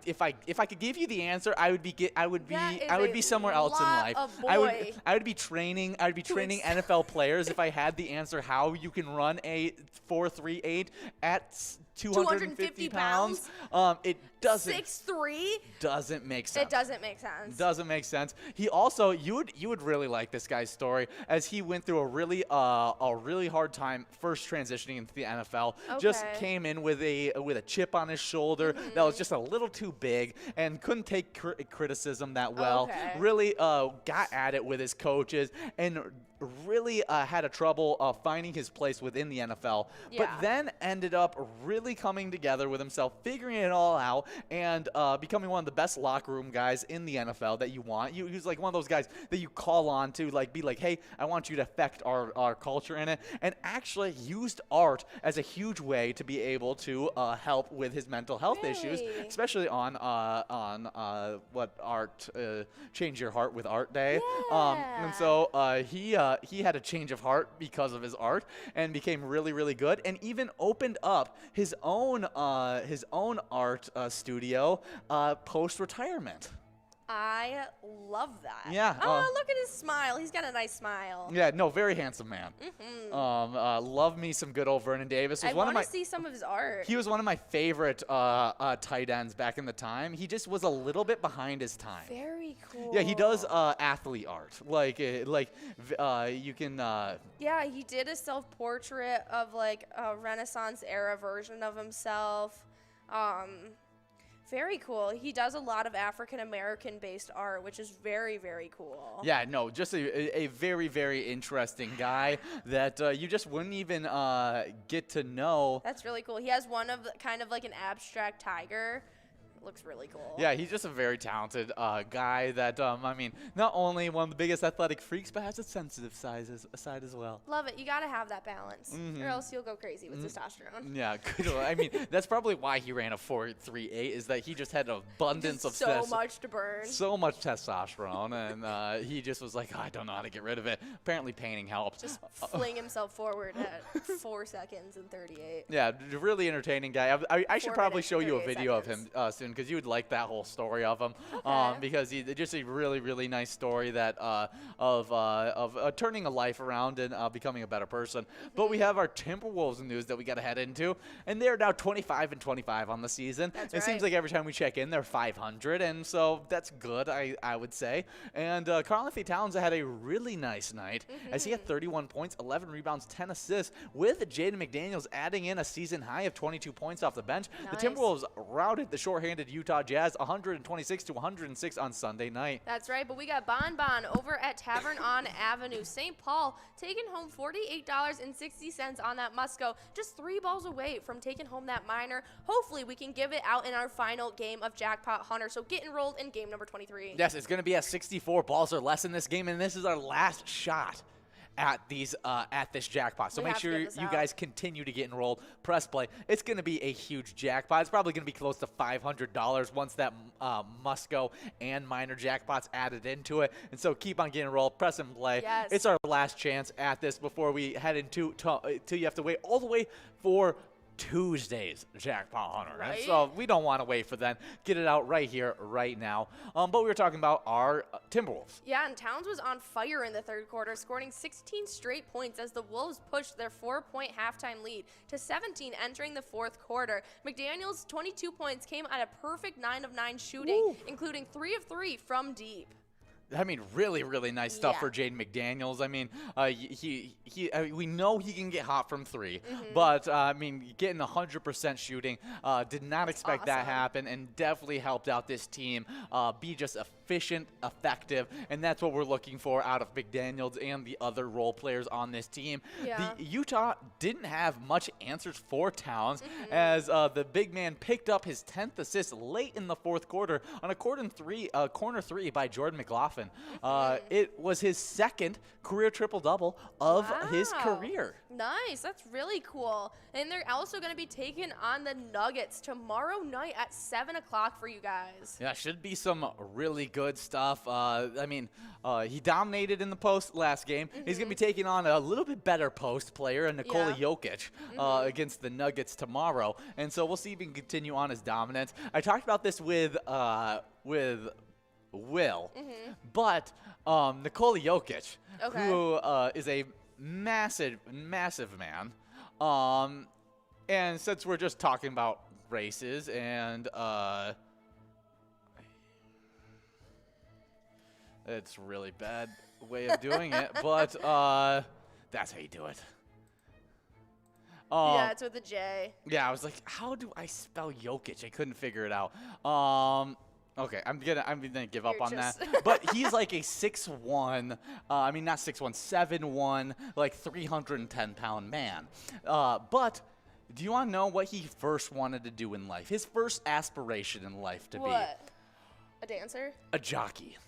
could give you the answer, I would be somewhere else in life. I would be training NFL players if I had the answer how you can run a 4.38 at 250 pounds. It doesn't. 6'3"? Doesn't make sense. It doesn't make sense. Doesn't make sense. He also, you would really like this guy's story, as he went through a really hard time first transitioning into the NFL. Okay. Just came in with a chip chip on his shoulder that was just a little too big and couldn't take criticism that well. Okay. Really got at it with his coaches and really had a trouble finding his place within the NFL, but then ended up really coming together with himself, figuring it all out, and becoming one of the best locker room guys in the NFL that you want. He's like one of those guys that you call on to be like, hey, I want you to affect our culture in it, and actually used art as a huge way to be able to help with his mental health issues, especially on what art, Change Your Heart with Art Day. And so he had a change of heart because of his art and became really, really good, and even opened up his own art studio post-retirement. I love that. Yeah. Oh, look at his smile. He's got a nice smile. Yeah, no, very handsome man. Love me some good old Vernon Davis. I want to see some of his art. He was one of my favorite tight ends back in the time. He just was a little bit behind his time. Very cool. Yeah, he does athlete art. You can. Yeah, he did a self-portrait of like a Renaissance era version of himself. Very cool. He does a lot of African-American based art, which is very, very cool. Yeah, no, just a very, very interesting guy that you just wouldn't even get to know. That's really cool. He has one of kind of like an abstract tiger. Looks really cool. Yeah, he's just a very talented guy that, I mean, not only one of the biggest athletic freaks, but has a sensitive side as well. Love it. You got to have that balance, or else you'll go crazy with testosterone. Yeah, good. I mean, that's probably why he ran a 4.38, is that he just had an abundance of so much to burn. So much testosterone, and he just was like, oh, I don't know how to get rid of it. Apparently painting helped. Just fling himself forward at 4 seconds and 38. Yeah, really entertaining guy. I should probably show you a video of him soon, because you would like that whole story of him. Because he just a really, really nice story that of turning a life around and becoming a better person. But we have our Timberwolves news that we got to head into, and they're now 25-25 on the season. It seems like every time we check in, they're 500, and so that's good, I would say. And Karl-Anthony Towns had a really nice night as he had 31 points, 11 rebounds, 10 assists, with Jaden McDaniels adding in a season high of 22 points off the bench. The Timberwolves routed the shorthanded Utah Jazz 126-106 on Sunday night. That's right, but we got Bon Bon over at Tavern on Avenue, St. Paul, taking home $48.60 on that Musco, just 3 balls away from taking home that minor. Hopefully we can give it out in our final game of Jackpot Hunter, so get enrolled in game number 23. Yes, it's going to be at 64 balls or less in this game, and this is our last shot at this jackpot. So make sure you guys continue to get enrolled. Press play. It's going to be a huge jackpot. It's probably going to be close to $500 once that Musco and minor jackpots added into it. And so keep on getting enrolled. Press and play. Yes. It's our last chance at this before we head into till you have to wait all the way for Tuesday's Jackpot Hunter. Right? And so we don't want to wait for that. Get it out right here, right now. But we were talking about our Timberwolves. Yeah, and Towns was on fire in the third quarter, scoring 16 straight points as the Wolves pushed their 4-point halftime lead to 17 entering the fourth quarter. McDaniels' 22 points came at a perfect 9 of 9 shooting, including 3 of 3 from deep. I mean, really, really nice stuff for Jaden McDaniels. I mean, we know he can get hot from 3, but I mean, getting 100% shooting, did not expect that happen, and definitely helped out this team be just efficient, effective, and that's what we're looking for out of McDaniels and the other role players on this team. Yeah. The Utah didn't have much answers for Towns as the big man picked up his 10th assist late in the fourth quarter on a corner 3 by Jordan McLaughlin. It was his second career triple-double of his career. Nice. That's really cool. And they're also going to be taking on the Nuggets tomorrow night at 7 o'clock for you guys. Yeah, should be some really good stuff. I mean, he dominated in the post last game. He's going to be taking on a little bit better post player, Nikola Jokic, against the Nuggets tomorrow. And so we'll see if he can continue on his dominance. I talked about this with Will, but Nikola Jokic, who is a massive man, and since we're just talking about races and it's a really bad way of doing it, but that's how you do it. Yeah, it's with a J. Yeah, I was like, how do I spell Jokic? I couldn't figure it out. Okay, I'm gonna give up on that. But he's like a 6'1", I mean not 6'1", 7'1", like 310-pound man. But do you want to know what he first wanted to do in life? His first aspiration in life to be a dancer? A jockey.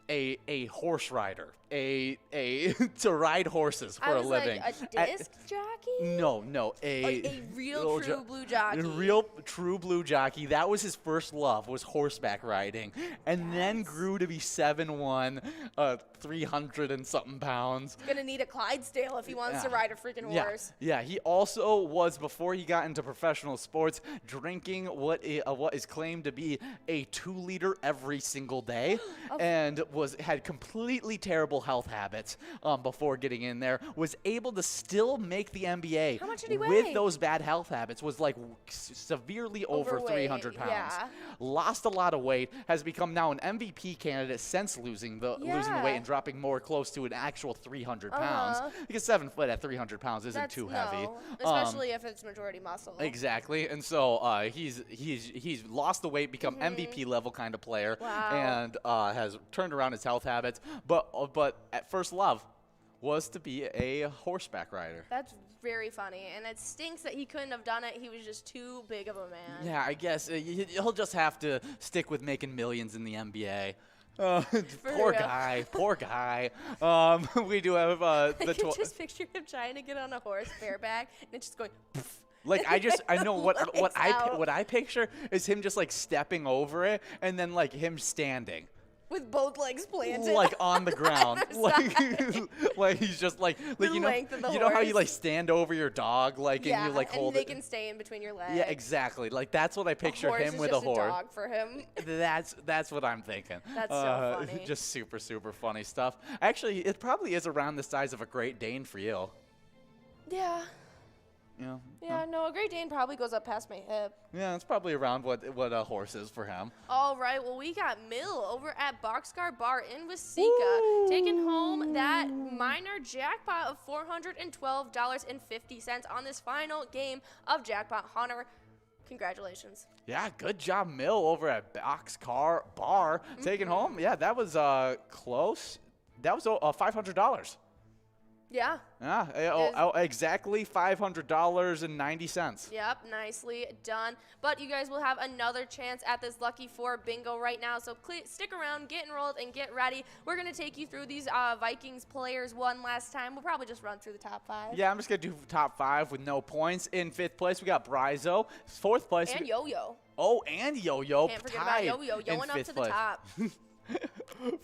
A horse rider, to ride horses for a living. Like a disc jockey? No, a real true blue jockey. A real true blue jockey. That was his first love, was horseback riding, and then grew to be 7'1", 300 and something pounds. Gonna need a Clydesdale if he wants to ride a freaking horse. Yeah. He also was, before he got into professional sports, drinking what is claimed to be a 2-liter every single day, and had completely terrible health habits before getting in there. Was able to still make the NBA. How much did he weigh? With those bad health habits. Was like severely over 300 pounds. Yeah. Lost a lot of weight. Has become now an MVP candidate since losing the weight and dropping more close to an actual 300 pounds. Because 7 foot at 300 pounds isn't too heavy. Especially if it's majority muscle. Exactly. And so he's lost the weight, become MVP level kind of player, and has turned around his health habits. But at first love was to be a horseback rider. That's very funny, and it stinks that he couldn't have done it. He was just too big of a man. Yeah, I guess he'll just have to stick with making millions in the NBA. Poor guy. We do have I can just picture him trying to get on a horse bareback, and it's just going. Poof. Like I know what I picture is him just like stepping over it, and then like him standing. With both legs planted. Like on the ground. like he's just like you know how you like stand over your dog, like, and you like hold it. And they can stay in between your legs. Yeah, exactly. Like that's what I picture him with a horse. A dog for him. That's what I'm thinking. That's so funny. Just super funny stuff. Actually, it probably is around the size of a Great Dane for you. Yeah. Yeah. No, a Great Dane probably goes up past my hip. Yeah, it's probably around what a horse is for him. All right, well, we got Mill over at Boxcar Bar in Waseca taking home that minor jackpot of $412.50 on this final game of Jackpot Hunter. Congratulations. Yeah, good job, Mill, over at Boxcar Bar taking home. Yeah, that was close. That was $500. Yeah. Yeah, exactly $500.90. Yep, nicely done. But you guys will have another chance at this Lucky 4 bingo right now, so stick around, get enrolled, and get ready. We're going to take you through these Vikings players one last time. We'll probably just run through the top 5. Yeah, I'm just going to do top 5 with no points. In 5th place, we got Bryzo. 4th place. And Yo-Yo. Oh, and Yo-Yo. Can't forget about Yo-Yo. Yoing up to the top.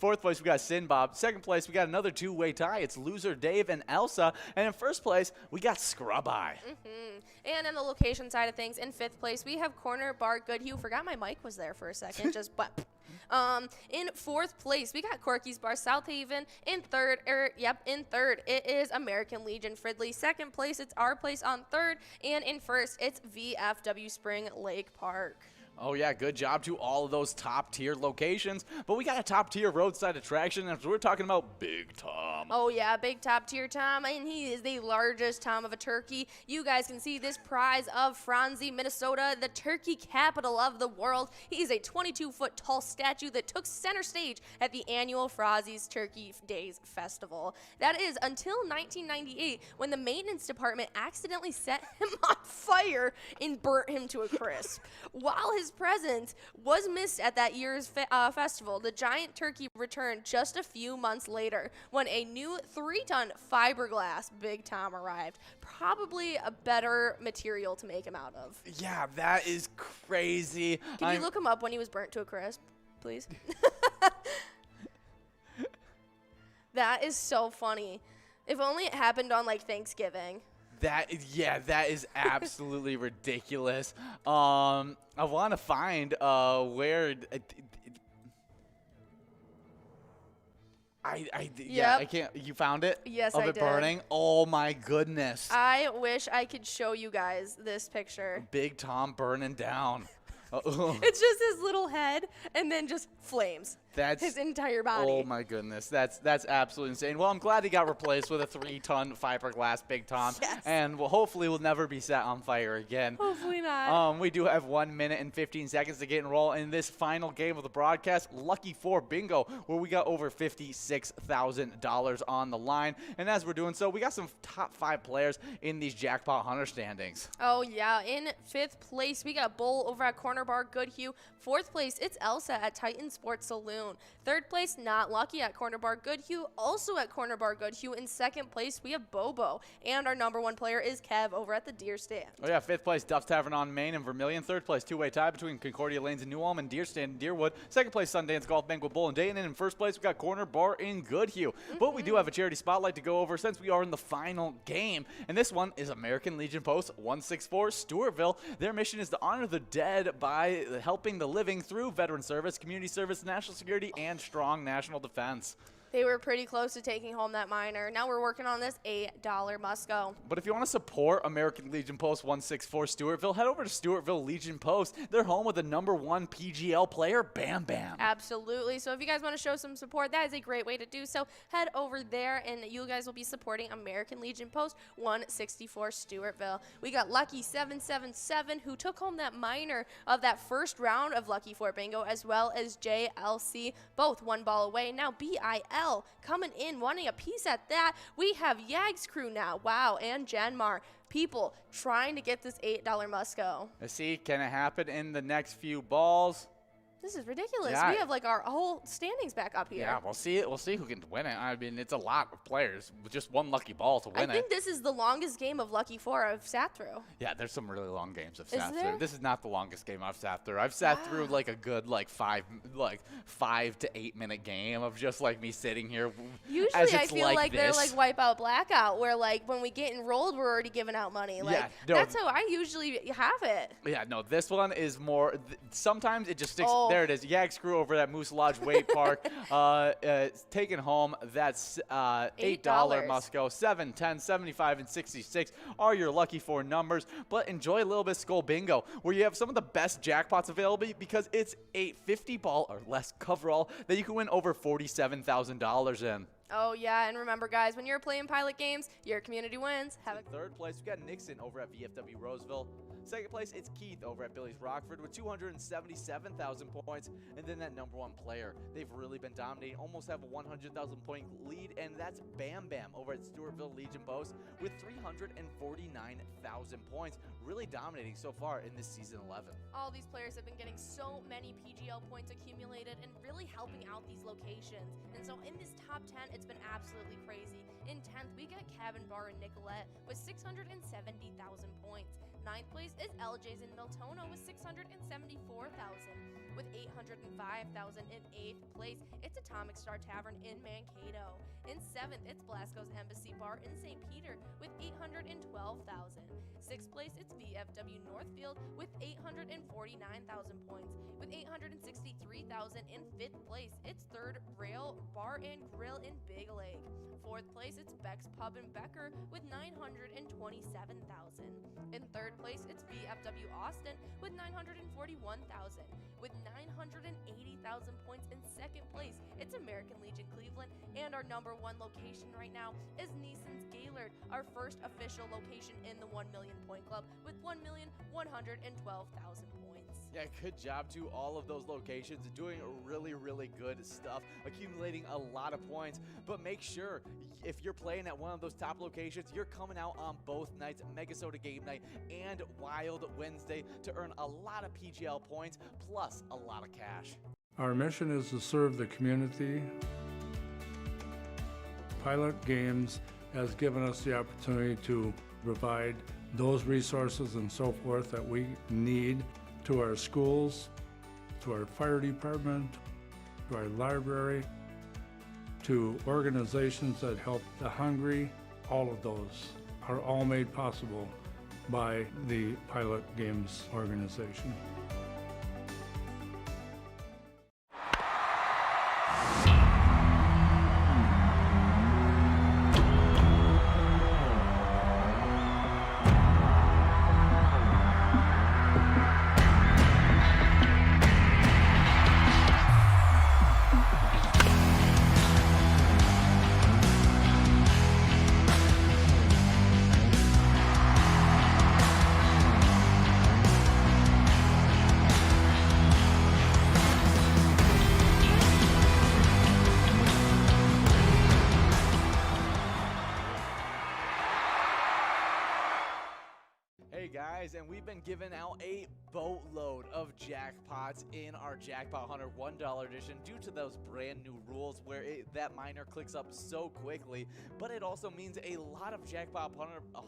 4th place, we got Sin Bob. 2nd place, we got another 2-way tie. It's Loser Dave and Elsa. And in 1st place, we got Scrub Eye. And in the location side of things, in 5th place, we have Corner Bar Goodhue. Forgot my mic was there for a second. Just but. In 4th place, we got Corky's Bar South Haven. In 3rd, it is American Legion Fridley. 2nd place, it's our place on 3rd. And in 1st, it's VFW Spring Lake Park. Oh, yeah, good job to all of those top-tier locations. But we got a top-tier roadside attraction, and we're talking about Big Tom. Oh, yeah, big top-tier Tom, and he is the largest Tom of a turkey. You guys can see this prize of Franzi, Minnesota, the turkey capital of the world. He's a 22-foot tall statue that took center stage at the annual Frazi's Turkey Days Festival. That is until 1998, when the maintenance department accidentally set him on fire and burnt him to a crisp. While his presence was missed at that year's festival, the giant turkey returned just a few months later when a new 3-ton fiberglass Big Tom arrived. Probably a better material to make him out of. Yeah, that is crazy. Can you look him up when he was burnt to a crisp, please? That is so funny. If only it happened on, like, Thanksgiving. That is absolutely ridiculous. I want to find where. I can't. You found it? Yes, I did. Of it it burning? Oh my goodness. I wish I could show you guys this picture. Big Tom burning down. It's just his little head and then just flames. That's his entire body. Oh my goodness, that's absolutely insane. Well, I'm glad he got replaced with a 3-ton fiberglass Big Tom, Yes. and hopefully will never be set on fire again. Hopefully not. We do have 1 minute and 15 seconds to get enrolled in this final game of the broadcast, Lucky 4 Bingo, where we got over $56,000 on the line. And as we're doing so, we got some top 5 players in these Jackpot Hunter standings. Oh, yeah. In 5th place, we got Bull over at Corner Bar Goodhue. 4th place, it's Elsa at Titan Sports Saloon. 3rd place, Not Lucky at Corner Bar Goodhue, also at Corner Bar Goodhue. In 2nd place, we have Bobo. And our number 1 player is Kev over at the Deer Stand. Oh, yeah. 5th place, Duff's Tavern on Main and Vermilion. 3rd place, two-way tie between Concordia Lanes and New Ulm and Deer Stand and Deerwood. 2nd place, Sundance Golf Banquet Bull and Dayton. And in 1st place, we got Corner Bar in Goodhue. But we do have a charity spotlight to go over since we are in the final game. And this one is American Legion Post 164 Stewartville. Their mission is to honor the dead by helping the living through veteran service, community service, national security, and strong national defense. They were pretty close to taking home that minor. Now we're working on this $8 Musco. But if you want to support American Legion Post 164 Stewartville, head over to Stewartville Legion Post. They're home with the #1 PGL player, Bam Bam. Absolutely. So if you guys want to show some support, that is a great way to do so. Head over there, and you guys will be supporting American Legion Post 164 Stewartville. We got Lucky 777, who took home that minor of that first round of Lucky 4 Bingo, as well as JLC, both 1 ball away. Now BIL coming in, wanting a piece at that. We have Yag's crew now. Wow, and Janmar. People trying to get this $8 Musco. Let's see, can it happen in the next few balls? This is ridiculous. Yeah. We have like our whole standings back up here. Yeah, we'll see it. We'll see who can win it. I mean, it's a lot of players with just one lucky ball to win I think this is the longest game of Lucky 4 I've sat through. Yeah, there's some really long games I've Is sat there? through. This is not the longest game I've sat through. I've sat through like a good 5 to 8 minute game of just like me sitting here. Usually as I it's feel like they're this. like Wipeout Blackout, where like when we get enrolled, we're already giving out money. Like Yeah, no. that's how I usually have it. Yeah, no, this one is more. Sometimes it just sticks. Oh. There it is. Yag Screw over at Moose Lodge Wade Park. Taking home that's $8 Musco. 7, 10, 75, and 66 are your lucky 4 numbers. But enjoy a little bit of Skull Bingo, where you have some of the best jackpots available because it's a 50 ball or less coverall that you can win over $47,000 in. Oh, yeah, and remember, guys, when you're playing pilot games, your community wins. Have a 3rd place, we got Nixon over at VFW Roseville. 2nd place, it's Keith over at Billy's Rockford with 277,000 points. And then that #1 player, they've really been dominating, almost have a 100,000 point lead, and that's Bam Bam over at Stewartville Legion Post with 349,000 points. Really dominating so far in this season 11. All these players have been getting so many PGL points accumulated and really helping out these locations. And so in this top 10, it's been absolutely crazy. In 10th, we got Cabin Bar in Nicolette with 670,000 points. 9th place is LJ's in Miltono with 674,000. With 805,000 in 8th place, it's Atomic Star Tavern in Mankato. In 7th, it's Blasco's Embassy Bar in St. Peter with 812,000. 6th place, it's VFW Northfield with 849,000 points. With 863,000 in 5th place, it's 3rd Rail Bar and Grill in Big Lake. 4th place, it's Beck's Pub in Becker with 927,000. In 3rd place, it's VFW Austin with 941,000. With 980,000 points in 2nd place, it's American Legion Cleveland, and our #1 location right now is Neeson's Gaylord, our first official location in the 1 million point club with 1,112,000 points. Yeah, good job to all of those locations, doing really, really good stuff, accumulating a lot of points. But make sure, if you're playing at one of those top locations, you're coming out on both nights, MegaSota Game Night and Wild Wednesday, to earn a lot of PGL points, plus a lot of cash. Our mission is to serve the community. Pilot Games has given us the opportunity to provide those resources and so forth that we need to our schools, to our fire department, to our library, to organizations that help the hungry. All of those are all made possible by the Pilot Games organization. guys, and we've been giving out a boatload of jackpots in our Jackpot Hunter $1 edition due to those brand new rules where that miner clicks up so quickly, but it also means a lot of Jackpot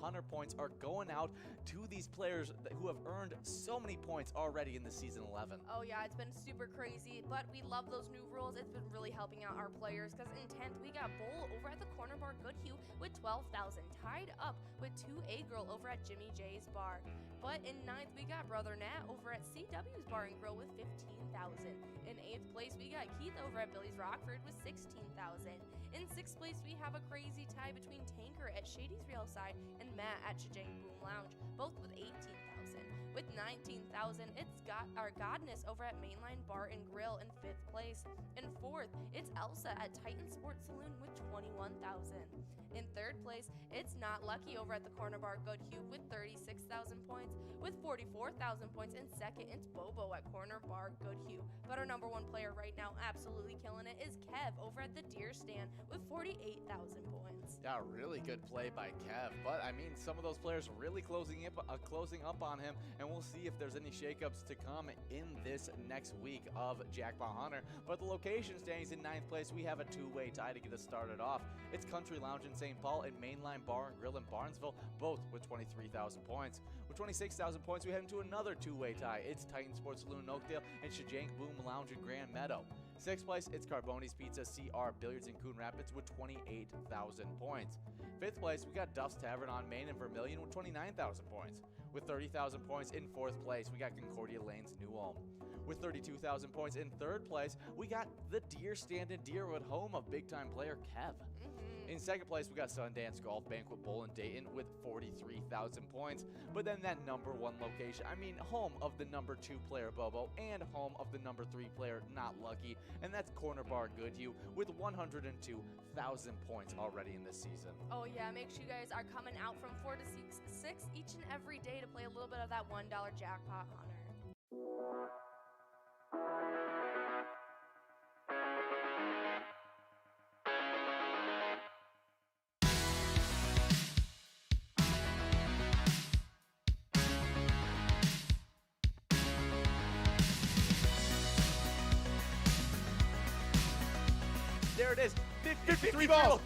Hunter points are going out to these players who have earned so many points already in the Season 11. Oh yeah, it's been super crazy, but we love those new rules. It's been really helping out our players because in 10th, we got Bull over at the Corner Bar Goodhue with 12,000, tied up with 2A Girl over at Jimmy J's Bar. But in 9th, we got Brother Nat over at CW's Bar and Grill with 15,000. In 8th place, we got Keith over at Billy's Rockford with 16,000. In 6th place, we have a crazy tie between Tanker at Shady's Real Side and Matt at Shajang Boom Lounge, both with 18,000. With 19,000, it's got our Godness over at Mainline Bar and Grill in 5th place. In 4th, it's Elsa at Titan Sports Saloon with 21,000. In 3rd place, it's Not Lucky over at the Corner Bar Goodhue with 36,000 points. With 44,000 points in 2nd, it's Bobo at Corner Bar Goodhue. But our number 1 player right now, absolutely killing it, is Kev over at the Deer Stand with 48,000 points. Yeah, really good play by Kev, but I mean, some of those players really closing up on him, and we'll see if there's any shakeups to come in this next week of Jackpot Hunter. But the location standings in 9th place, we have a two-way tie to get us started off. It's Country Lounge in St. Paul and Mainline Bar and Grill in Barnesville, both with 23,000 points. With 26,000 points, we head into another two-way tie. It's Titan Sports Saloon in Oakdale and Shajang Boom Lounge in Grand Meadow. 6th place, it's Carboni's Pizza CR Billiards in Coon Rapids with 28,000 points. 5th place, we got Duff's Tavern on Main and Vermilion with 29,000 points. With 30,000 points in 4th place, we got Concordia Lanes New Ulm. With 32,000 points in 3rd place, we got the Deer Stand in Deerwood, home of big-time player Kev. In 2nd place, we got Sundance Golf Banquet Bowl in Dayton with 43,000 points. But then that number 1 location, I mean, home of the number 2 player Bobo and home of the number 3 player Not Lucky, and that's Corner Bar Goodhue with 102,000 points already in this season. Oh yeah, make sure you guys are coming out from 4 to 6 each and every day to play a little bit of that $1 Jackpot Hunter. There it is, 53 balls.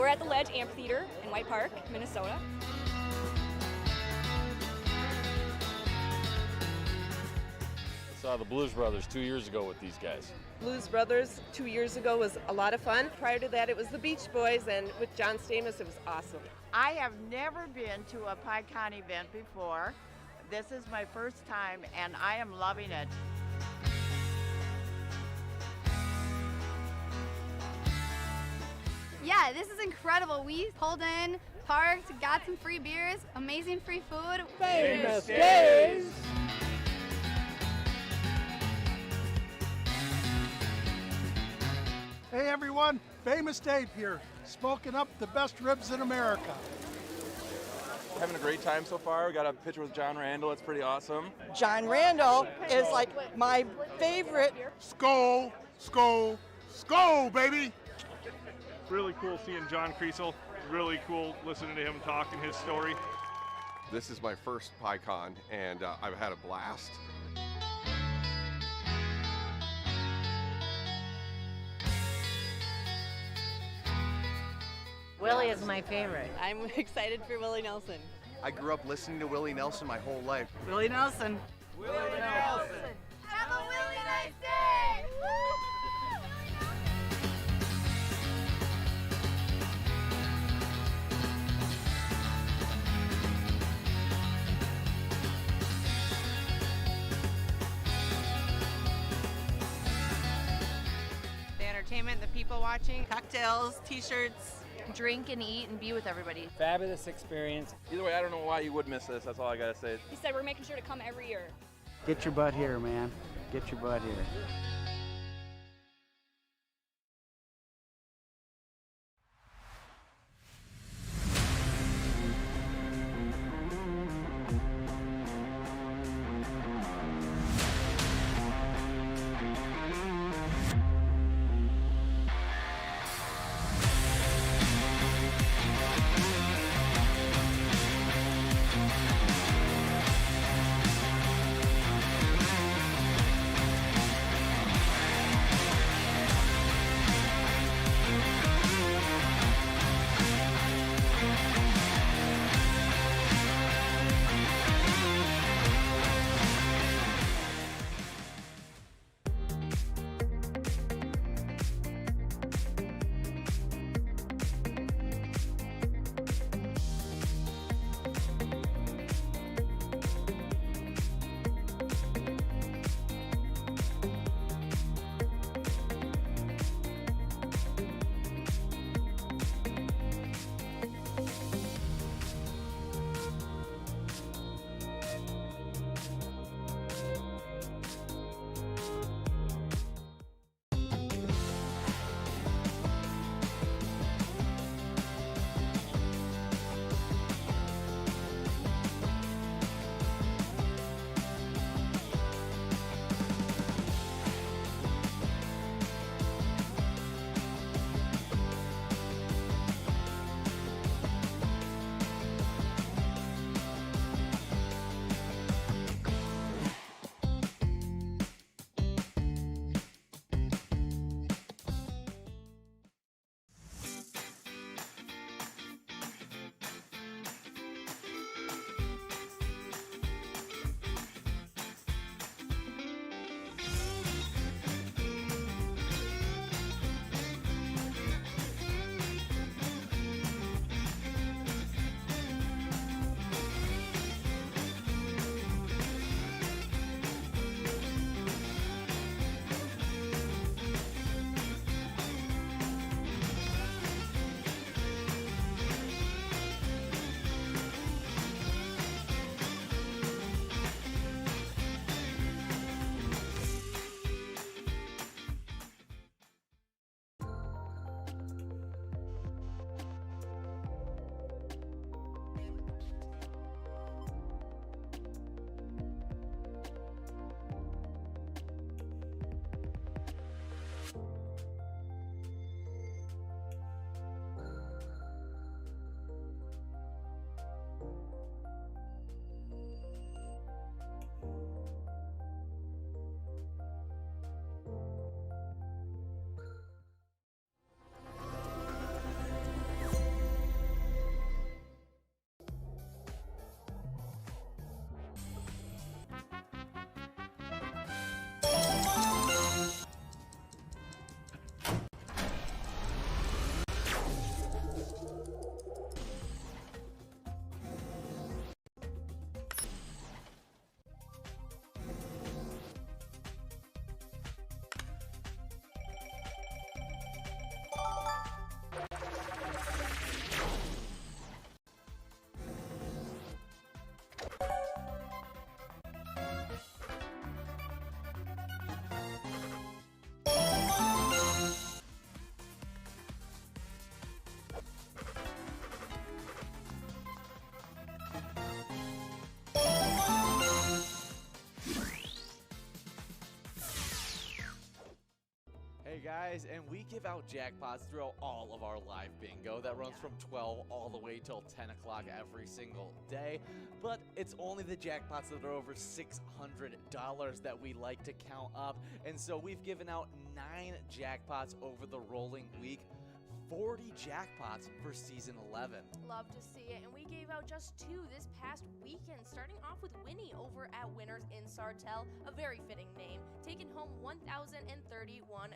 at the Ledge Amphitheater in White Park, Minnesota. I saw the Blues Brothers 2 years ago with these guys. Blues Brothers 2 years ago was a lot of fun. Prior to that, it was the Beach Boys, and with John Stamos, it was awesome. I have never been to a PyCon event before. This is my first time, and I am loving it. Yeah, this is incredible. We pulled in, parked, got some free beers, amazing free food. Famous days! Hey everyone, Famous Dave here, smoking up the best ribs in America. Having a great time so far. We got a picture with John Randall. It's pretty awesome. John Randall is like my favorite. Skol, skol, skol, baby! Really cool seeing John Kriesel. Really cool listening to him talking his story. This is my first PyCon, and I've had a blast. Willie is my favorite. I'm excited for Willie Nelson. I grew up listening to Willie Nelson my whole life. Willie Nelson. Willie Nelson. Have a really nice day! The entertainment, the people watching. Cocktails, t-shirts. Drink and eat and be with everybody. Fabulous experience. Either way, I don't know why you would miss this. That's all I gotta say. He said we're making sure to come every year. Get your butt here, man. Get your butt here. guys, and we give out jackpots throughout all of our live bingo that runs from 12 all the way till 10 o'clock every single day. But it's only the jackpots that are over $600 that we like to count up. And so we've given out 9 jackpots over the rolling week. 40 jackpots for season 11. Love to see it, and we gave out just 2 this past weekend, starting off with Winnie over at Winners in Sartell, a very fitting name, taking home $1,031.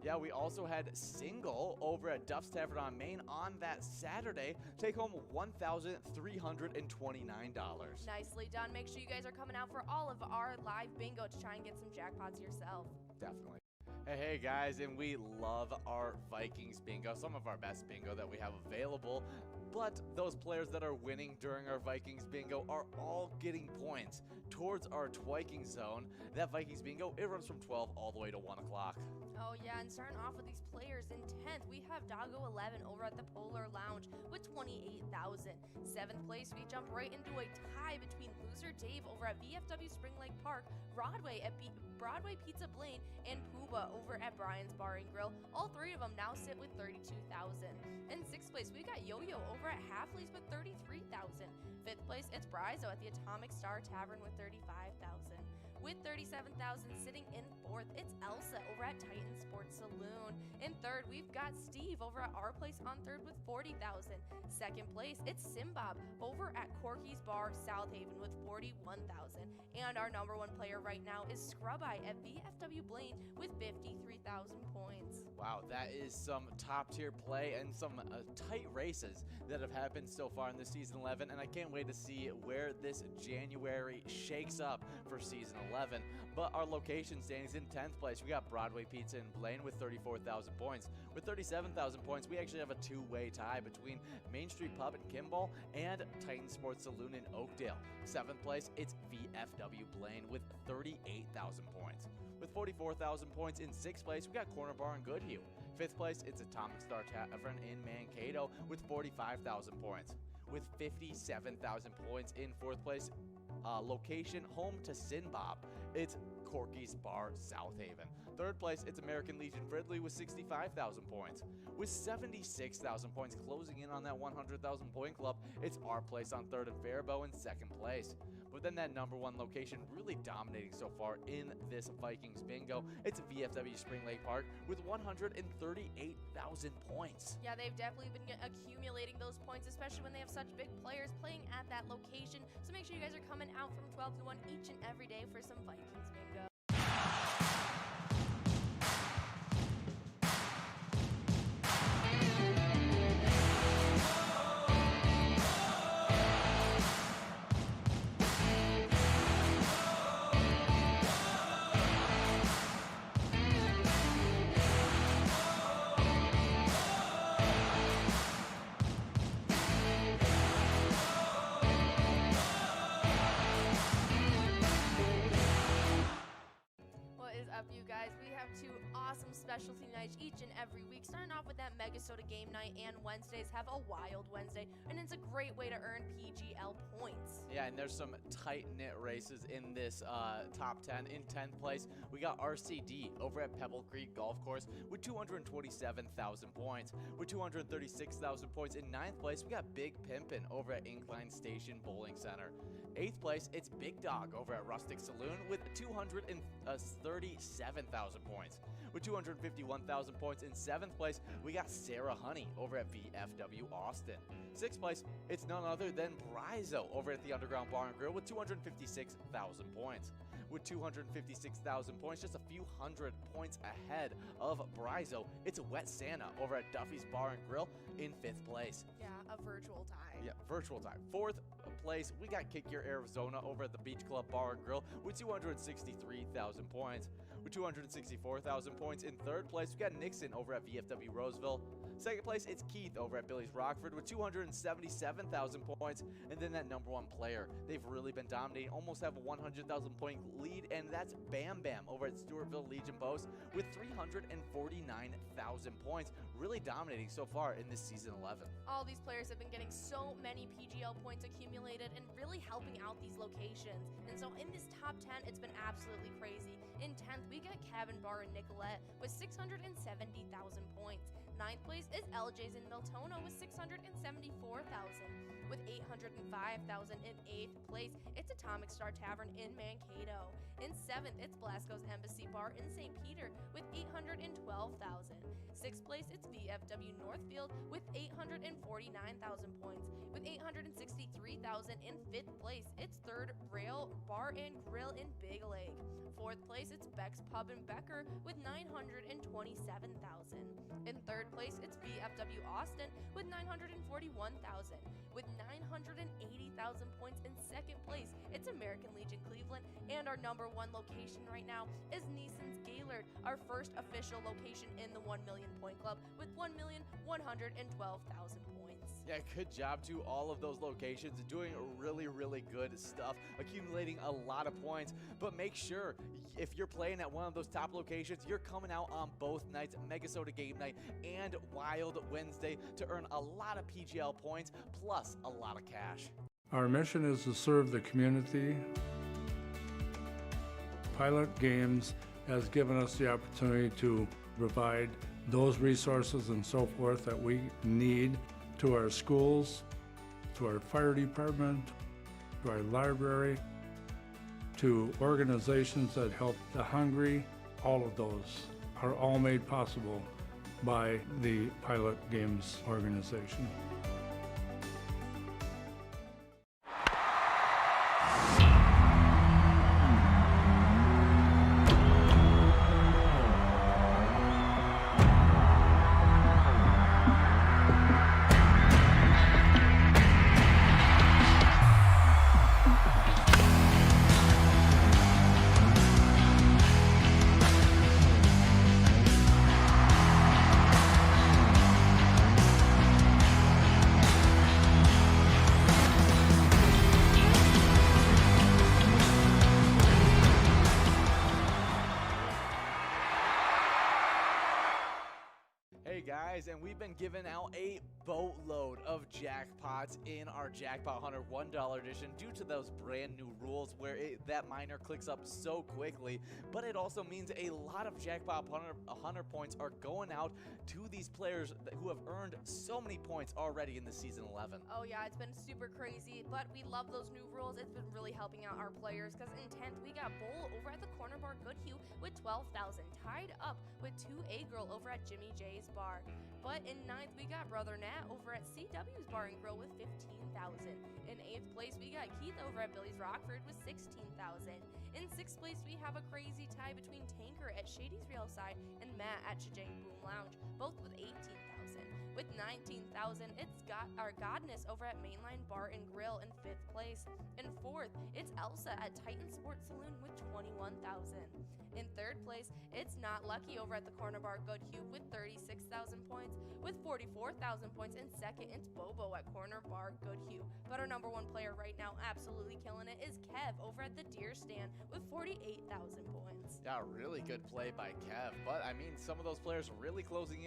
Yeah, we also had Single over at Duff's Tavern on Main on that Saturday, take home $1,329. Nicely done. Make sure you guys are coming out for all of our live bingo to try and get some jackpots yourself. Definitely. Hey guys, and we love our Vikings bingo, some of our best bingo that we have available, but those players that are winning during our Vikings bingo are all getting points towards our Twiking zone. That Vikings bingo, it runs from 12 all the way to 1 o'clock. Oh yeah, and starting off with these players in 10th, we have Doggo 11 over at the Polar Lounge with 28,000. 7th place, we jump right into a tie between Loser Dave over at VFW Spring Lake Park, Broadway at Broadway Pizza Blaine, and Pooba over at Brian's Bar and Grill. All 3 of them now sit with 32,000. In 6th place, we got Yo-Yo over at Halfley's with 33,000. 5th place, it's Brizo at the Atomic Star Tavern with 35,000. With 37,000 sitting in 4th, it's Elsa over at Titan Sports Saloon. In 3rd, we've got Steve over at Our Place on 3rd with 40,000. 2nd place, it's Simbob over at Corky's Bar South Haven with 41,000. And our number 1 player right now is Scrub Eye at VFW Blaine with 53,000 points. Wow, that is some top tier play and some tight races that have happened so far in this season 11, and I can't wait to see where this January shakes up for season 11. But our location standings in 10th place, we got Broadway Pizza in Blaine with 34,000 points. With 37,000 points, we actually have a 2-way tie between Main Street Pub in Kimball and Titan Sports Saloon in Oakdale. 7th place, it's VFW Blaine with 38,000 points. With 44,000 points in 6th place, we got Corner Bar in Goodhue. 5th place, it's Atomic Star Tavern in Mankato with 45,000 points. With 57,000 points in 4th place, location home to Sinbob, it's Corky's Bar South Haven. 3rd place, it's American Legion Fridley with 65,000 points. With 76,000 points closing in on that 100,000 point club, it's Our Place on 3rd and Faribault in 2nd place. But then that number 1 location really dominating so far in this Vikings bingo, it's VFW Spring Lake Park with 138,000 points. Yeah, they've definitely been accumulating those points, especially when they have such big players playing at that location. So make sure you guys are coming out from 12 to 1 each and every day for some Vikings bingo. You guys, we have 2 awesome specialty nights each and every week, starting off with that MegaSota game night, and Wednesdays have a Wild Wednesday, and it's a great way to earn PGL points. Yeah, and there's some tight-knit races in this top 10. In 10th place, we got RCD over at Pebble Creek Golf Course with 227,000 points. With 236,000 points in 9th place, we got Big Pimpin' over at Incline Station Bowling Center. 8th place, it's Big Dog over at Rustic Saloon with 237,000 points. With 251,000 points in 7th place, we got Sarah Honey over at VFW Austin. 6th place, it's none other than Brizo over at the Underground Bar and Grill with 256,000 points. With 256,000 points, just a few hundred points ahead of Brizo, it's Wet Santa over at Duffy's Bar and Grill in 5th place. Yeah, a virtual tie. Yeah, virtual tie. 4th place, we got Kick Your Arizona over at the Beach Club Bar and Grill with 263,000 points. With 264,000 points in 3rd place, we got Nixon over at VFW Roseville. 2nd place, it's Keith over at Billy's Rockford with 277,000 points. And then that number 1 player, they've really been dominating, almost have a 100,000 point lead, and that's Bam Bam over at Stewartville Legion Post with 349,000 points. really dominating so far in this season 11. All these players have been getting so many PGL points accumulated and really helping out these locations. And so in this top 10, it's been absolutely crazy. In 10th, we got Cabin Bar and Nicolette with 670,000 points. 9th place is LJ's in Miltono with 674,000. With 805,000 in 8th place, it's Atomic Star Tavern in Mankato. In 7th, it's Blasco's Embassy Bar in St. Peter with 812,000. 6th place, it's VFW Northfield with 849,000 points. With 863,000 in 5th place, it's 3rd Rail Bar and Grill in Big Lake. 4th place, it's Beck's Pub in Becker with 927,000. In 3rd place, it's VFW Austin with 941,000. With 980,000 points in 2nd place, it's American Legion Cleveland, and our number 1 location right now is Neeson's Gaylord, our first official location in the 1 million point club with 1,112,000 points. Yeah, good job to all of those locations, doing really, really good stuff, accumulating a lot of points. But make sure, if you're playing at one of those top locations, you're coming out on both nights, MegaSota Game Night and Wild Wednesday, to earn a lot of PGL points, plus a lot of cash. Our mission is to serve the community. Pilot Games has given us the opportunity to provide those resources and so forth that we need to our schools, to our fire department, to our library, to organizations that help the hungry. All of those are all made possible by the Pilot Games organization. Guys, and we've been giving out a boatload of jackpots in our Jackpot Hunter $1 edition due to those brand new rules where that miner clicks up so quickly, but it also means a lot of Jackpot Hunter points are going out to these players who have earned so many points already in the season 11. Oh yeah, it's been super crazy, but we love those new rules. It's been really helping out our players, because in 10th we got Bull over at the Corner Bar Goodhue with 12,000, tied up with 2A Girl over at Jimmy J's Bar. But in 9th, we got Brother Nat over at CW's Bar and Grill with 15,000. In 8th place, we got Keith over at Billy's Rockford with 16,000. In 6th place, we have a crazy tie between Tanker at Shady's Real Side and Matt at Shajang Boom Lounge, both with 18,000. With 19,000, it's got our Godness over at Mainline Bar and Grill in 5th place. In 4th, it's Elsa at Titan Sports Saloon with 21,000. In 3rd place, it's Not Lucky over at the Corner Bar Goodhue with 36,000 points. With 44,000 points in 2nd, it's Bobo at Corner Bar Goodhue. But our number 1 player right now, absolutely killing it, is Kev over at the Deer Stand with 48,000 points. Yeah, really good play by Kev. But I mean, some of those players really closing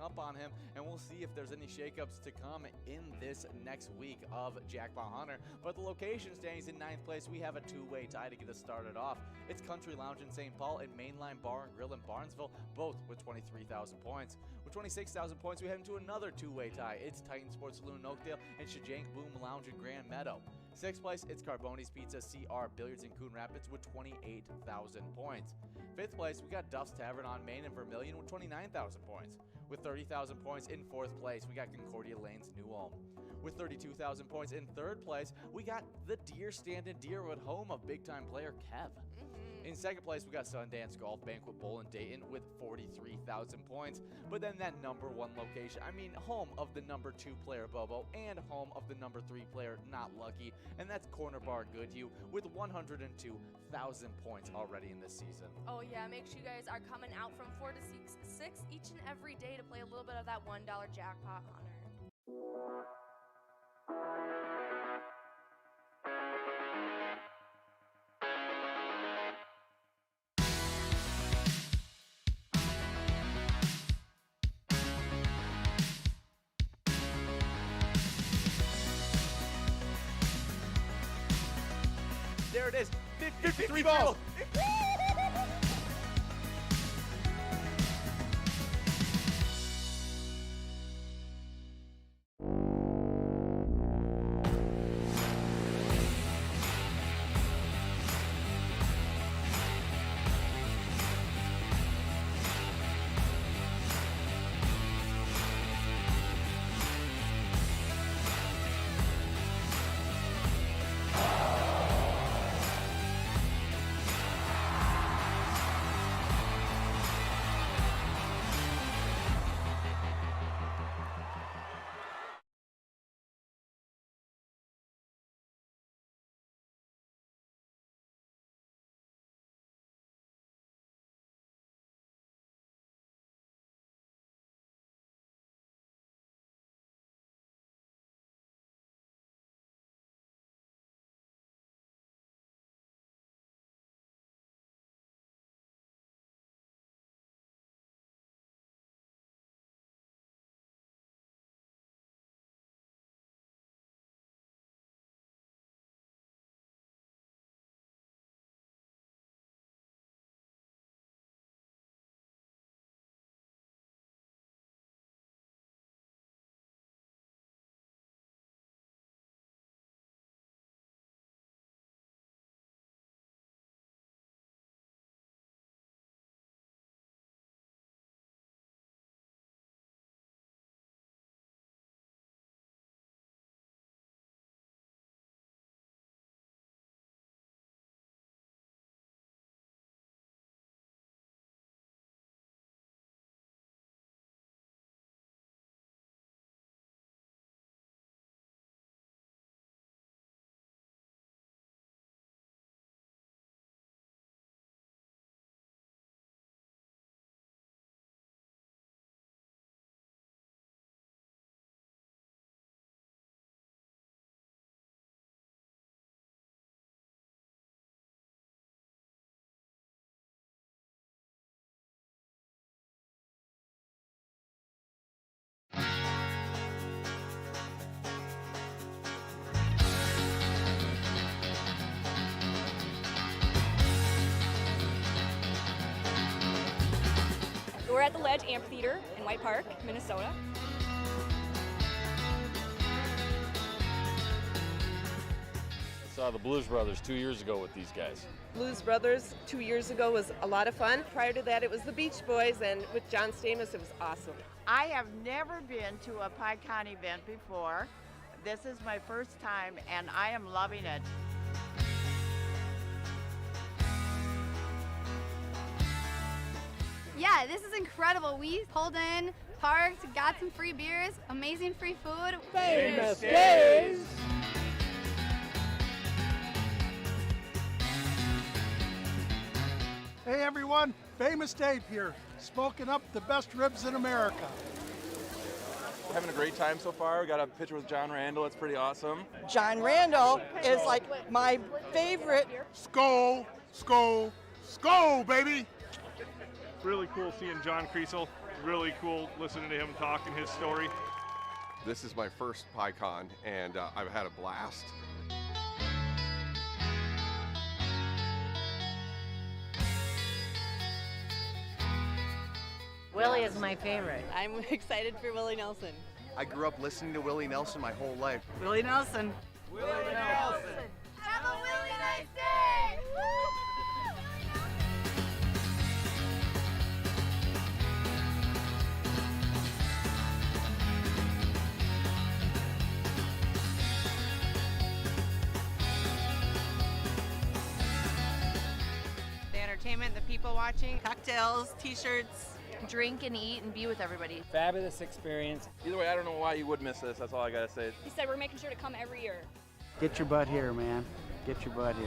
up on him, and we'll see if there's any shakeups to come in this next week of Jackpot Hunter. But the location standings in 9th place, we have a two-way tie to get us started off. It's Country Lounge in St. Paul and Mainline Bar and Grill in Barnesville, both with 23,000 points. With 26,000 points, we head into another two-way tie. It's Titan Sports Saloon in Oakdale and Shajang Boom Lounge in Grand Meadow. 6th place, it's Carboni's Pizza CR Billiards in Coon Rapids with 28,000 points. 5th place, we got Duff's Tavern on Main and Vermilion with 29,000 points. With 30,000 points in 4th place, we got Concordia Lanes New Ulm. With 32,000 points in 3rd place, we got the Deer Stand in Deerwood, home of big-time player Kev. In 2nd place, we got Sundance Golf Banquet Bowl in Dayton with 43,000 points. But then that number 1 location, I mean, home of the number 2 player Bobo and home of the number 3 player Not Lucky, and that's Corner Bar Goodhue with 102,000 points already in this season. Oh yeah, make sure you guys are coming out from 4 to 6 each and every day to play a little bit of that $1 Jackpot Hunter. There it is. 53 balls. balls. We're at the Ledge Amphitheater in White Park, Minnesota. I saw the Blues Brothers 2 years ago with these guys. Blues Brothers 2 years ago was a lot of fun. Prior to that, it was the Beach Boys, and with John Stamos, it was awesome. I have never been to a PyCon event before. This is my first time, and I am loving it. Yeah, this is incredible. We pulled in, parked, got some free beers, amazing free food. Famous days. Hey everyone, Famous Dave here, smoking up the best ribs in America. Having a great time so far. We got a picture with John Randall. It's pretty awesome. John Randall is like my favorite. Skull, skull, skull, baby. Really cool seeing John Creasel. Really cool listening to him talking his story. This is my first PyCon, and I've had a blast. Willie is my favorite. I'm excited for Willie Nelson. I grew up listening to Willie Nelson my whole life. Willie Nelson. Willie Nelson. Have a really nice day! The entertainment, the people watching. Cocktails, t-shirts. Drink and eat and be with everybody. Fabulous experience. Either way, I don't know why you would miss this. That's all I gotta say. He said we're making sure to come every year. Get your butt here, man. Get your butt here.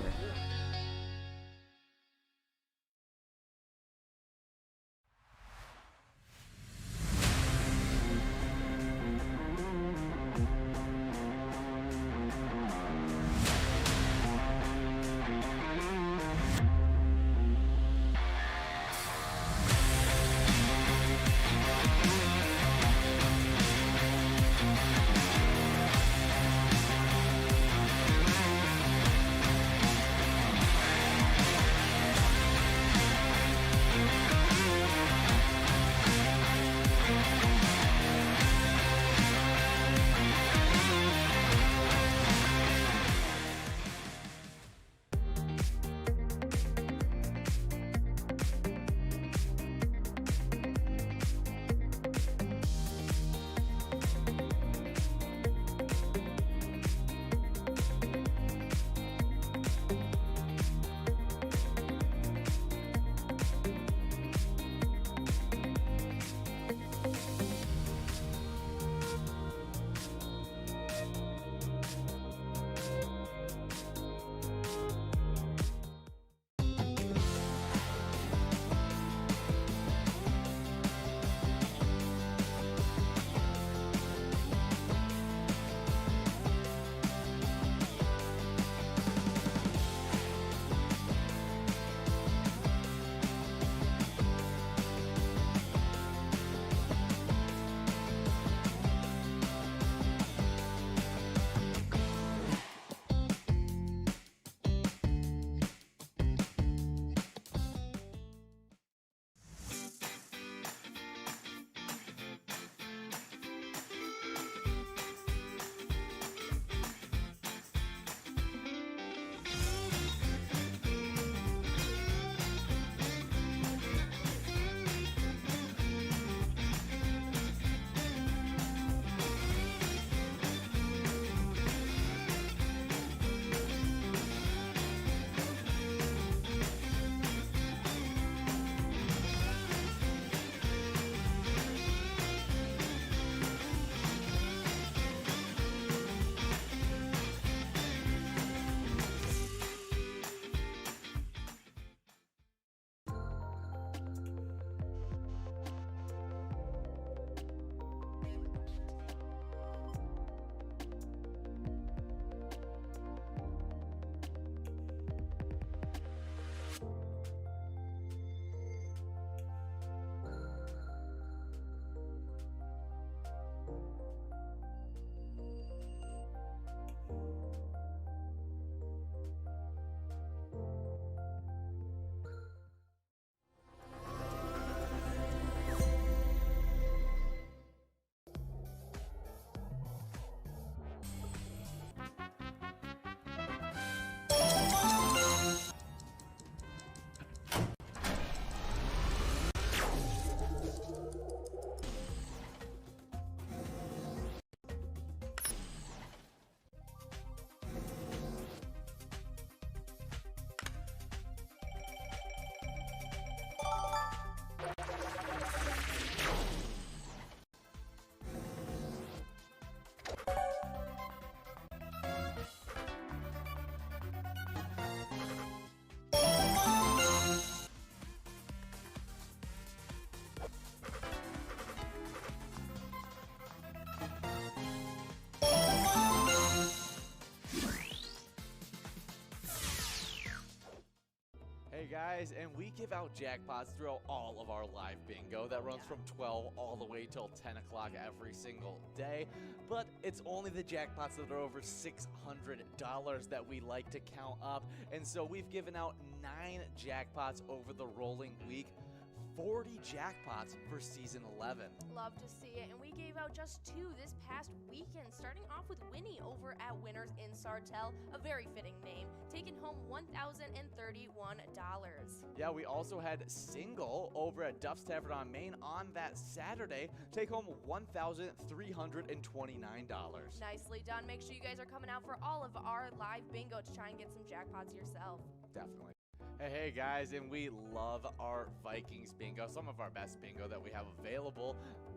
guys, and we give out jackpots throughout all of our live bingo that runs from 12 all the way till 10 o'clock every single day. But it's only the jackpots that are over $600 that we like to count up. And so we've given out 9 jackpots over the rolling week. 40 jackpots for season 11. Love to see it. And we gave out just 2 this past weekend, starting off with Winnie over at Winners in Sartell, a very fitting name, taking home $1,031. Yeah, we also had Single over at Duff's Tavern on Main on that Saturday, take home $1,329. Nicely done. Make sure you guys are coming out for all of our live bingo to try and get some jackpots yourself. Definitely. Hey guys, and we love our Vikings bingo, some of our best bingo that we have available,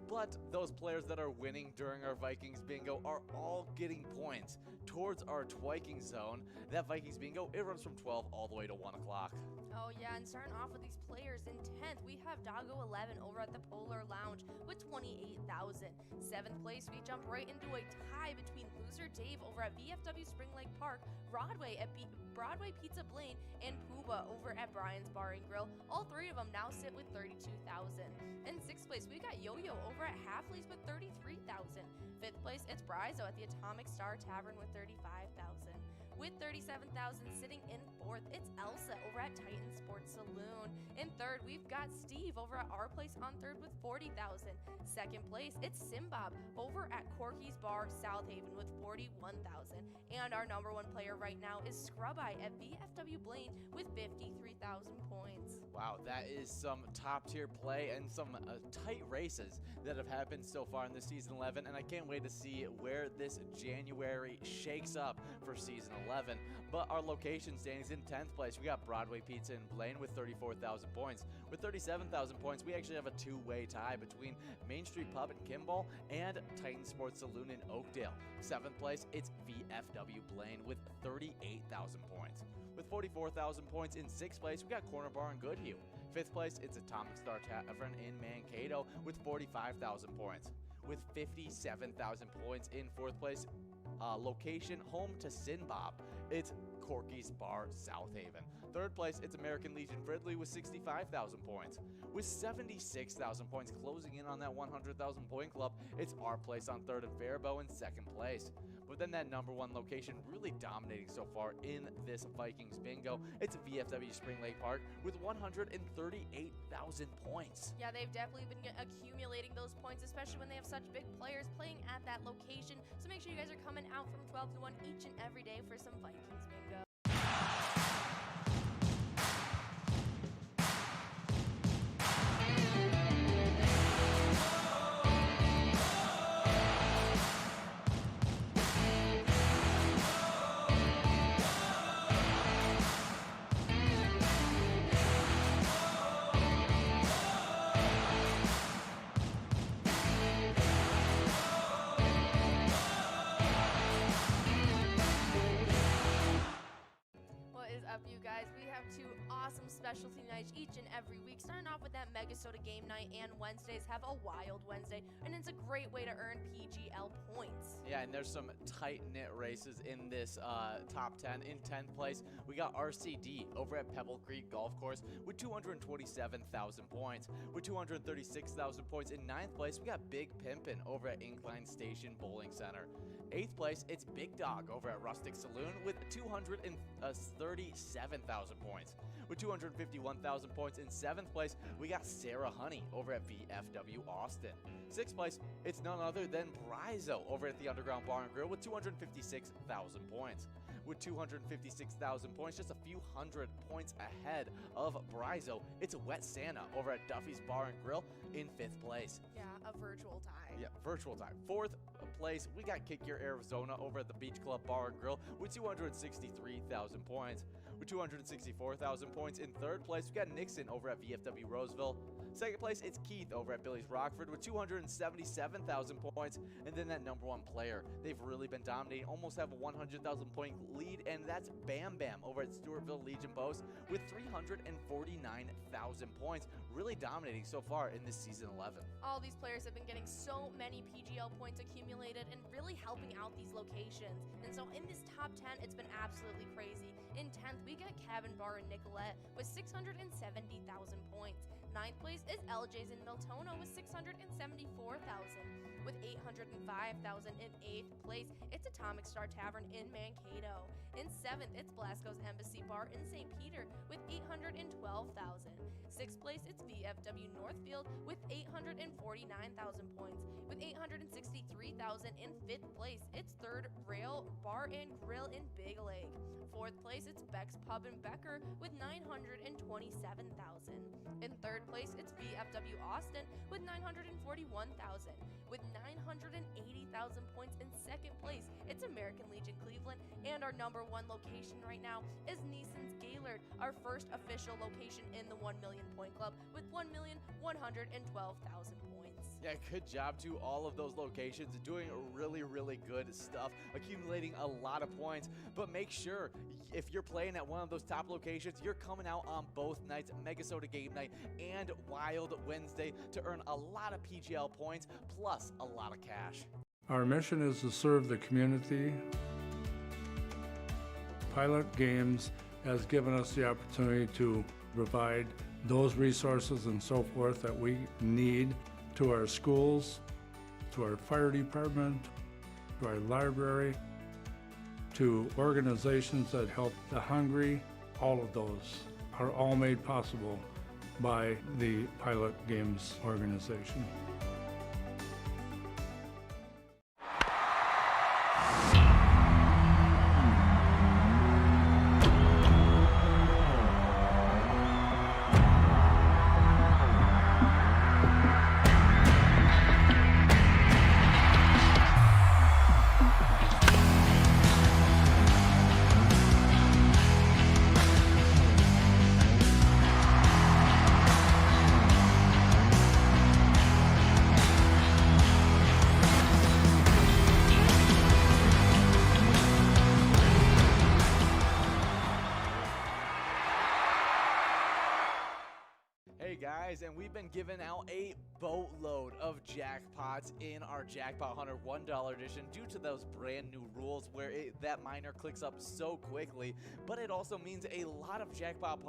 but those players that are winning during our Vikings bingo are all getting points towards our Twiking zone. That Vikings bingo, it runs from 12 all the way to 1 o'clock. Oh yeah, and starting off with these players in 10th, we have Doggo 11 over at the Polar Lounge with 28,000. 7th place, we jump right into a tie between Loser Dave over at VFW Spring Lake Park, Broadway at Broadway Pizza Blaine, and Pooba over at Brian's Bar and Grill. All 3 of them now sit with 32,000. In 6th place, we got Yo-Yo over at Halfley's with 33,000. 5th place, it's Brizo at the Atomic Star Tavern with 35,000. With 37,000 sitting in 4th, it's Elsa over at Titan Sports Saloon. In 3rd, we've got Steve over at Our Place on 3rd with 40,000. 2nd place, it's Simbob over at Corky's Bar South Haven with 41,000. And our number 1 player right now is Scrub Eye at VFW Blaine with 53,000 points. Wow, that is some top tier play and some tight races that have happened so far in this season 11, and I can't wait to see where this January shakes up for season 11. But our location standings in 10th place, we got Broadway Pizza in Blaine with 34,000 points. With 37,000 points, we actually have a 2-way tie between Main Street Pub in Kimball and Titan Sports Saloon in Oakdale. 7th place, it's VFW Blaine with 38,000 points. With 44,000 points in 6th place, we got Corner Bar in Goodhue. 5th place, it's Atomic Star Tavern in Mankato with 45,000 points. With 57,000 points in 4th place, location home to Sinbob, it's Corky's Bar South Haven. 3rd place, it's American Legion Fridley with 65,000 points. With 76,000 points closing in on that 100,000 point club, it's Our Place on 3rd and Faribault in 2nd place. But then that number 1 location really dominating so far in this Vikings bingo, it's VFW Spring Lake Park with 138,000 points. Yeah, they've definitely been accumulating those points, especially when they have such big players playing at that location. So make sure you guys are coming out from 12 to 1 each and every day for some Vikings bingo. You guys, we have 2 awesome specialty nights each and every week, starting off with that MegaSota game night, and Wednesdays have a Wild Wednesday, and it's a great way to earn PGL points. Yeah, and there's some tight-knit races in this top 10. In 10th place, we got RCD over at Pebble Creek Golf Course with 227,000 points. With 236,000 points in 9th place, we got Big Pimpin' over at Incline Station Bowling Center. 8th place, it's Big Dog over at Rustic Saloon with 237,000 points. With 251,000 points in 7th place, we got Sarah Honey over at VFW Austin. 6th place, it's none other than Brizo over at the Underground Bar and Grill with 256,000 points. With 256,000 points, just a few hundred points ahead of Brizo, it's Wet Santa over at Duffy's Bar and Grill in 5th place. Yeah, a virtual tie. Yeah, virtual tie. 4th place, we got Kick Your Arizona over at the Beach Club Bar and Grill with 263,000 points. With 264,000 points in 3rd place, we got Nixon over at VFW Roseville. 2nd place, it's Keith over at Billy's Rockford with 277,000 points. And then that number 1 player, they've really been dominating, almost have a 100,000 point lead, and that's Bam Bam over at Stewartville Legion Post with 349,000 points, really dominating so far in this season 11. All these players have been getting so many PGL points accumulated and really helping out these locations. And so in this top 10, it's been absolutely crazy. In 10th, we got Cabin Bar in Nicolette with 670,000 points. 9th place is LJ's in Miltono with 674,000. With 805,000 in 8th place, it's Atomic Star Tavern in Mankato. In 7th, it's Blasco's Embassy Bar in St. Peter with 812,000. 6th place, it's VFW Northfield with 849,000 points. With 863,000 in 5th place, it's Third Rail Bar and Grill in Big Lake. 4th place, it's Beck's Pub in Becker with 927,000. In 3rd place, it's VFW Austin with 941,000. With 980,000 points in 2nd place, it's American Legion Cleveland, and our number 1 location right now is Neeson's Gaylord, our first official location in the 1 Million Point Club with 1,112,000 points. Yeah, good job to all of those locations, doing really, really good stuff, accumulating a lot of points. But make sure, if you're playing at one of those top locations, you're coming out on both nights, MegaSota Game Night and Wild Wednesday, to earn a lot of PGL points, plus a lot of cash. Our mission is to serve the community. Pilot Games has given us the opportunity to provide those resources and so forth that we need to our schools, to our fire department, to our library, to organizations that help the hungry. All of those are all made possible by the Pilot Games organization. Hey guys, and we've been giving out a boatload of jackpots in our Jackpot Hunter $1 edition due to those brand new rules where that miner clicks up so quickly, but it also means a lot of Jackpot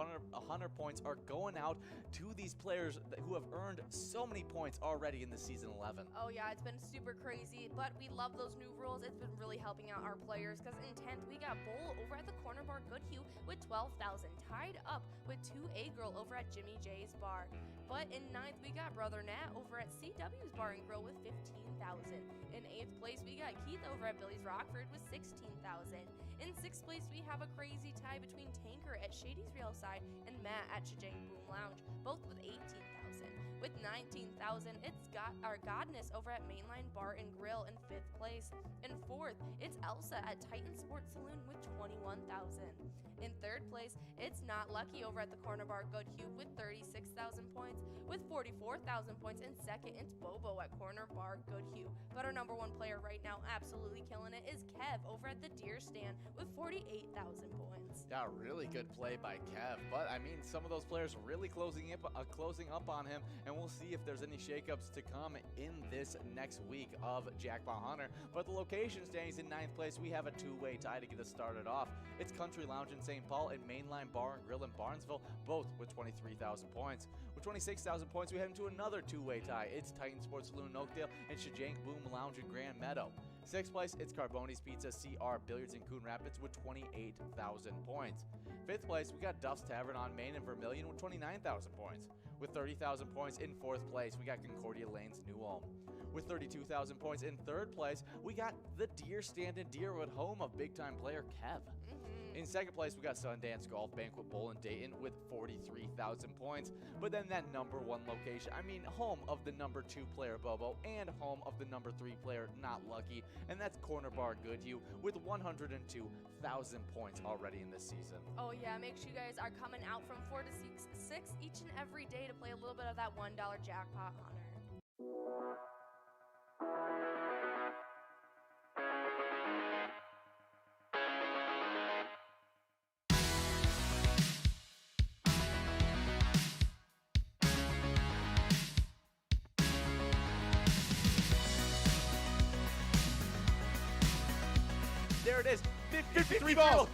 Hunter points are going out to these players who have earned so many points already in the Season 11. Oh yeah, it's been super crazy, but we love those new rules. It's been really helping out our players, because in 10th, we got Bull over at the Corner Bar Goodhue with 12,000, tied up with 2A-Girl over at Jimmy J's Bar. But in 9th, we got Brother Nat over at CW's Bar and Grill with 15,000. In 8th place, we got Keith over at Billy's Rockford with 16,000. In 6th place, we have a crazy tie between Tanker at Shady's Railside and Matt at Shajang Boom Lounge, both with 18,000. With 19,000, it's got our Godness over at Mainline Bar and Grill in 5th place. In 4th, it's Elsa at Titan Sports Saloon with 21,000. In 3rd place, it's Not Lucky over at the Corner Bar Goodhue with 36,000 points. With 44,000 points in 2nd, it's Bobo at Corner Bar Goodhue. But our number 1 player right now, absolutely killing it, is Kev over at the Deer Stand with 48,000 points. Yeah, really good play by Kev, but I mean, some of those players really closing up on him, and we'll see if there's any shakeups to come in this next week of Jackpot Hunter. But the location standings in 9th place, we have a two-way tie to get us started off. It's Country Lounge in St. Paul and Mainline Bar and Grill in Barnesville, both with 23,000 points. With 26,000 points, we head into another two-way tie. It's Titan Sports Saloon in Oakdale and Shajang Boom Lounge in Grand Meadow. 6th place, it's Carboni's Pizza CR Billiards in Coon Rapids with 28,000 points. 5th place, we got Duff's Tavern on Main and Vermilion with 29,000 points. With 30,000 points in 4th place, we got Concordia Lanes New Ulm. With 32,000 points in 3rd place, we got the Deer Stand in Deerwood, home of big-time player Kev. In 2nd place, we got Sundance Golf Banquet Bowl in Dayton with 43,000 points. But then that number 1 location, I mean, home of the number 2 player Bobo and home of the number 3 player Not Lucky, and that's Corner Bar Goodhue with 102,000 points already in this season. Oh yeah, make sure you guys are coming out from 4 to 6 each and every day to play a little bit of that $1 Jackpot Hunter. There it is, 53 balls.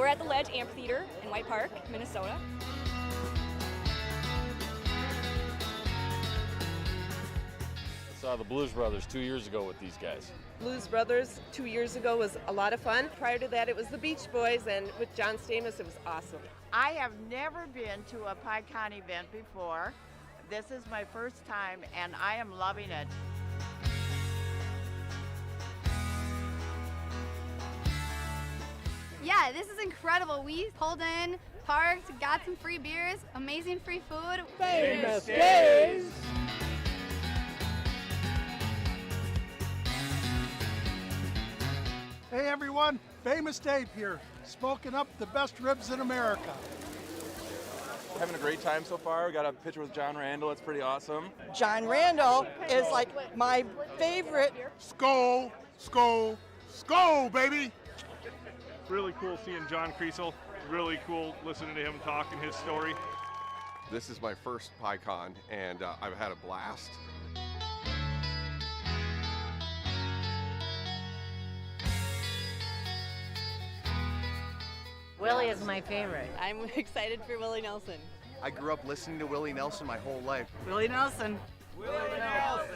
We're at the Ledge Amphitheater in White Park, Minnesota. I saw the Blues Brothers 2 years ago with these guys. Blues Brothers 2 years ago was a lot of fun. Prior to that, it was the Beach Boys, and with John Stamos, it was awesome. I have never been to a PyCon event before. This is my first time, and I am loving it. Yeah, this is incredible. We pulled in, parked, got some free beers, amazing free food. Famous days! Hey everyone, Famous Dave here, smoking up the best ribs in America. Having a great time so far. We got a picture with John Randall. It's pretty awesome. John Randall is like my favorite. Skol, skol, skol, baby! Really cool seeing John Creasel. Really cool listening to him talk and his story. This is my first PyCon, and I've had a blast. Willie is my favorite. I'm excited for Willie Nelson. I grew up listening to Willie Nelson my whole life. Willie Nelson. Willie Nelson.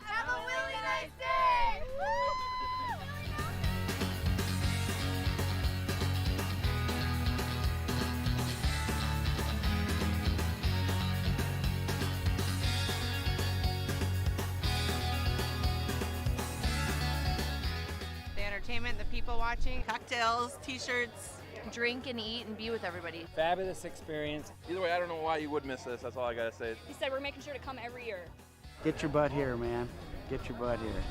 Have a really nice day! The entertainment, the people watching. Cocktails, t-shirts. Drink and eat and be with everybody. Fabulous experience. Either way, I don't know why you would miss this. That's all I gotta say. He said we're making sure to come every year. Get your butt here, man. Get your butt here.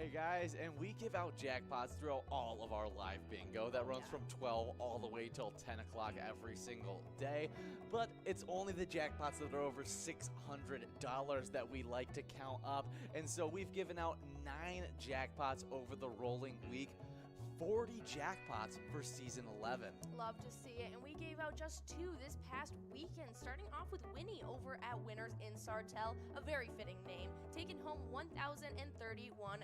Hey guys, and we give out jackpots throughout all of our live bingo that runs from 12 all the way till 10 o'clock every single day. But it's only the jackpots that are over $600 that we like to count up. And so we've given out 9 jackpots over the rolling week. 40 jackpots for season 11. Love to see it, and we gave out just 2 this past weekend, starting off with Winnie over at Winners in Sartell, a very fitting name, taking home $1,031.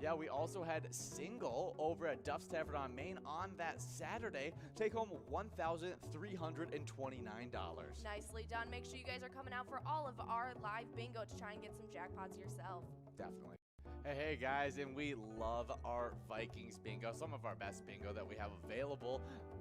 Yeah, we also had Single over at Duff's Tavern on Main on that Saturday, take home $1,329. Nicely done. Make sure you guys are coming out for all of our live bingo to try and get some jackpots yourself. Definitely. Hey guys, and we love our Vikings bingo, some of our best bingo that we have available,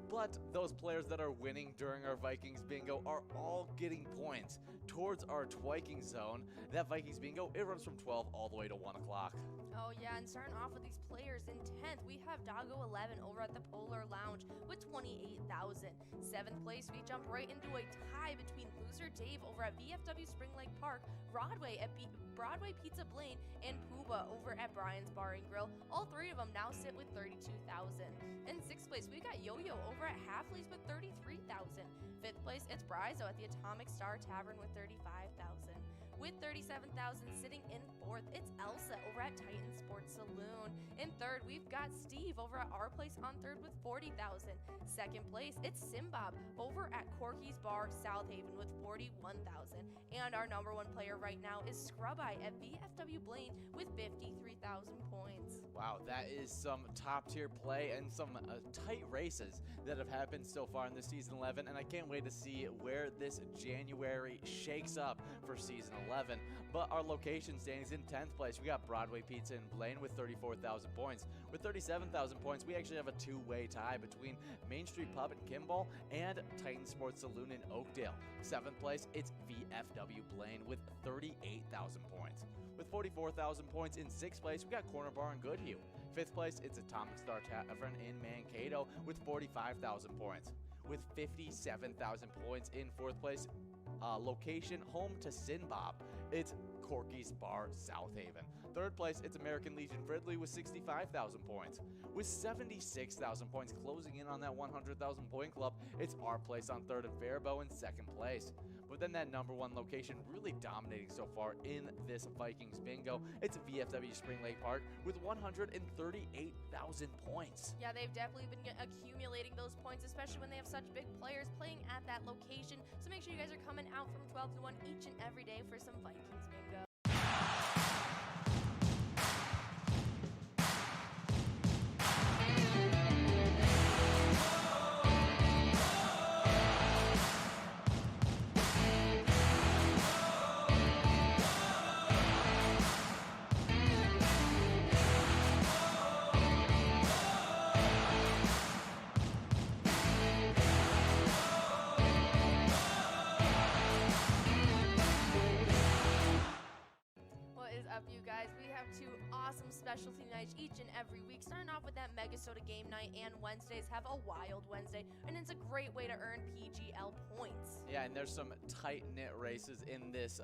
but those players that are winning during our Vikings bingo are all getting points towards our twiking zone. That Vikings bingo, it runs from 12 all the way to 1 o'clock. Oh yeah, and starting off with these players in 10th, we have Doggo 11 over at the Polar Lounge with 28,000. 7th place, we jump right into a tie between Loser Dave over at VFW Spring Lake Park, Broadway at Broadway Pizza Blaine, and Pooba over at Brian's Bar and Grill. All 3 of them now sit with 32,000. In 6th place, we got Yo-Yo over at Halfley's with 33,000. 5th place, it's Brizo at the Atomic Star Tavern with 35,000. With 37,000 sitting in 4th, it's Elsa over at Titan Sports Saloon. In 3rd, we've got Steve over at Our Place on 3rd with 40,000. 2nd place, it's Simbob over at Corky's Bar South Haven with 41,000. And our number 1 player right now is Scrub-Eye at VFW Blaine with 53,000 points. Wow, that is some top tier play and some tight races that have happened so far in this season 11, and I can't wait to see where this January shakes up for season 11. But our location standings in 10th place, we got Broadway Pizza in Blaine with 34,000 points. With 37,000 points, we actually have a 2-way tie between Main Street Pub in Kimball and Titan Sports Saloon in Oakdale. 7th place, it's VFW Blaine with 38,000 points. With 44,000 points in 6th place, we got Corner Bar in Goodhue. 5th place, it's Atomic Star Tavern in Mankato with 45,000 points. With 57,000 points in 4th place, location home to Sinbob, it's Corky's Bar South Haven. 3rd place, it's American Legion Fridley with 65,000 points. With 76,000 points closing in on that 100,000 point club, it's Our Place on 3rd and Faribault in 2nd place. But then that number 1 location really dominating so far in this Vikings bingo, it's VFW Spring Lake Park with 138,000 points. Yeah, they've definitely been accumulating those points, especially when they have such big players playing at that location. So make sure you guys are coming out from 12 to 1 each and every day for some Vikings bingo. You guys, we have 2 awesome specialty nights each and every week, starting off with that MegaSota game night, and Wednesdays have a Wild Wednesday, and it's a great way to earn PGL points. Yeah, and there's some tight-knit races in this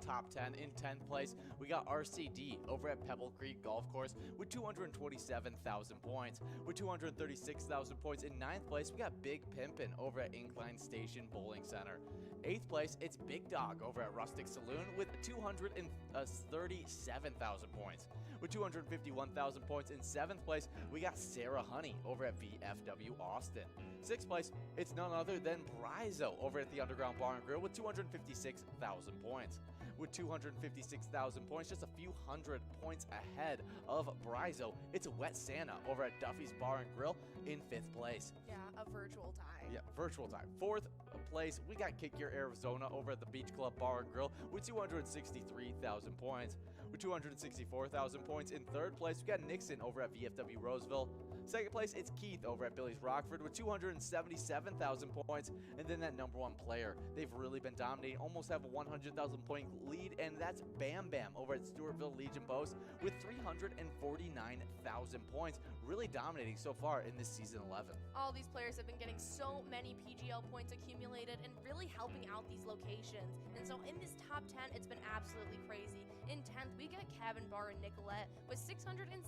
top 10. In 10th place, we got RCD over at Pebble Creek Golf Course with 227,000 points. With 236,000 points in 9th place, we got Big Pimpin' over at Incline Station Bowling Center. 8th place, it's Big Dog over at Rustic Saloon with 237,000 points. With 251,000 points in 7th place, we got Sarah Honey over at VFW Austin. 6th place, it's none other than Brizo over at the Underground Bar and Grill with 256,000 points. With 256,000 points, just a few hundred points ahead of Brizo, it's Wet Santa over at Duffy's Bar and Grill in 5th place. Yeah, a virtual tie. Yeah, virtual tie. 4th place, we got Kick Your Arizona over at the Beach Club Bar and Grill with 263,000 points. With 264,000 points in 3rd place, we got Nixon over at VFW Roseville. 2nd place, it's Keith over at Billy's Rockford with 277,000 points. And then that number 1 player, they've really been dominating, almost have a 100,000 point lead, and that's Bam Bam over at Stewartville Legion Post with 349,000 points, really dominating so far in this season 11. All these players have been getting so many PGL points accumulated and really helping out these locations. And so in this top 10, it's been absolutely crazy. In 10th, we got Cabin Bar in Nicolette with 670,000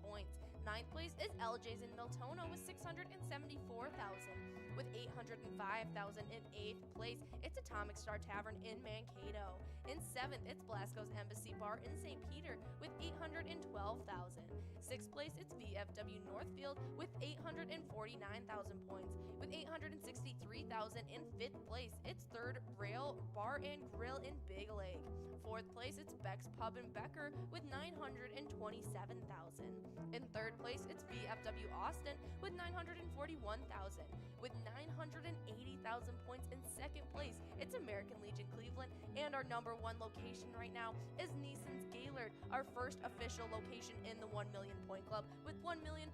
points. 9th place is LJ's in Miltono with 674,000. With 805,000 in 8th place, it's Atomic Star Tavern in Mankato. In 7th, it's Blasco's Embassy Bar in St. Peter with 812,000. 6th place, it's VFW Northfield with 849,000 points. With 863,000 in 5th place, it's 3rd Rail Bar and Grill in Big Lake. 4th place, it's Beck's Pub in Becker with 927,000. In 3rd place, it's VFW Austin with 941,000. With 980,000 points in 2nd place, it's American Legion Cleveland, and our number 1 location right now is Neeson's Gaylord, our first official location in the 1 Million Point Club with 1,112,000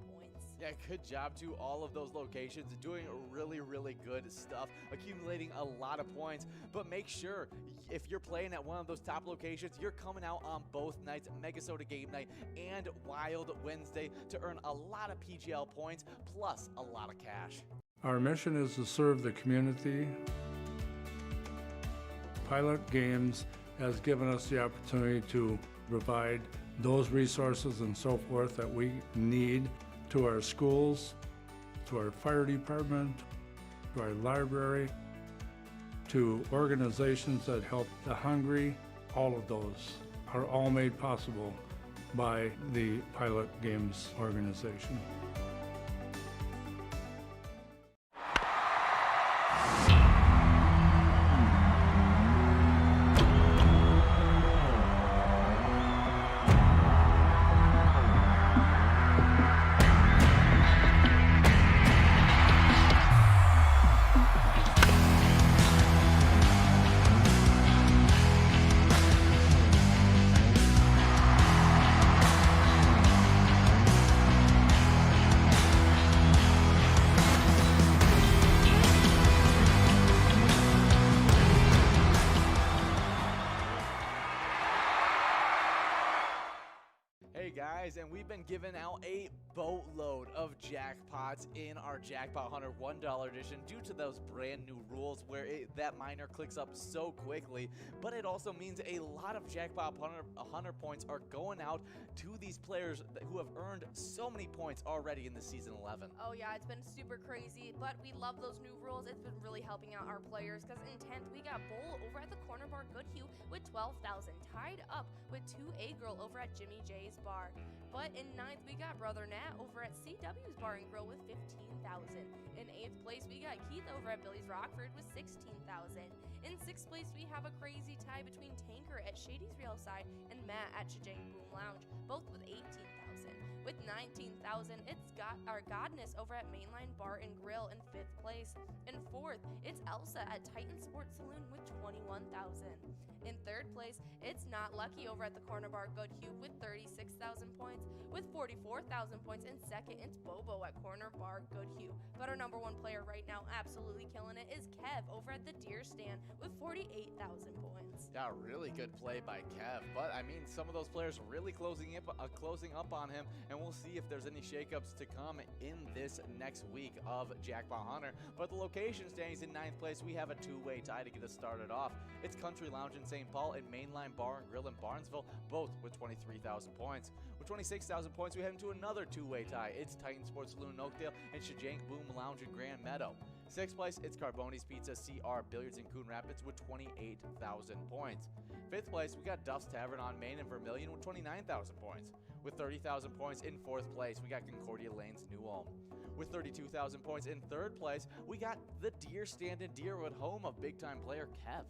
points. Yeah, good job to all of those locations, doing really, really good stuff, accumulating a lot of points. But make sure, if you're playing at one of those top locations, you're coming out on both nights, MegaSota Game Night and Wild Wednesday, to earn a lot of PGL points, plus a lot of cash. Our mission is to serve the community. Pilot Games has given us the opportunity to provide those resources and so forth that we need to our schools, to our fire department, to our library, to organizations that help the hungry. All of those are all made possible by the Pilot Games organization. Hey guys, and we've been giving out a boatload of jackpots in our Jackpot Hunter $1 edition due to those brand new rules where that miner clicks up so quickly, but it also means a lot of Jackpot Hunter points are going out to these players who have earned so many points already in the Season 11. Oh yeah, it's been super crazy, but we love those new rules. It's been really helping out our players, because in 10th, we got Bull over at the Corner Bar Goodhue with 12,000, tied up with 2A Girl over at Jimmy J's Bar. But in 9th, we got Brother Nat over at CW's Bar and Grill with 15,000. In 8th place, we got Keith over at Billy's Rockford with 16,000. In 6th place, we have a crazy tie between Tanker at Shady's Real Side and Matt at Shajang Boom Lounge, both with 18,000. With 19,000, it's got our Godness over at Mainline Bar and Grill in 5th place. In 4th, it's Elsa at Titan Sports Saloon with 21,000. In 3rd place, it's Not Lucky over at the Corner Bar Goodhue with 36,000 points. With 44,000 points in 2nd, it's Bobo at Corner Bar Goodhue. But our number 1 player right now, absolutely killing it, is Kev over at the Deer Stand with 48,000 points. Yeah, really good play by Kev, but I mean, some of those players really closing up on him, and we'll see if there's any shakeups to come in this next week of Jackpot Hunter. But the location standings in 9th place, we have a two-way tie to get us started off. It's Country Lounge in St. Paul and Mainline Bar and Grill in Barnesville, both with 23,000 points. With 26,000 points, we head into another two-way tie. It's Titan Sports Saloon in Oakdale and Shajang Boom Lounge in Grand Meadow. 6th place, it's Carboni's Pizza CR Billiards in Coon Rapids with 28,000 points. 5th place, we got Duff's Tavern on Main and Vermilion with 29,000 points. With 30,000 points in 4th place, we got Concordia Lanes New Ulm. With 32,000 points in 3rd place, we got the Deer Stand in Deerwood, home of big-time player Kev.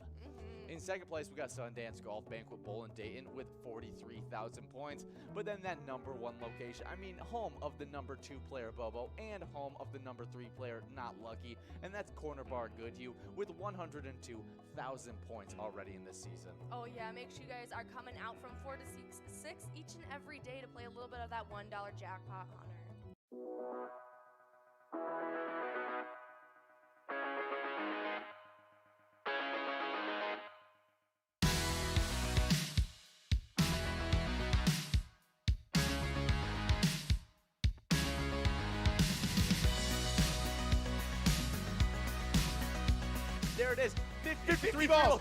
In 2nd place, we got Sundance Golf Banquet Bowl in Dayton with 43,000 points. But then that number 1 location, I mean, home of the number 2 player Bobo and home of the number 3 player Not Lucky, and that's Corner Bar Goodhue with 102,000 points already in this season. Oh yeah, make sure you guys are coming out from 4 to 6 each and every day to play a little bit of that $1 Jackpot Hunter. There it is, 53 balls.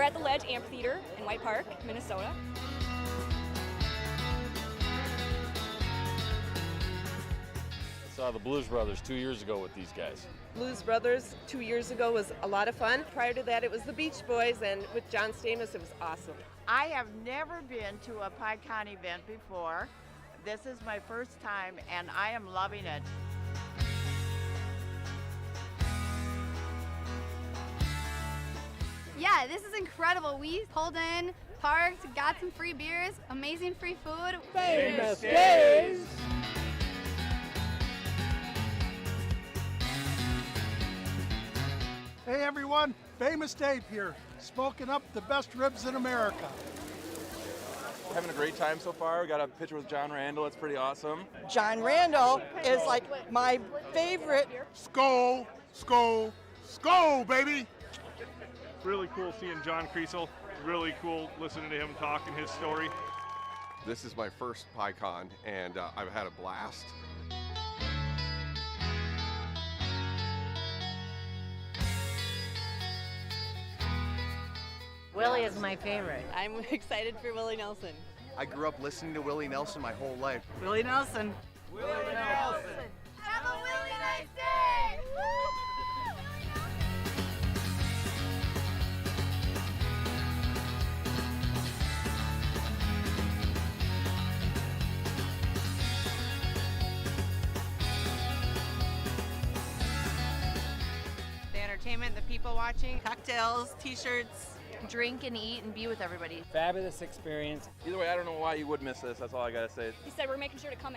at the Ledge Amphitheater in White Park, Minnesota. I saw the Blues Brothers 2 years ago with these guys. Blues Brothers 2 years ago was a lot of fun. Prior to that, it was the Beach Boys, and with John Stamos, it was awesome. I have never been to a PyCon event before. This is my first time, and I am loving it. Yeah, this is incredible. We pulled in, parked, got some free beers, amazing free food. Famous days! Hey everyone, Famous Dave here, smoking up the best ribs in America. Having a great time so far. We got a picture with John Randall. It's pretty awesome. John Randall is like my favorite. Skol, skol, skol, baby! Really cool seeing John Creasel. Really cool listening to him talk and his story. This is my first PyCon, and I've had a blast. Willie is my favorite. I'm excited for Willie Nelson. I grew up listening to Willie Nelson my whole life. Willie Nelson. Willie Nelson. Have a really nice day! The entertainment, the people watching. Cocktails, t-shirts. Drink and eat and be with everybody. Fabulous experience. Either way, I don't know why you would miss this. That's all I got to say. He said we're making sure to come